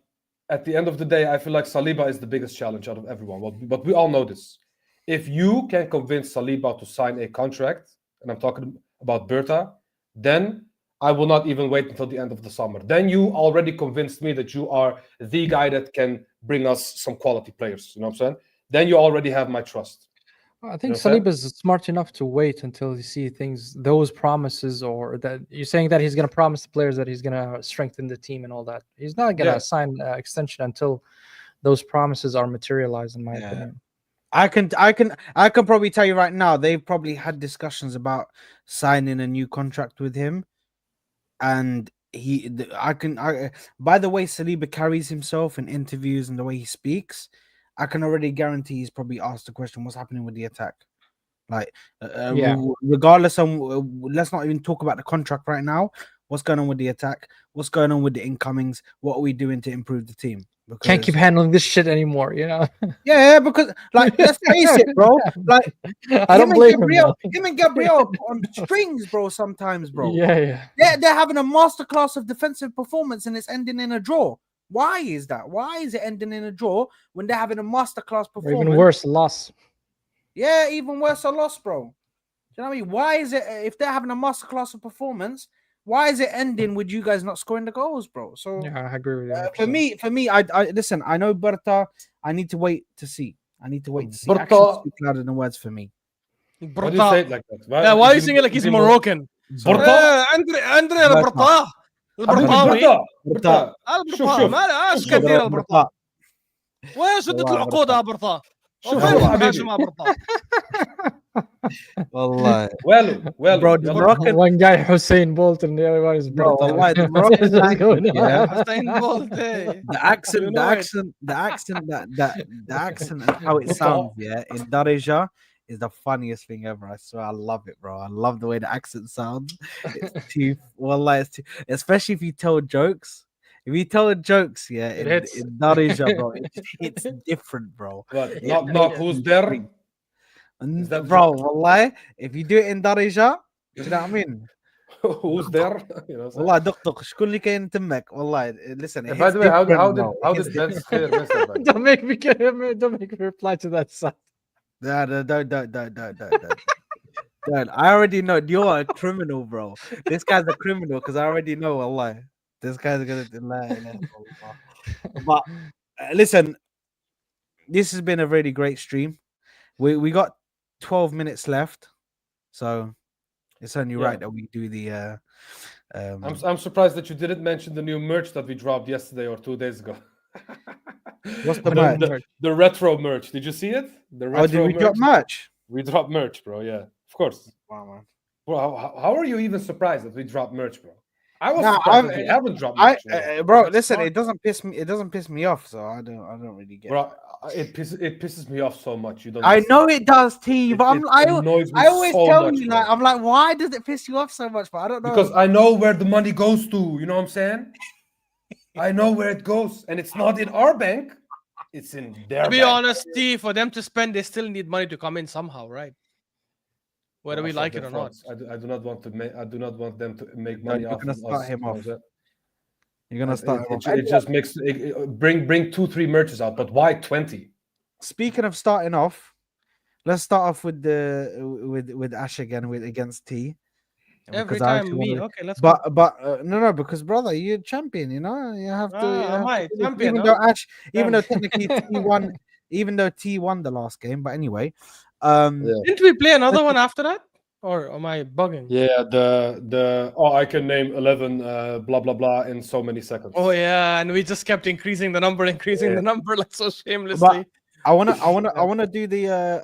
at the end of the day, I feel like Saliba is the biggest challenge out of everyone. But we all know this. If you can convince Saliba to sign a contract, and I'm talking about Berta, then I will not even wait until the end of the summer. Then you already convinced me that you are the guy that can bring us some quality players. You know what I'm saying? Then you already have my trust. I think know what I'm Saliba is smart enough to wait until you see things, those promises, or that you're saying that he's going to promise the players that he's going to strengthen the team and all that. He's not going to Yeah. sign extension until those promises are materialized, in my opinion. I can probably tell you right now, they've probably had discussions about signing a new contract with him, and by the way Saliba carries himself in interviews and the way he speaks, I can already guarantee he's probably asked the question, what's happening with the attack? Like, regardless of, let's not even talk about the contract right now. What's going on with the attack? What's going on with the incomings? What are we doing to improve the team? Because, Can't keep handling this shit anymore, you know. yeah, because like, let's face it, bro. Like, I don't blame him. him and Gabriel on strings, bro. Sometimes, bro. Yeah. They're having a masterclass of defensive performance and it's ending in a draw. Why is that? Why is it ending in a draw when they're having a masterclass Or performance? even worse, loss. Yeah, even worse, a loss, bro. Do you know what I mean? Why is it, if they're having a masterclass of performance, why is it ending with you guys not scoring the goals, bro? So Yeah, I agree with you. for me, I listen. I know Berta. I need to wait to see. I need to wait to see. Berta- Actions speak louder than words for me. Why do you say it like that? Yeah, why are you saying it like he's Moroccan? Berta? Andre البرطاه البرطاوي Berta. البرطاه ما ايش كثير البرطاه وين شدت العقود يا برطاه شوف وين حبيبي. الحاجه مع برطاه Wallahi. Well, Bro, the Moroccan, One guy Hussein Bolt and the other one is bro, Berta. wallahi, the Moroccan What's language, going on? yeah. حسين بولت إيه. the accent, You the know it. accent, the accent, the accent and how it sounds, yeah, in Darija is the funniest thing ever. I swear, I love it, bro. I love the way the accent sounds. It's too, wallahi, it's too, especially if you tell jokes. If you tell jokes, yeah, It hits. in Darija, bro, it's different, bro. What? Knock, who's there? And that bro, wallahi, if you do it in Darija, do you know what I mean? Who's there? You know, so- والله دق شكون اللي كاين تمك والله listen And by the way, how did Ben Ben Spear miss it? man? Don't make me reply to that side. don't I already know you're a criminal, bro. This guy's a criminal because I already know Allah. This guy's gonna lie. But listen, this has been a really great stream. We got 12 minutes left, so it's only right that we do the I'm surprised that you didn't mention the new merch that we dropped yesterday or 2 days ago. what's the merch? The retro merch. Did you see it? The retro Oh, did we drop merch? We dropped merch, bro. Yeah, of course. Wow, man. Bro, how are you even surprised that we dropped merch, bro? I was Nah, surprised that we haven't dropped I merch. bro, listen, it doesn't piss me off, so I don't really get Bro, it pisses me off so much. You don't. I understand. know it does, T, but It annoys me I always so tell much, you, bro. like, I'm like, why does it piss you off so much? But I don't know. Because I know where the money goes to. You know what I'm saying? I know where it goes, and it's not in our bank. It's in their. To be bank. honest, T, for them to spend, they still need money to come in somehow, right? Whether we Also, like it they're or not. frauds. I do not want to make. I do not want them to make money you're off gonna of start us. him you know off. what I'm saying? You're gonna start. It just makes bring 2-3 merches out, but why 20? Speaking of starting off, let's start off with with Ash again against T. Every because I time actually me, wanna- okay, let's go. But no, because brother, you're champion. You know, you have to. you have am I to- champion, Even huh? though Ash, even though Damn. technically T won, even though T won the last game, but anyway, Didn't we play another one after that? Or am I bugging? Yeah, the I can name 11 blah blah blah in so many seconds. Oh yeah, and we just kept increasing the number like so shamelessly. But I wanna do the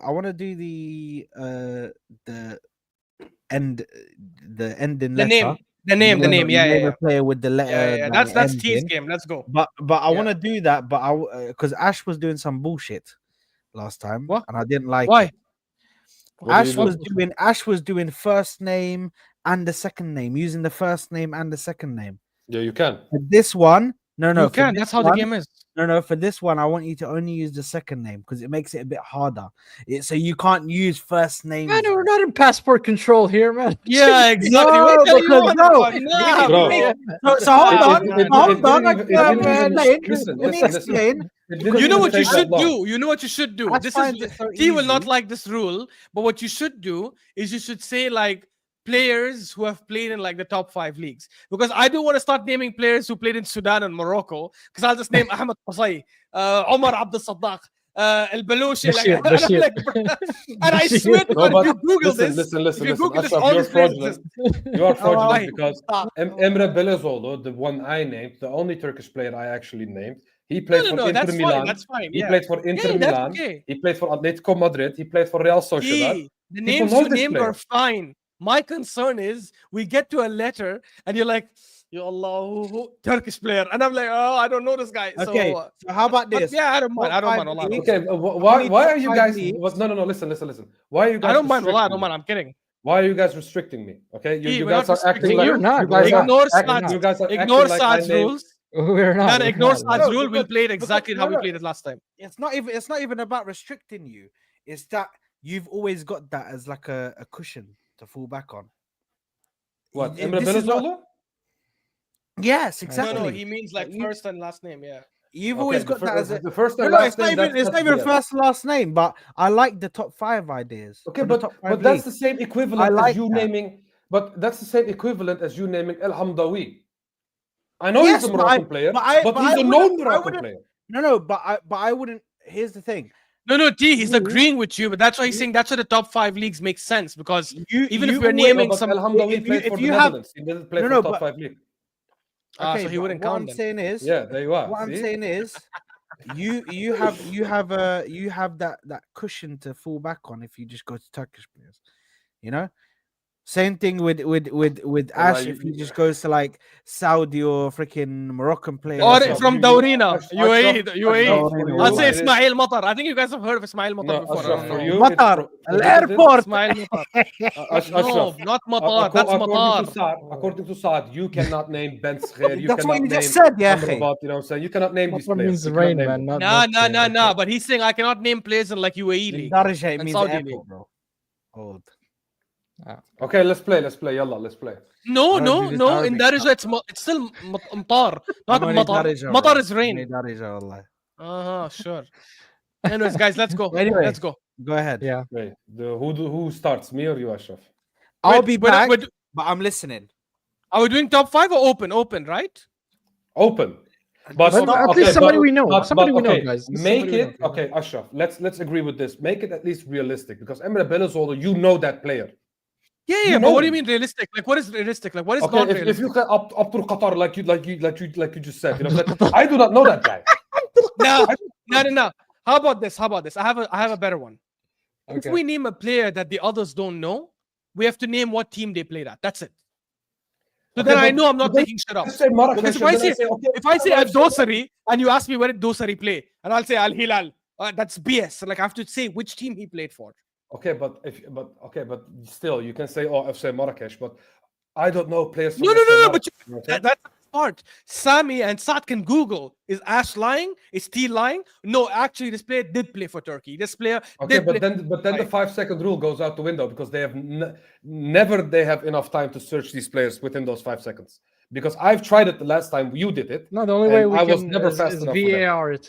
ending The letter. name, yeah. A player with the letter. Yeah. that That's ends T's in. game. Let's go. But I Yeah. want to do that, but because Ash was doing some bullshit last time, What? and I didn't like Why? it. What do you Ash was doing first name and the second name, using the first name and the second name. Yeah, you can. For this one, no, You for can. this That's how the one- game is. No, for this one, I want you to only use the second name because it makes it a bit harder. So you can't use first name. Man, we're not in passport control here, man. Yeah, exactly. No, What the hell you because want? no. Bro. So hold on, It hold on. didn't even- Let listen, me listen. explain. It didn't You know even what you take that should long. do. You know what you should do. Ash This finds is it so T will not easy. like this rule, but what you should do is you should say like players who have played in like the top 5 leagues, because I do want to start naming players who played in Sudan and Morocco, because I'll just name Ahmed Qasai, Omar Abdel Saddaq, El Balouchi, like, and I'm like, and I swear to God, if you Google this, listen. if you Google this, Ashraf, all you're these players fraudulent. exist. You are fraudulent Why? because Stop. Emre Belözoğlu, the one I named, the only Turkish player I actually named, he No, played no, for no, Inter that's Milan. fine. That's fine. He Yeah. played for Inter Yeah, that's Milan. okay. He played for Atletico Madrid. He played for Real Sociedad. Hey, the People names know you this named player. are fine. My concern is we get to a letter and you're like, Ya Allah, Turkish player, and I'm like, oh, I don't know this guy. Okay, So, so how about but this? yeah, I don't mind. I don't mind. Top Allah, I don't five mind. Okay, why are you top guys? five leagues. No, listen. Why are you guys? I don't mind. Allah, I restricting don't me? mind. I'm kidding. Why are you guys restricting me? Okay, you We're guys not are acting restricting like you. You're not. you guys We're are Ignore acting- Saad's- you guys are Ignore acting like I Saad's named- rules. We're not. Then we're ignore not. Saad's No, rule. We because- played exactly how we no. played it last time. It's not even about restricting you. It's that you've always got that as like a cushion to fall back on. What? This Emre is not- Belözoğlu? Yes, No, exactly. no, he means like You- first and last name. Yeah. You've Okay, always the got fir- that as a. the first No, and no, last it's not name. even. It's that's not even BS. first and last name, but I like the top 5 ideas. Okay, for the but top 5 that's leagues. the same I equivalent like as you that. naming. But that's the same equivalent as you naming El Hamdawi. I know Yes, he's a but Moroccan player, but but he's a known Moroccan wouldn't- player. No, but I wouldn't. Here's the thing. No, T, he's You- agreeing with you, but that's why he's you- saying that's why the top 5 leagues make sense, because You even if you we're always- naming But some, El Hamdawi if played you- for if the you have- Netherlands. He didn't play No, for no, top but- 5 league. Okay, so he but wouldn't what count I'm then. saying is, Yeah, there you are. what I'm see? saying is, you have that cushion to fall back on if you just go to Turkish players, you know. Same thing with Ash if he just goes to like Saudi or freaking Moroccan players. or Ashraf, from you- Dawrina, Ashraf- UAE, Ashraf, UAE. for you, I'll say it is- Ismail Matar. I think you guys have heard of Ismail Matar No, before. I Ashraf, don't for know. you, Matar, it's Al prohibited. airport. Ismail Matar. Ashraf, No, not Matar. That's Matar. According to Saad, you cannot name Ben Sgher. You That's what cannot you just name said, yeah. Amrabat, you know what I'm saying? You cannot name these What players. means You cannot rain, name man? them. Not Nah. But he's saying I cannot name players in like UAE league. Darija, it and means Saudi airport, league. bro. Old. Okay, let's play. Yalla, let's play. No, I don't no, do this no. Arabic In Darija, it's still Matar, not Money Matar. Darija, Matar bro. is rain. Money Darija, wallahi. Sure. Anyways, guys, let's go. Anyway. Let's go. Go ahead. Yeah. Wait, who starts, me or you, Ashraf? I'll Wait, be we're- back, we're- but I'm listening. Are we doing top 5 or open? Open, right? Open. But at least somebody we know. Somebody we know, okay, guys. Just Make somebody we it know. okay, Ashraf. Let's agree with this. Make it at least realistic because Emre Belözoğlu, you know that player. Yeah, You but know what do you him. mean realistic? Like, what is realistic? Like, what is Okay, not if realistic? you can up to Qatar like you just said, you know, but I do not know that guy. No. How about this? I have a better one. If Okay. we name a player that the others don't know, we have to name what team they played at. That's it. So Okay, then I but- know I'm not but then- making shit up. Let's say Marrakesh. Because if and I then say- okay, If I say well, Al Dosari and you ask me where did Dosari play, and I'll say Al Hilal, that's BS. Like I have to say which team he played for. okay, but still, you can say FC Marrakesh, but I don't know players. From No, FC but Marrakesh, you know what I'm saying? that's the part. Sammy and Saad can Google. Is Ash lying? Is T lying? No, actually, this player did play for Turkey. This player Okay, did play. but then the 5-second rule goes out the window because they have never they have enough time to search these players within those 5 seconds. Because I've tried it the last time you did it. No, the only And way we I can was never fast is enough for that. VAR it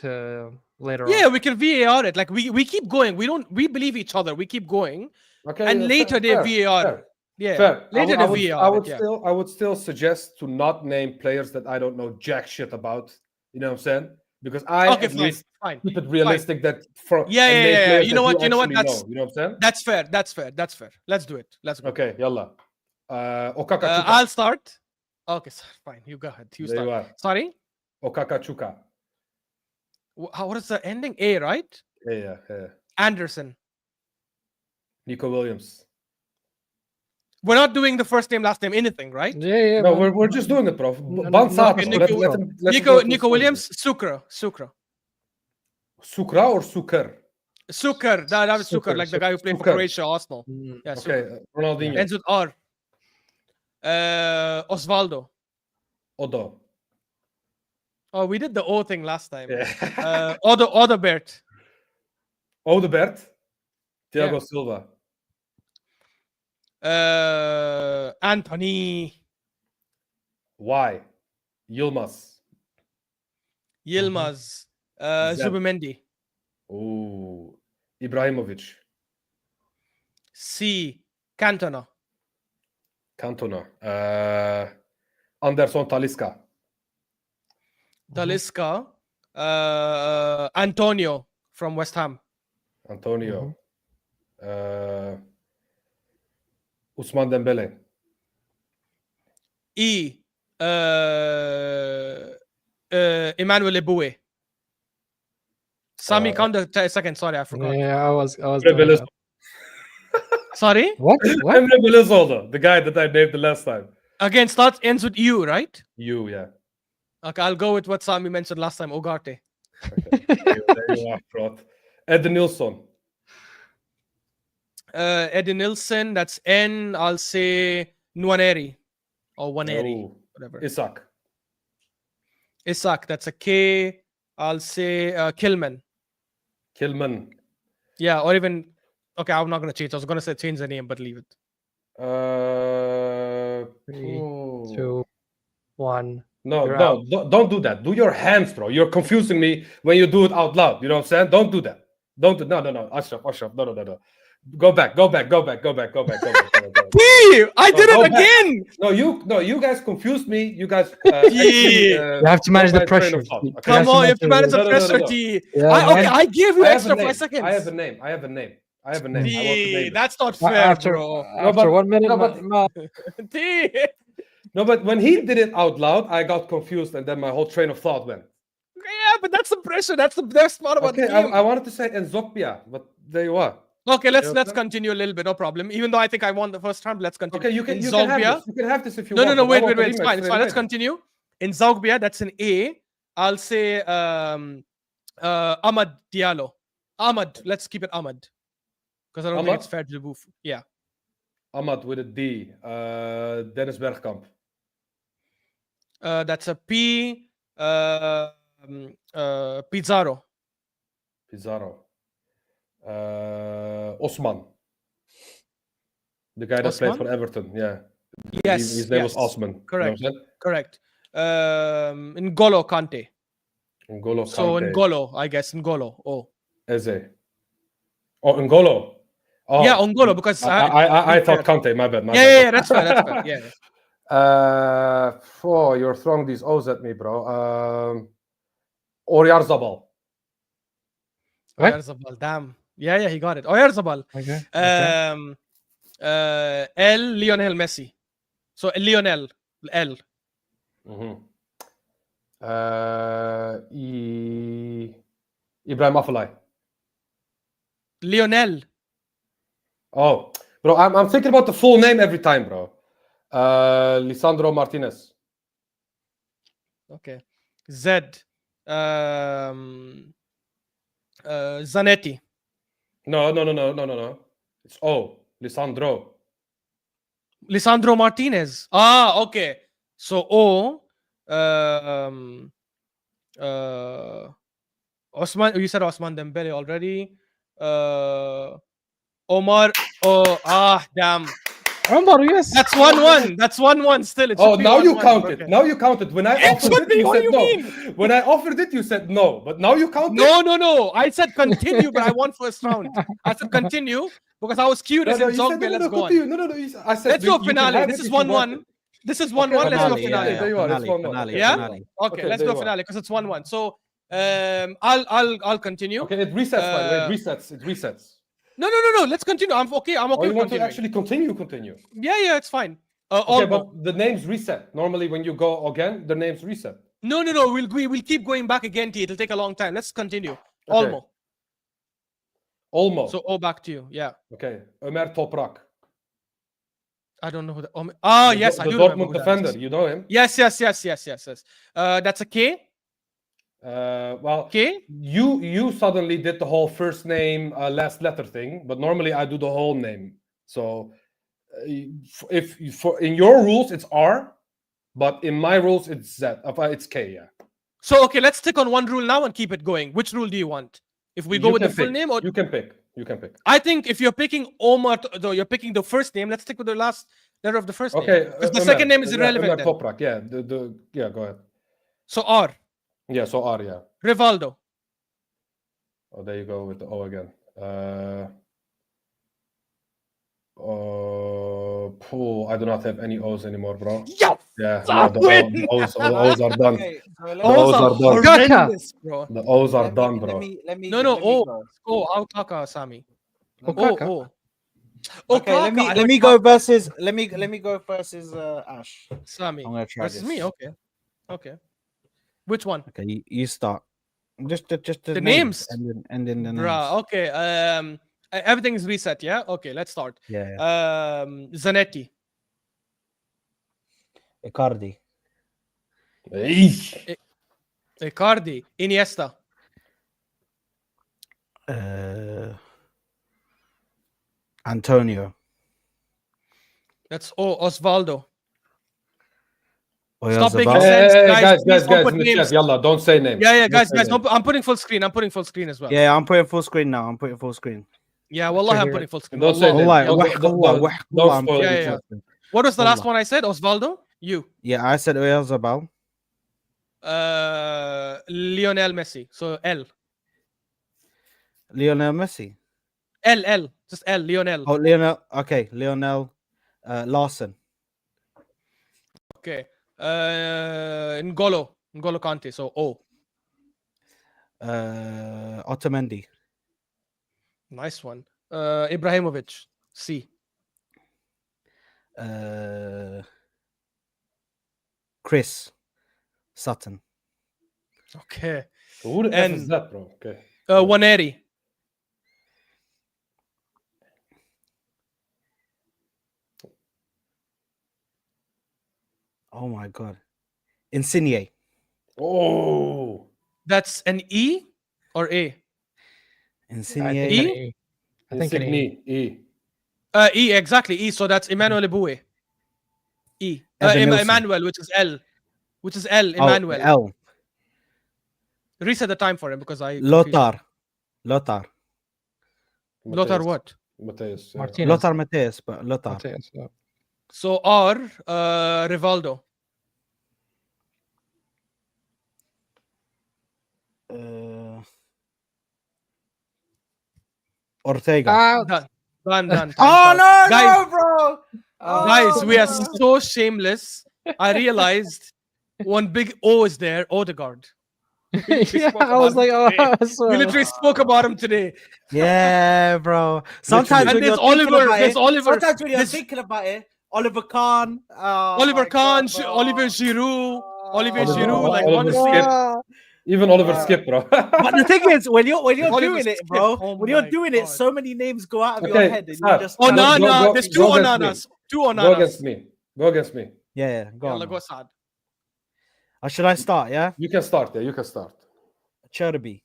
later Yeah, on. we can VAR it. Like we keep going. We believe each other. We keep going. Okay, And later they VAR. fair. Yeah. Fair. Later I the would, VAR. I would yeah. still, I would still suggest to not name players that I don't know jack shit about. You know what I'm saying? Because I Okay, at fine. least Fine. keep it realistic that for Yeah, and yeah, name yeah, yeah. players You know that what? You know what? actually That's- know. You know what I'm saying? That's fair. That's fair. Let's do it. Let's go. Okay, yalla. Okaka Chuka. I'll start. Okay, fine. You go ahead. You There start. you are. Sorry. Okaka Chuka. What is the ending? A, right? Yeah. Anderson. Nico Williams. We're not doing the first name, last name, anything, right? Yeah. No, man. we're just doing it, bro. No, Ban no, Saad, okay, bro. Nico- Let him go to Nico the Williams, Sukra. Sukra or Suker? Sukar. That was Sukar, Sukar, like the guy who played for Sukar. Croatia, Arsenal. Mm. Yeah, Okay, Sukar. Ronaldinho. Ends with R. Osvaldo. Odo. Oh, we did the O thing last time. Yeah. Odegaard. Odegaard. Thiago Yeah. Silva. Anthony. Why? Yilmaz. Yilmaz. Zeb. Zubimendi. Ooh. Ibrahimovic. C. Cantona. Cantona. Anderson Talisca. Talisca. Antonio from West Ham. Antonio. Ousmane Dembele. Emmanuel Eboué. Sami, count the second. Sorry, I forgot. Yeah, I was doing Emre that. Sorry? What? Belözoğlu, the guy that I named the last time. Again, ends with U, right? You, yeah. Okay, I'll go with what Sami mentioned last time, Ugarte. Okay. There you are, bro. Ed Nilsson. Eddie Nilsson, that's N. I'll say Nwaneri or Waneri, Oh. whatever. Isak. That's a K. I'll say Kilman. Kilman. Yeah, or even okay. I'm not gonna change. I was gonna say change the name, but leave it. 3, 2, 1. No, You're no, don't do that. Do your hands, bro. You're confusing me when you do it out loud. You know what I'm saying? Don't do that. No. Ashraf. No. Go back. I did it again. No, you guys confused me. You guys. You have to manage the pressure. Come on, you have to manage the No. pressure, T. Yeah, I gave you I have extra a name. 5 seconds. I have a name. I want to name it. That's not After, fair, after bro. but- 1 minute. no, but- no. T. No, but when he did it out loud, I got confused, and then my whole train of thought went. Yeah, but that's the pressure. That's the best part about Okay, the game. I wanted to say Enzokbia, but there you are. Okay, let's understand? continue a little bit. No problem. Even though I think I won the first round, let's continue. Okay, you can Zogbia. have this. You can have this if you No, want. no, but I wait. want the It's remix fine. straight Let's away. continue. In Zogbia, that's an A. I'll say Ahmad Diallo. Ahmad. Let's keep it Ahmad. Because I don't think Ahmad? it's fair to do. Yeah. Ahmad with a D. Dennis Bergkamp. That's a P. Pizarro. Osman. The guy that played Osman? for Everton. Yeah. Yes. His name was yes. Osman. Correct. You know Correct. N'Golo Kante. N'Golo Kante. So N'Golo, I guess. N'Golo. Oh. Eze. Oh, N'Golo. Oh, Yeah, N'Golo, because I thought Kante. My bad. Yeah, that's fair. That's fair. Yeah. You're throwing these O's at me, bro. Oyarzabal. What? Oyarzabal, damn. Yeah, he got it. Oyarzabal. Okay. Lionel Messi. So Lionel. L. Ibrahim Afellay. Lionel. Oh, bro, I'm thinking about the full name every time, bro. Lisandro Martinez. Okay. Z. Zanetti. No. It's O. Lisandro. Lisandro Martinez. Okay. So O. Osman. You said Osman Dembele already. Omar. Damn. Omar, yes. That's 1-1. That's 1-1 still. It should be Now you 1-1. count it. Okay. Now you count it. When I It offered should it, be. you What said do you no. mean? When I offered it, you said no. But now you count it. No. I said continue, but I won first round. I said continue because I was curious in you said Zogbia. Let's go on. continue. No. I said Let's do a you can finale. have This it is if you want 1-1. it. This is 1-1. Let's do a Finale, finale. yeah. There you are. It's Finale, 1-1. finale, Yeah? finale. Okay, let's there do a you are. finale because it's 1-1. So I'll continue. Okay, it resets, by the way. It resets. No. Let's continue. I'm okay. I'm okay. Oh, you with want to continuing. actually continue? Yeah, it's fine. Okay, but the names reset. Normally, when you go again, the names reset. No. We'll keep going back again. It'll take a long time. Let's continue. Okay. Olmo. So back to you. Yeah. Okay. Ömer Toprak. I don't know who yes, I The do Dortmund remember who that defender. is. You know him? Yes. That's a K. Well, K. you suddenly did the whole first name, last letter thing, but normally I do the whole name. So if in your rules it's R, but in my rules it's Z. It's K. Yeah. So okay, let's stick on one rule now and keep it going. Which rule do you want? If we go You with the can full pick. name, or You can pick. I think if you're picking Omar, though you're picking the first name, let's stick with the last letter of the first name. Okay. Because the second name is irrelevant. Ömer Then. Toprak. Yeah. Yeah. Go ahead. So R. Yeah. So R. Yeah. Rivaldo. Oh, there you go with the O again. Oh, I do not have any O's anymore, bro. Yo! Yeah, Stop no, it! the O's are done. Okay, so let The me, O's O's are are done. horrendous, bro. The O's are let done, me, bro. No, let me O. go. O. Okaka, Sami. Let me- Okaka. O. Okay, let Okaka, me I let heard me go versus let me go versus Ash. Sami. I'm gonna try Versus this. me, okay. Okay. Which one? Okay, you start. Just The names names. and then the Bruh, names. okay. Everything is reset, yeah? Okay, let's start. Yeah, Zanetti. Icardi, Eesh. Icardi. Iniesta. Antonio, That's O. Osvaldo. Stop Oyarzabal. making Hey, sense, hey, guys. Please don't guys, put in the chat, names. yalla, don't say names. Yeah, Don't say guys. names. I'm putting full screen. I'm putting full screen as well. Yeah, I'm putting full screen now. I'm putting full screen. Yeah, wallah, I'm hear putting it. full screen. Don't say Wallah. names. Wallah, Don't- wallah, don't- wallah, don't I'm spoil putting it. it. Yeah. full screen. What was the last Wallah. one I said? Osvaldo? You. Yeah, I said Oyarzabal. Lionel Messi. So L. Lionel Messi. L. Just L. Lionel. Oh, Lionel. Okay, Lionel Larson. Okay. N'Golo Kante. So O. Otamendi. Nice one. Ibrahimovic. C. Chris Sutton. Okay. Who the F is And- that, bro? Okay. Waneri. Oh my god. Insigne. Oh. That's an E or A? Insigne. I think E? an E. I think an E. Insigne. E. E, exactly. E. So that's Emmanuel Eboué. E. Evan Nilsson. Emmanuel, which is L. Oh, Emmanuel. L. Reset the time for him because I. confused him. Lothar. Lothar Mateus. what? Mateus. Yeah. Martinez. Lothar Matthäus, but Lothar. Martinez, yeah. So R. Rivaldo. Ortega. Done. Time's Oh out. no, Guys- no, bro! Guys, we are Oh, so shameless. I realized one big O is there. Odegaard. Yeah, spoke I was about like, it oh, today. I We swear. literally spoke about him today. yeah, bro. Sometimes And when you're there's thinking Oliver. about There's it, Oliver. sometimes when you're there's thinking about it, Oliver Kahn, Oliver my Kahn, God, bro. Oliver Giroud. Oliver Oliver- Giroud. Like Oliver honestly. Skip. Even Oliver Yeah. Skip, bro. But the thing is, when you're Oliver doing it, Skip, bro, oh when you're my doing it, God. so many names go out of your Okay, head, and Sad. you just Go- Onana. go- There's two go against me. Onanas. Two Go Onanas. against me. Go against me. yeah, go Yalla, on. go Saad. Should I start? Yeah, You can start. Yeah, you can start. Cherby,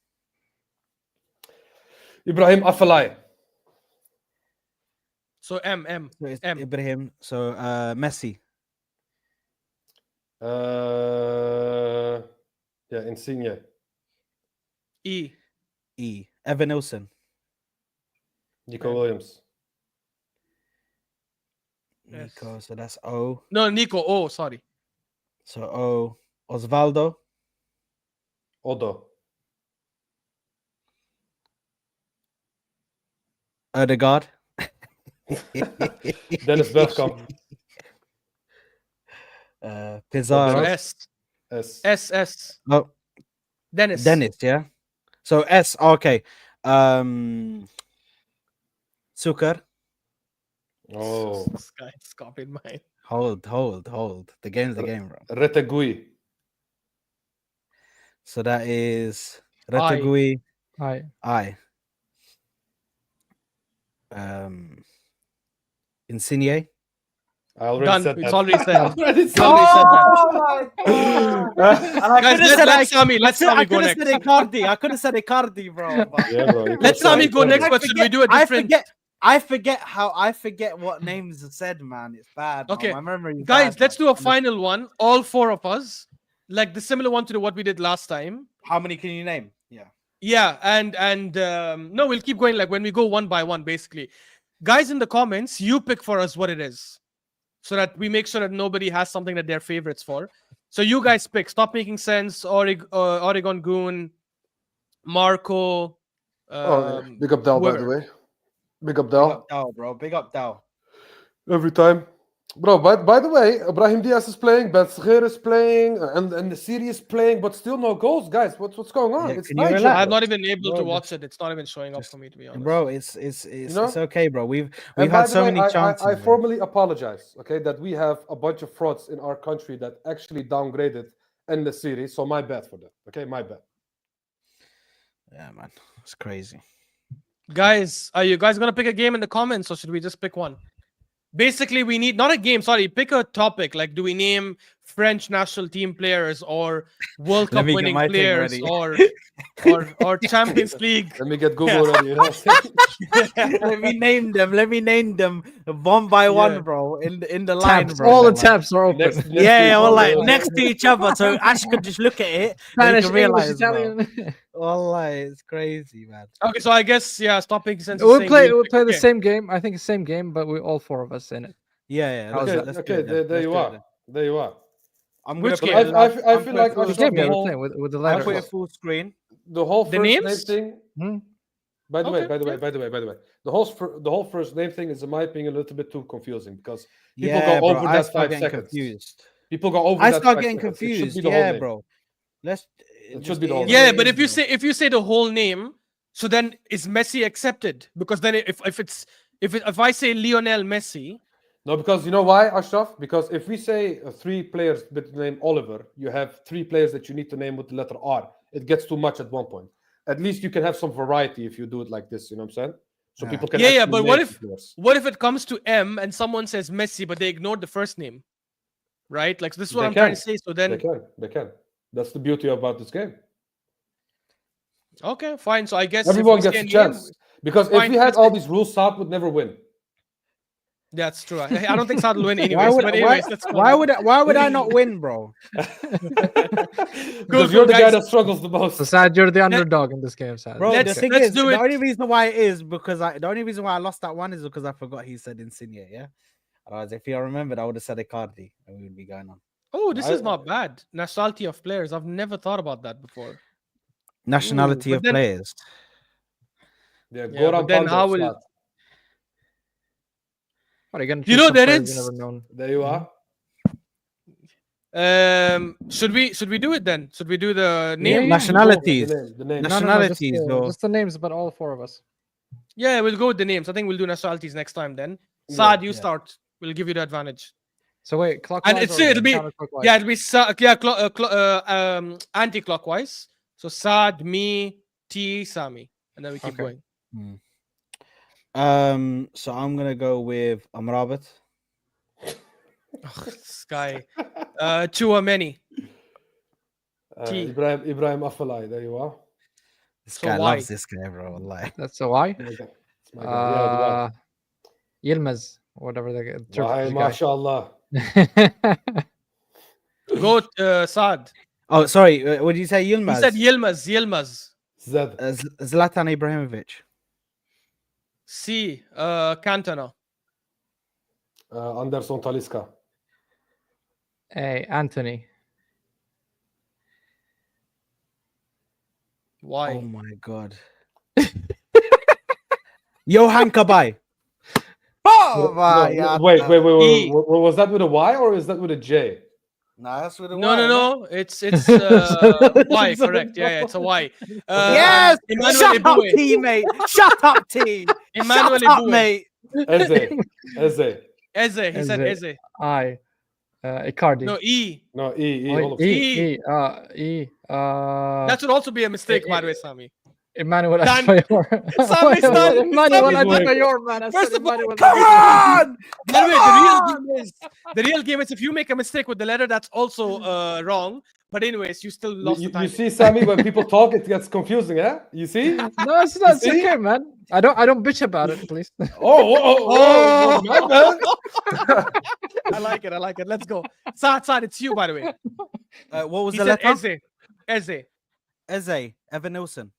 Ibrahim Afellay. So M. so it's M. Ibrahim, so Messi, Yeah, Insigne. E. Evan Nilsson, Nico Williams. Yes. Nico, so that's O, No, Nico. Oh, sorry. so O, Osvaldo, Odo. Odegaard, Dennis Bergkamp. Pizarro, S. S. S. oh, Dennis. yeah. So S, okay. Zucker, Oh. This guy is copied mine. hold. The game's the game, bro. Retegui. So that is I. Retegui, Hi. I. Insigne. I already Done. said It's that. already said. I already It's said already said that. And I Guys, could've said let Sami I go could have next. said Icardi. I could have said Icardi, bro. But Yeah, bro. you Let can Sami say go it. next, but should we do a different? I forget what names are said, man. It's bad. man. Okay. My memory is Guys, bad, let's man. do a final one. All four of us, like the similar one to what we did last time. How many can you name? Yeah. Yeah, and no, we'll keep going. Like when we go one by one, basically. Guys, in the comments, you pick for us what it is, so that we make sure that nobody has something that they're favorites for. So you guys pick. Stop making sense. Oregon Goon, Marco. Big up Dal, by the whoever. way. Big up Big Dal. up Dow, bro. Big up Dow. Every time. Bro, by the way, Ibrahim Diaz is playing, Ben Saghir is playing, and the Siri is playing, but still no goals, guys. What's going on? Yeah, It's can you Niger, relax? I'm bro. not even able to Bro, watch it. It's not even showing up for me, to be honest. Bro, it's know? okay, bro. We've And by had the so way, many chances. I bro. formally apologize, okay, that we have a bunch of frauds in our country that actually downgraded in the series. So my bad for that. Okay, my bad. Yeah, man, it's crazy. Guys, are you guys gonna pick a game in the comments, or should we just pick one? Basically, we need not a game. Sorry, pick a topic. Like, do we name French national team players or World Let Cup me get winning my thing players ready. or Champions League? Let me get Google ready. You know what I'm saying? Let me name them. Let me name them one by Yeah. one, bro. In the line, Tabs. bro. All the like- tabs are open. Next to Yeah, each well, other, like you know? next to each other, so Ash could just look at it. Spanish, Then English, he can realize, Italian. well, like, it's crazy, man. Okay, so I guess stop making sense. We'll play the Okay. same game. I think the same game, but we all four of us in it. Yeah. How's Let's, that? let's do Okay, it then. there Let's you do it are. then. There you are. I'm Which gonna game? put it I live- I I'm feel gonna like put I it The should game the we were whole playing with the I'll letters. put it full screen. the whole The first names? name thing. Hmm? By the Okay, way, by the way, yeah. by the way, by the way, the whole first name thing is, in my opinion, a little bit too confusing because people Yeah, go bro. over I that start 5 getting seconds. confused. People go over I that start 5 getting seconds. It should confused. be the whole Yeah, name. bro. Let's. It just- should be the whole is name. what Yeah, it but is, if you say the whole name, so then is Messi accepted? Because then if I say Lionel Messi, No, because you know why, Ashraf? Because if we say 3 players with the name Oliver, you have 3 players that you need to name with the letter R. It gets too much at one point. At least you can have some variety if you do it like this. You know what I'm saying? So Yeah. people can Yeah, actually but what name if- players. what if it comes to M and someone says Messi, but they ignored the first name? Right? Like, this is what They I'm trying to can. say. So then, They can. That's the beauty about this game. okay, fine. So I guess if Everyone we say gets a name, chance. Because if fine, we had let's all say- these rules, Saab would never win. that's true. I don't think Saad will win anyways. Why would but anyways, let's go. why would I not win, bro? Because you're the guy guys. that struggles the most. So Sad, you're the underdog in this game, Sad. Bro, Let's- the thing let's is, do the it. only reason why it is because the only reason why I lost that one is because I forgot he said Insigne, yeah? Otherwise, if you remembered, I would have said Icardi and we would be going on. Oh, this I- is not bad. Nationality of players. I've never thought about that before. Nationality but of then- players. Yeah, Yeah, Goran but then Pandev, how will- Saad. What, are you gonna You choose know, some there players is- you never known? There you are. Should we do it then? Should we do the Yeah, name? yeah. Nationalities. The name. No, Nationalities, just, though. just the names, but all four of us. Yeah, we'll go with the names. I think we'll do nationalities next time then. Yeah, Saad, you yeah. start. We'll give you the advantage. So wait, clockwise it's- or it'll be- counterclockwise? Yeah, it'll be anti-clockwise. So Saad, me, T, Sami, and then we keep Okay. going. So I'm gonna go with Amrabat. This guy, Chouameni. T. Ibrahim Afellay. There you are. This So guy why? loves this guy, bro. Like, That's a why. It's my guy. Yilmaz, whatever the Why, Turkish mashallah. guy. Go, Saad. oh, sorry. What did you say, Yilmaz? He said Yilmaz. Zed. Zlatan Ibrahimovic. C, Cantona. Anderson Talisca. Hey, Anthony. Why? Oh my god. Johan Kabay. Oh my god. Wait. E. Was that with a Y or is that with a J? Nah, that's with a No, Y, no, man. no. It's Y, correct. Yeah, it's a Y. Yes! Emmanuel Shut up, Eboué. T, mate. Shut up, T. Emmanuel Shut up, Eboué. mate. Eze. Eze. He said Eze. Eze. I. Icardi. No, E. No, E. Oh, all of E. them. E. That should also be a mistake, by the way, Sami. Emmanuel Dan- Adebayor. Sami, stop. Emmanuel Sami, Adebayor, man. I First said of all, Emmanuel Come Adebayor. on! By the way, Come on! the real game is if you make a mistake with the letter, that's also wrong. But anyways, you still lost the You time. see, Sammy, when people talk, it gets confusing, eh? You see? No, it's not. It's see? okay, man. I don't bitch about it, please. Oh, my bad. I like it. I like it. Let's go. Saad, it's you, by the way. What was He the said letter? Eze. Eze. Evan Nilsson.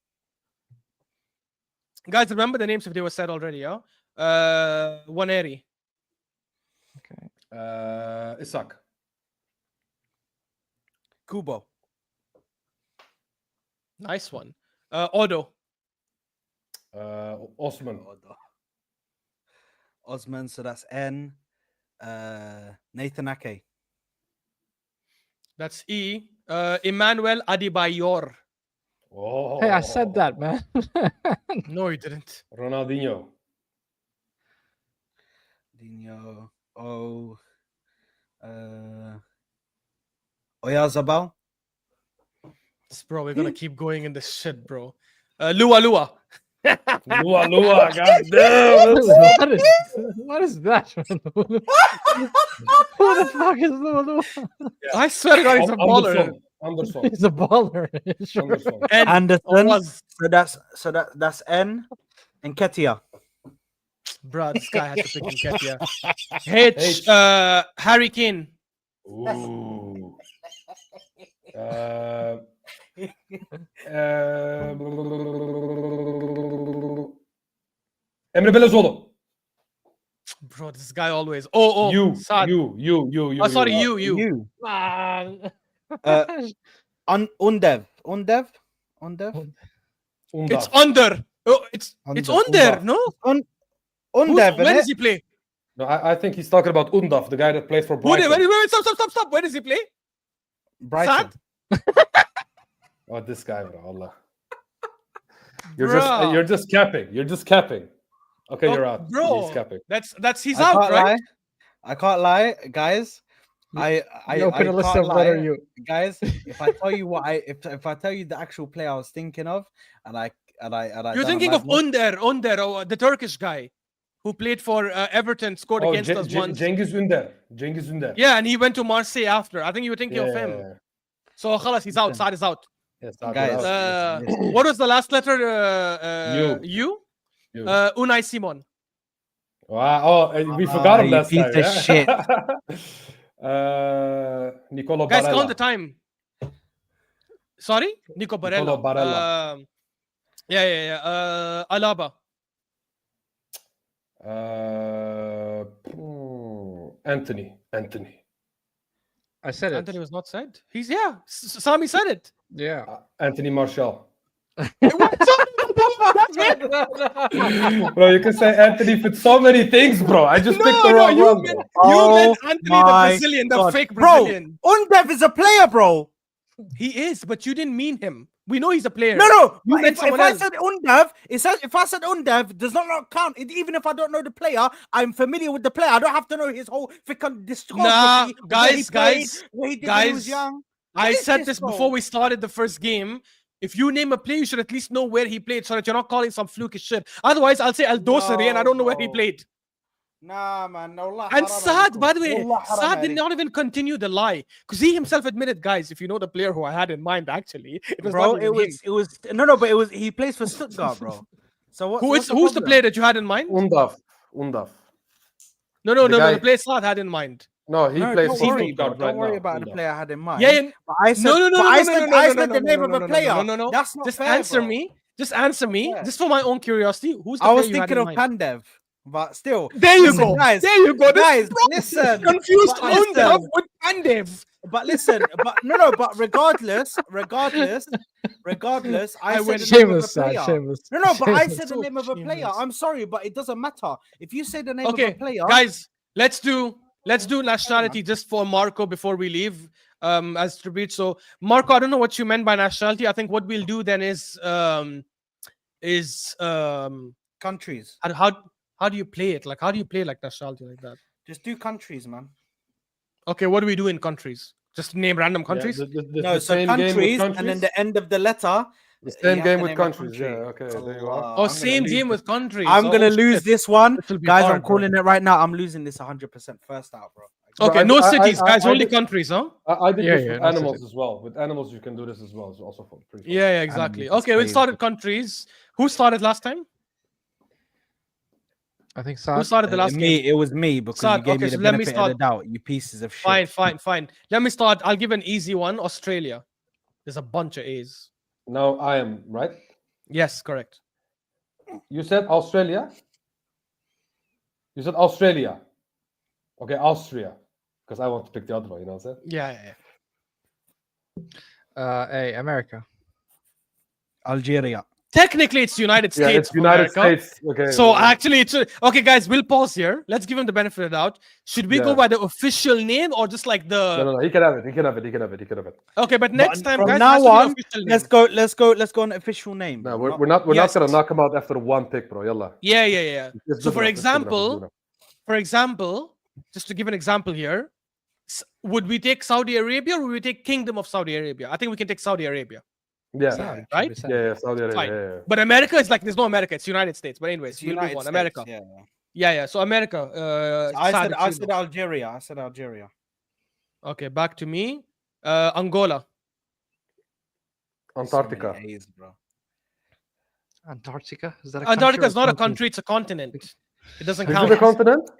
Guys, remember the names if they were said already, yeah? Waneri. Isak. Kubo. Nice one. Odo. Osman. Osman, so that's N. Nathan Ake. That's E. Emmanuel Adebayor. Oh. Hey, I said that, man. No, you didn't. Ronaldinho. Dino. Oyarzabal. Bro, we're gonna keep going in this shit, bro. Lua. Lua, god damn. What is that? Who the fuck is Lulu? I swear to God, he's a baller. Anderson. He's a baller. Sure. Anderson. And Anderson. was, So that's N. And Ketia. bro, this guy had to pick Nketiah. H. Harry Kane. Ooh. Emre Belözoğlu. Bro, this guy always. Oh, Saad. You. Oh, sorry, you. You. Man. Undev. Undaf. It's under. Oh, it's under, no? Undev. Where does he play? No, I think he's talking about Undaf, the guy that plays for Brighton. Wait, stop. Where does he play? Brighton. Oh, this guy, bro. Allah. Bro. You're just capping. Okay, Oh, you're out. bro. He's capping. He's I out, can't right? lie. I can't lie, guys. I open a list can't of what are lie. you? Guys, if I tell you if I tell you the actual player I was thinking of, and I You're thinking of Under, the Turkish guy who played for Everton, scored against us once. Cengiz Ünder. Yeah, and he went to Marseille after. I think you were thinking of him. Yeah. So khalas, he's out. Saad is out. Yes, Guys, listen. What was the last letter? You. Unai Simon. Wow. Oh, we forgot him you last piece time. of shit. Nicolo Guys, Barella. count the time. Sorry? Nico Barella. Barella. Yeah. Alaba. Anthony. I said it. Anthony was not said. He's Sami said it. Yeah. Anthony Martial. What's up? Bro, you can say Anthony for so many things, bro. I just picked the wrong one. You Oh meant Anthony the my Brazilian, the God. fake Brazilian. Bro, Undev is a player, bro. He is, but you didn't mean him. We know he's a player. No. You But meant if someone I else. said Undev, if I said Undev, does not count. Even if I don't know the player, I'm familiar with the player. I don't have to know his whole freaking discography. Nah, where he guys, played, where he did when he was guys. young. I is said this, this bro? before we started the first game. If you name a player, you should at least know where he played so that you're not calling some flukish shit. Otherwise, I'll say El Dosari and I don't know where he No, played. Nah, man. No lie. And Saad, by the way, Wallah haram Saad did alayk. not even continue the lie because he himself admitted, guys, if you know the player who I had in mind, actually, it was Bro, not even him. it was no, but it was he plays for Stuttgart, bro. So what's Who's the problem? player that you had in mind? Undaf. No, The guy- the player Saad had in mind. No, he No, plays don't for worry, bro. Stuttgart right Don't worry now. about the Undaf. player I had in mind. Yeah. But I said, No, I said the name of a player. No. That's not Just fair, answer bro. me. Just answer me. fair. Just for my own curiosity. Who's the I player was you had thinking in of mind? Pandev, but still. There you Listen, go. guys. There you go. This Guys, bro listen. confused But listen. Undav with Pandev. But listen, but regardless, I said the name of a Shameless, Saad. player. Shameless. No, but I Shameless. said the So name of a player. shameless. I'm sorry, but it doesn't matter. If you say the name of Okay, a player, guys, let's do nationality just for Marco before we leave. As tribute. So Marco, I don't know what you meant by nationality. I think what we'll do then is countries. how do you play it? Like how do you play like nationality like that? Just do countries, man. Okay, what do we do in countries? Just name random countries? Yeah, No, the so same game with countries, countries. and then the end of the letter. The you same have game to with name a countries. country. Yeah, okay, there you Allah, are. I'm Oh, gonna same lose game this. with countries. I'm gonna lose shit. this one, This will be guys. hard, I'm calling it right now. I'm losing this 100% first out, bro. Okay, I- no I- cities, I- guys. I Only did- countries, huh? I did Yeah, this yeah, with no animals cities. as well. With animals, you can do this as well. It's also pretty fun. Yeah, exactly. Animals is Okay, we'll crazy. start at countries. Who started last time? I think Who Saad. started the last game? It was me because Saad, you gave okay, me the so let me benefit of the start. doubt. You pieces of shit. Fine. Let me start. I'll give an easy one. Australia. There's a bunch of A's. Now I am right. Yes, correct. You said Australia. You said Australia. Okay, Austria. Because I want to pick the other one. You know what I'm saying? Yeah. America. Algeria. Technically, it's United Yeah, States. it's United of America. States. Okay. So actually, it's okay, guys. We'll pause here. Let's give him the benefit of the doubt. Should we go Yeah. by the official name or just like the? No. He can have it. He can have it. Okay, but next time, from guys, now has to be on, official name. let's go on official name. No, bro, we're not Yes. gonna knock him out after one pick, bro. Yalla. Yeah. It's So good for enough, it's good enough, it's good example, enough. just to give an example here, would we take Saudi Arabia or would we take Kingdom of Saudi Arabia? I think we can take Saudi Arabia, Yeah. Saudi, right? 100%. Yeah, Saudi Arabia. Fine. Yeah. but America is like there's no America. It's United States. But anyways, It's we'll United move on. States, America. Yeah. Yeah. So America. I Saad, said it's you. Algeria. I said Algeria. Okay, back to me. Angola. Antarctica. So many A's, bro. Antarctica? Is that a Antarctica is country or not a country; it's a continent. It doesn't Is count. it a continent?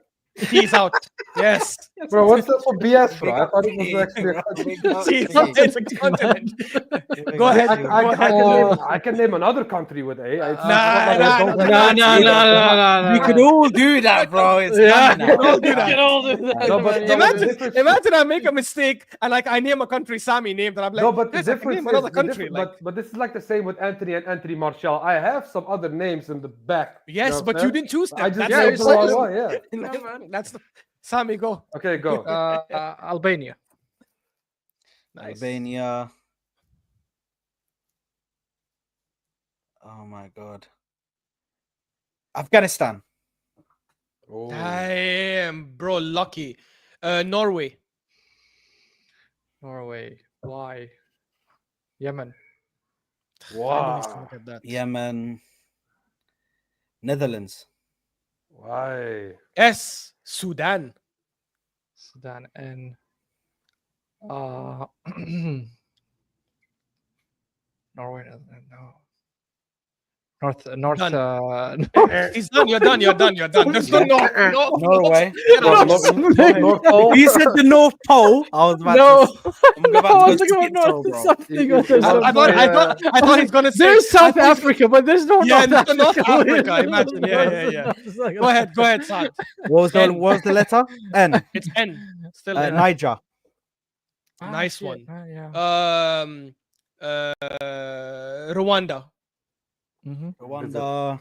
He's out. Yes. Bro, what's that for BS, bro? I thought it was actually a country. He's out. It's a continent. Go ahead. I can name another country with A. It's Nah, not like I don't nah. We could all do that, bro. It's Yeah, done we could now. all do that. No, but Imagine I make a mistake and like I name a country Sami named and I'm like, no, but the "Guys, I can difference name is another country. Like, but this is like the same with Anthony and Anthony Martial. I have some other names in the back. yes, know what but I'm you saying? didn't choose them. I just That's named it. the wrong one. Yeah. Yeah, man, that's the Sami go. Okay, go. Albania. Nice. Albania. Oh my god. Afghanistan. Oh. Damn, bro, lucky. Norway. Norway. Why? Yemen. I knew he was Wow. gonna get that. Yemen. Netherlands. Why? S. Sudan. Sudan and Norway. No. North. Done. He's done. You're done. There's no Norway. North Pole. You said the North Pole. I was about No. to, I'm about to I go was thinking about schizo, bro. something. I thought he's gonna say. There's South Africa, but there's no Yeah, North North Africa. Africa. Imagine. Yeah. Go ahead, Saad. What was the letter? N. It's N. Still N. Niger. Nice shit. one. Yeah. Rwanda. Mhm. Rwanda. No.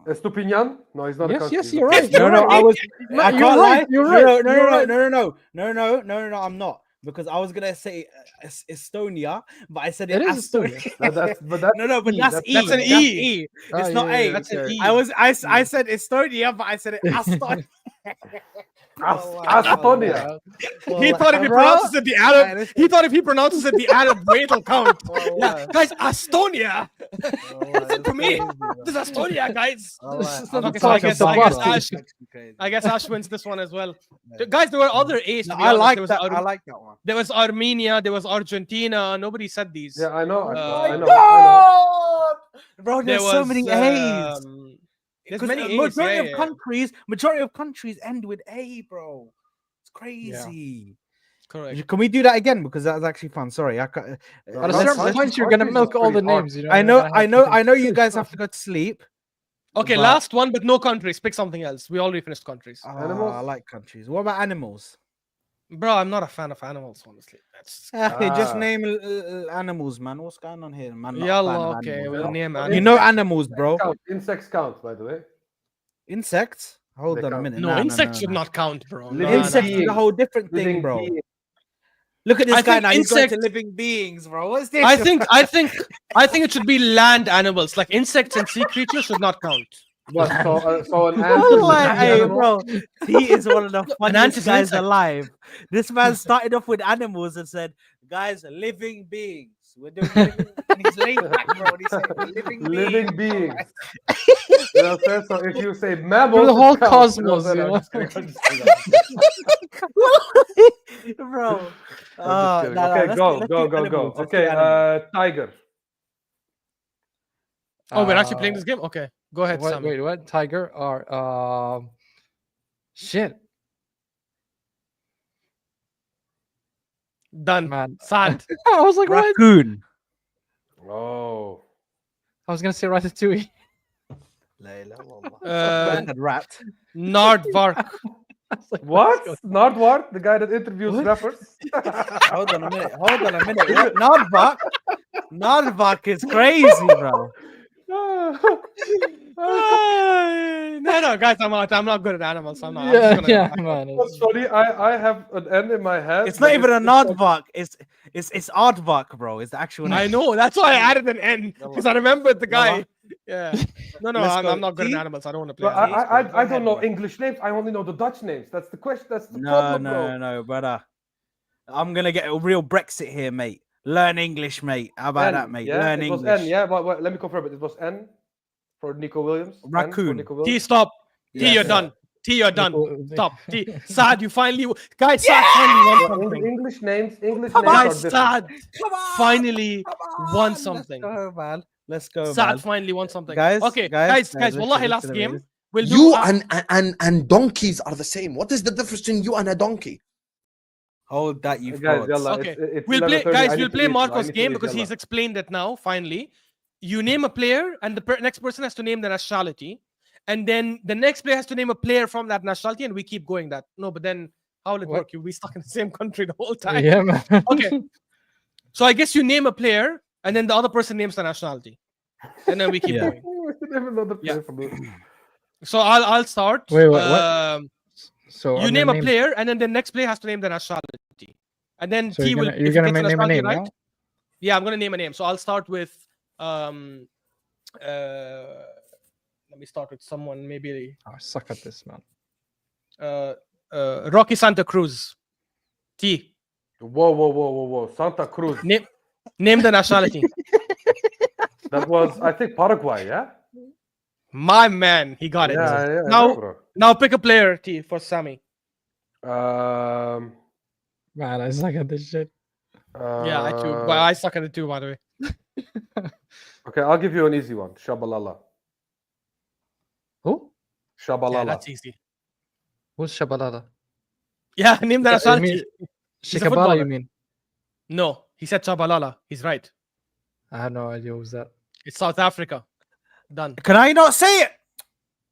Estupinian? No, he's not a Yes, country. yes, you're right. No, You're I right. was. I You're can't right, lie. you're right, you're right. No, I'm not. Because I was gonna say Estonia, but I said It it is Estonia. But that's No, but E, that's that's E. That's an That's E. It's Oh, not yeah, A. yeah, That's an okay. E. I said Estonia, but I said it Estonia. Estonia. He thought if he pronounces it the Arab, he thought if he pronounces it the Arab way it'll count. Yeah, guys, Estonia. Listen to me. This is Estonia, guys. Okay, so I guess Ash wins this one as well. Guys, there were other A's. To be I honest. like There was that. I like that one. There was Armenia. There was Argentina. Nobody said these. Yeah, I know. I know. God! Bro, There there's so many A's. There's Because many A's. majority of countries end with A, bro. It's crazy. Correct. Can we do that again? Because that was actually fun. Sorry, I can't, At a Let's- certain let's- point, you're gonna milk all the pretty hard. names. You know. I you're know, gonna have I to know you guys have to go to sleep. Okay, But- last one, but no countries. Pick something else. We already finished countries. Animals? I like countries. What about animals? Bro, I'm not a fan of animals, honestly. That's Just Ah. name animals, man. What's going on here, man? Not a fan Yalla, of okay, animals, we'll bro. name You animals. know animals, bro. Insects count, by the way. Insects. Hold They on a count. minute. No, insects should not count, bro. No, Living Insects no, is no. a whole different thing, Living bro. being. Look at this I guy think now. He's going to insect- living beings, bro. What's this? I think it should be land animals. Like insects and sea creatures should not count. What, so an ant I'm is like, an hey, animal? bro, he is one of the ant funniest is an guys insect. alive. This man started off with animals and said, guys, living beings. We're doing living, and he's laid back, bro. And he said, Living beings. You know what I'm saying? So if you say mammals, For the it whole counts. cosmos, You know you what I'm saying? I'm just kidding, I'm just kidding. bro. I'm just kidding. Okay, let's go. do animals. Let's do Okay, animals. tiger. Oh, we're actually playing this game? Okay. Go ahead, What, Sammy. wait, what? Tiger or shit, Done. man. Sad. I was like, what? Raccoon. Oh. I was gonna say Ratatouille. Uh, Rat. Nardvark. What? Nardwart, the guy that interviews rappers? Hold on a minute. What? Nardvak is crazy, bro. No, guys, I'm not good at animals. I'm not. I'm Yeah, just gonna- yeah, man. That's funny. I have an N in my head. It's not but even a just like- Nardvak. It's Aardvark, bro. It's the actual name. I know. That's why I added an N because I remembered the guy. Yalla. Yeah. No, Let's I'm go. not good See? at animals. I don't want to play. But animals. I Go don't know ahead, bro. English names. I only know the Dutch names. That's the question. That's the No, problem, bro. no, brother. I'm gonna get a real Brexit here, mate. Learn English, mate. How about N, that, mate? Yeah, Learn it was English. N. Yeah, but let me confirm it. It was N for Nico Williams. N for Raccoon. Nico T, Williams. stop. T, Yes. you're done. T, you're done. Nico- Stop. T. Sad, you finally. Guys, Sad finally won Yeah, something. English names. English Come names on. are Guys, different. Sad Come on. finally Come won on. something. Let's go, man. Let's go, Sad man. finally won something. Guys, Okay, guys, guys. Wallahi, last listen to game. me. We'll do. You and donkeys are the same. What is the difference between you and a donkey? Hold that, you Guys, frauds. yalla, Okay, it's we'll play, 11:30. guys. I We'll need to play leave. I Marco's need to game leave, because yalla. he's explained it now. Finally, you name a player, and the next person has to name the nationality, and then the next player has to name a player from that nationality, and we keep going that. No, but then how will it What? work? You'll be stuck in the same country the whole time. Yeah, man. Okay. So I guess you name a player, and then the other person names the nationality, and then we keep Yeah. going. I never know the Yeah. player from this. So I'll start. Wait, what? So You I'm name gonna a player, and then the next player has to name the nationality, and then So T you're will. gonna, if you're he gonna gets the name a nationality name, right, yeah? yeah, I'm gonna name a name. So I'll start with let me start with someone maybe Oh, I suck at this, man. Rocky Santa Cruz. T. Whoa. Santa Cruz. Name the nationality. That was, I think, Paraguay, yeah? My man, he got it. Yeah, Now- bro. Now pick a player, T, for Sammy. Um, Man, I suck at this shit. Yeah, I too. But I suck at it too, by the way. Okay, I'll give you an easy one. Shabalala. Who? Shabalala. Yeah, that's easy. Who's Shabalala? Yeah, name the You nationality. mean He's a Shikabala, footballer. you mean? No, he said Chabalala. He's right. I have no idea who's that. It's South Africa. Done. Can I not say it?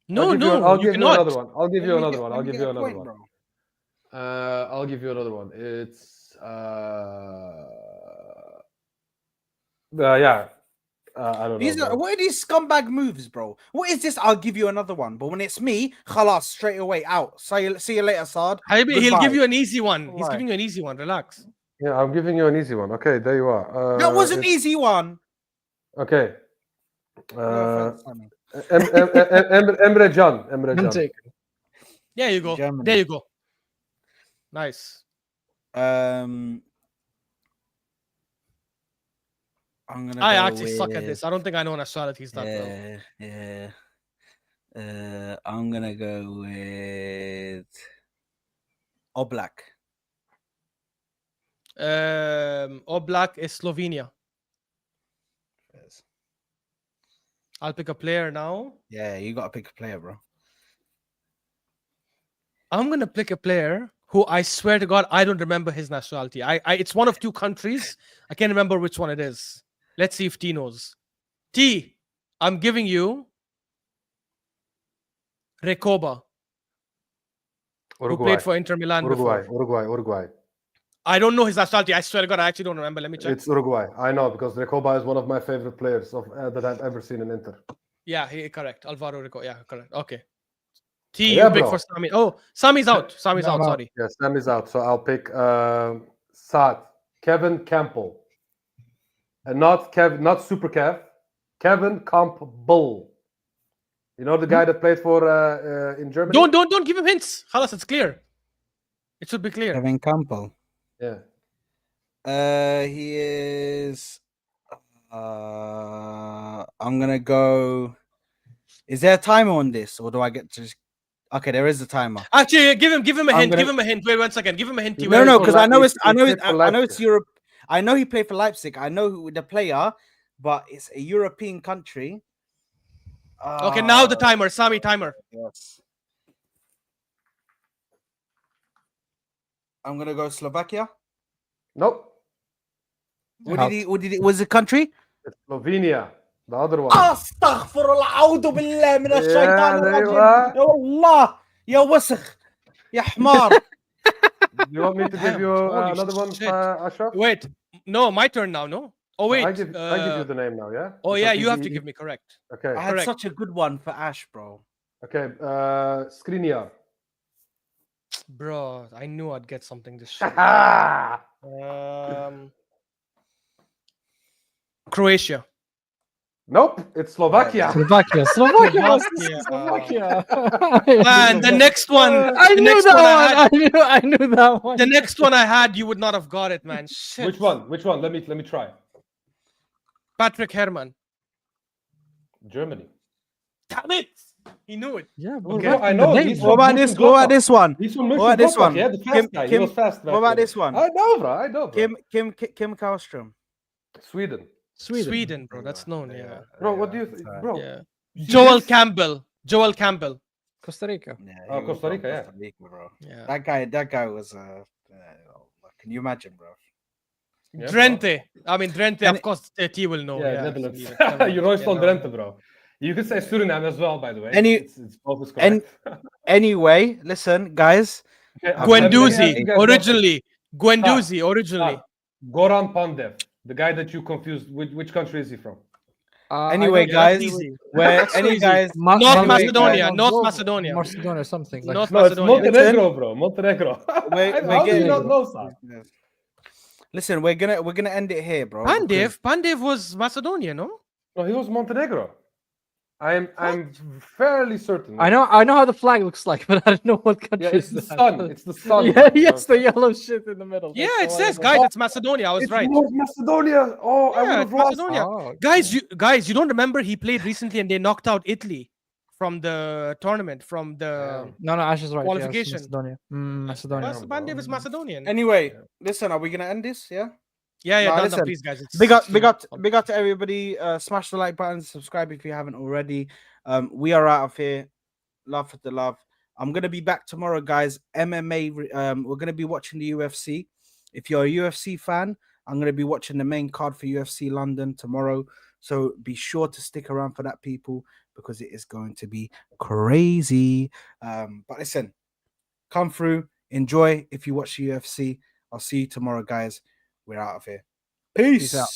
No, I'll you give you cannot. another one. I'll give you another one. I'll Let me give get you a another point, one. bro. I'll give you another one. It's yeah. I don't These know. are, bro. what are these scumbag moves, bro? What is this? I'll give you another one. But when it's me, khalas, straight away out. See you later, Saad. Habibi, he'll Goodbye. give you an easy one. He's Alright. giving you an easy one. Relax. Yeah, I'm giving you an easy one. Okay, there you are. That was an it's- easy one. Okay. No offense, Sammy. Emre Can. Emre Been Can. taken. There you go. Germany. There you go. Nice. I'm gonna. I go actually suck at with- this. I don't think I know nationalities that well. Yeah. I'm gonna go with Oblak. Oblak is Slovenia. I'll pick a player now. Yeah, you gotta pick a player, bro. I'm gonna pick a player who I swear to God I don't remember his nationality. It's one of two countries. I can't remember which one it is. Let's see if T knows. T, I'm giving you Recoba, who played for Inter Milan before. Uruguay. I don't know his nationality. I swear to God, I actually don't remember. Let me check. It's Uruguay. I know because Recoba is one of my favorite players that I've ever seen in Inter. Yeah, correct. Alvaro Recoba. Yeah, correct. Okay. T, Yeah, you pick bro. for Sami. Oh, Sami's out. Sami's No, out. no. Sorry. Yes, Sam is out. So I'll pick Saad, Kevin Campbell. And not Super Kev, Kevin Campbell. You know the guy that played for in Germany? Don't give him hints. Khalas, it's clear. It should be clear. Kevin Campbell. Yeah. He is. I'm gonna go. Is there a timer on this, or do I get to just? Okay, there is a timer. Actually, give him a I'm hint. gonna- Give him a hint. Wait 1 second. Give him a hint. T. No, Where no, is he because from? I know it's. I know He it's. played for I know it's Leipzig. Europe. I know he played for Leipzig. I know who the player, but it's a European country. Okay, now the timer. Sami timer. Yes. I'm gonna go Slovakia. Nope. What did he? Was the country? It's Slovenia. The other one. Astaghfirullah. A'udhu billah min ash-shaytan there you ar-rajim. are. Ya Allah. Ya wasakh. Ya حمار. You want me to give Damn, you holy another one, shit. Ashraf? Wait, no, my turn now. No. Oh wait. I give you the name now, yeah? Oh Because yeah, you have he- to give me correct. Okay. I had Correct. such a good one for Ash, bro. Okay. Skriniar. Bro, I knew I'd get something this shit. Croatia. Nope, it's Slovakia. Slovakia. Slovakia. And the next one. I the knew next that one one. I had, I knew that one. the next one I had, you would not have got it, man. Shit. Which one? Which one? Let me try. Patrick Herrmann. Germany. Damn it! He knew it. Yeah, Bro, Okay. I know. He's What from about this? What about Mönchengladbach. this one? He's from What about this Mönchengladbach, one? yeah, the fast Kim- guy. He Kim- was fast. what about this one? I know, bro. I know, bro. Kim Karlström. Sweden. Sweden, bro. That's known, yeah. Bro, what do you think? Bro, Yeah. you see Joel this? Campbell. Joel Campbell. Costa Rica. Yeah, Oh, he was Costa from Rica, yeah. Costa Rica, bro. Yeah. That guy was can you imagine, bro? Yeah, bro. Drenthe. I mean, Drenthe, And of course, T will know. Yeah, Yeah, Netherlands. Sweden, Netherlands, You're always yeah, on no. Drenthe, bro. You could say Suriname as well, by the way. Any- it's both is and- correct. Anyway, listen, guys. Okay, Let me let me Guendouzi, ask you guys one thing. originally. Guendouzi, originally. Goran Pandev, the guy that you confused. Which country is he from? Anyway, guys, easy. where That's so any easy. guys, North Anyway, Macedonia. guys- North Macedonia. Macedonia, something like North No, it's Macedonia. Montenegro, bro. Montenegro. We're How do you getting- not know, Sam? listen, we're gonna end it here, bro. Pandev was Macedonia, no? No, he was Montenegro. I'm fairly certain. I know how the flag looks like, but I don't know what country. Yeah, it's is the that. sun. It's the sun. Yeah, yes, the yellow shit in the middle. Yeah, it That's all I says, know. guys, it's Macedonia. I was It's right. North Macedonia. Oh, I would Yeah, have it's lost. Macedonia. Oh, Guys, you don't remember he played recently and they knocked out Italy from the tournament, from the no, Ash is right. Qualification. Yes, Macedonia. Macedonia. Well, Pandev is Macedonian. Anyway, listen, are we gonna end this? Yeah. Yeah, Nah, done, listen, please, guys. It's Big up fun. to everybody. Smash the like button, subscribe if you haven't already. We are out of here. Love for the love. I'm gonna be back tomorrow, guys. MMA. We're gonna be watching the UFC. If you're a UFC fan, I'm gonna be watching the main card for UFC London tomorrow. So be sure to stick around for that, people, because it is going to be crazy. But listen, come through, enjoy. If you watch the UFC, I'll see you tomorrow, guys. We're out of here. Peace. Peace out.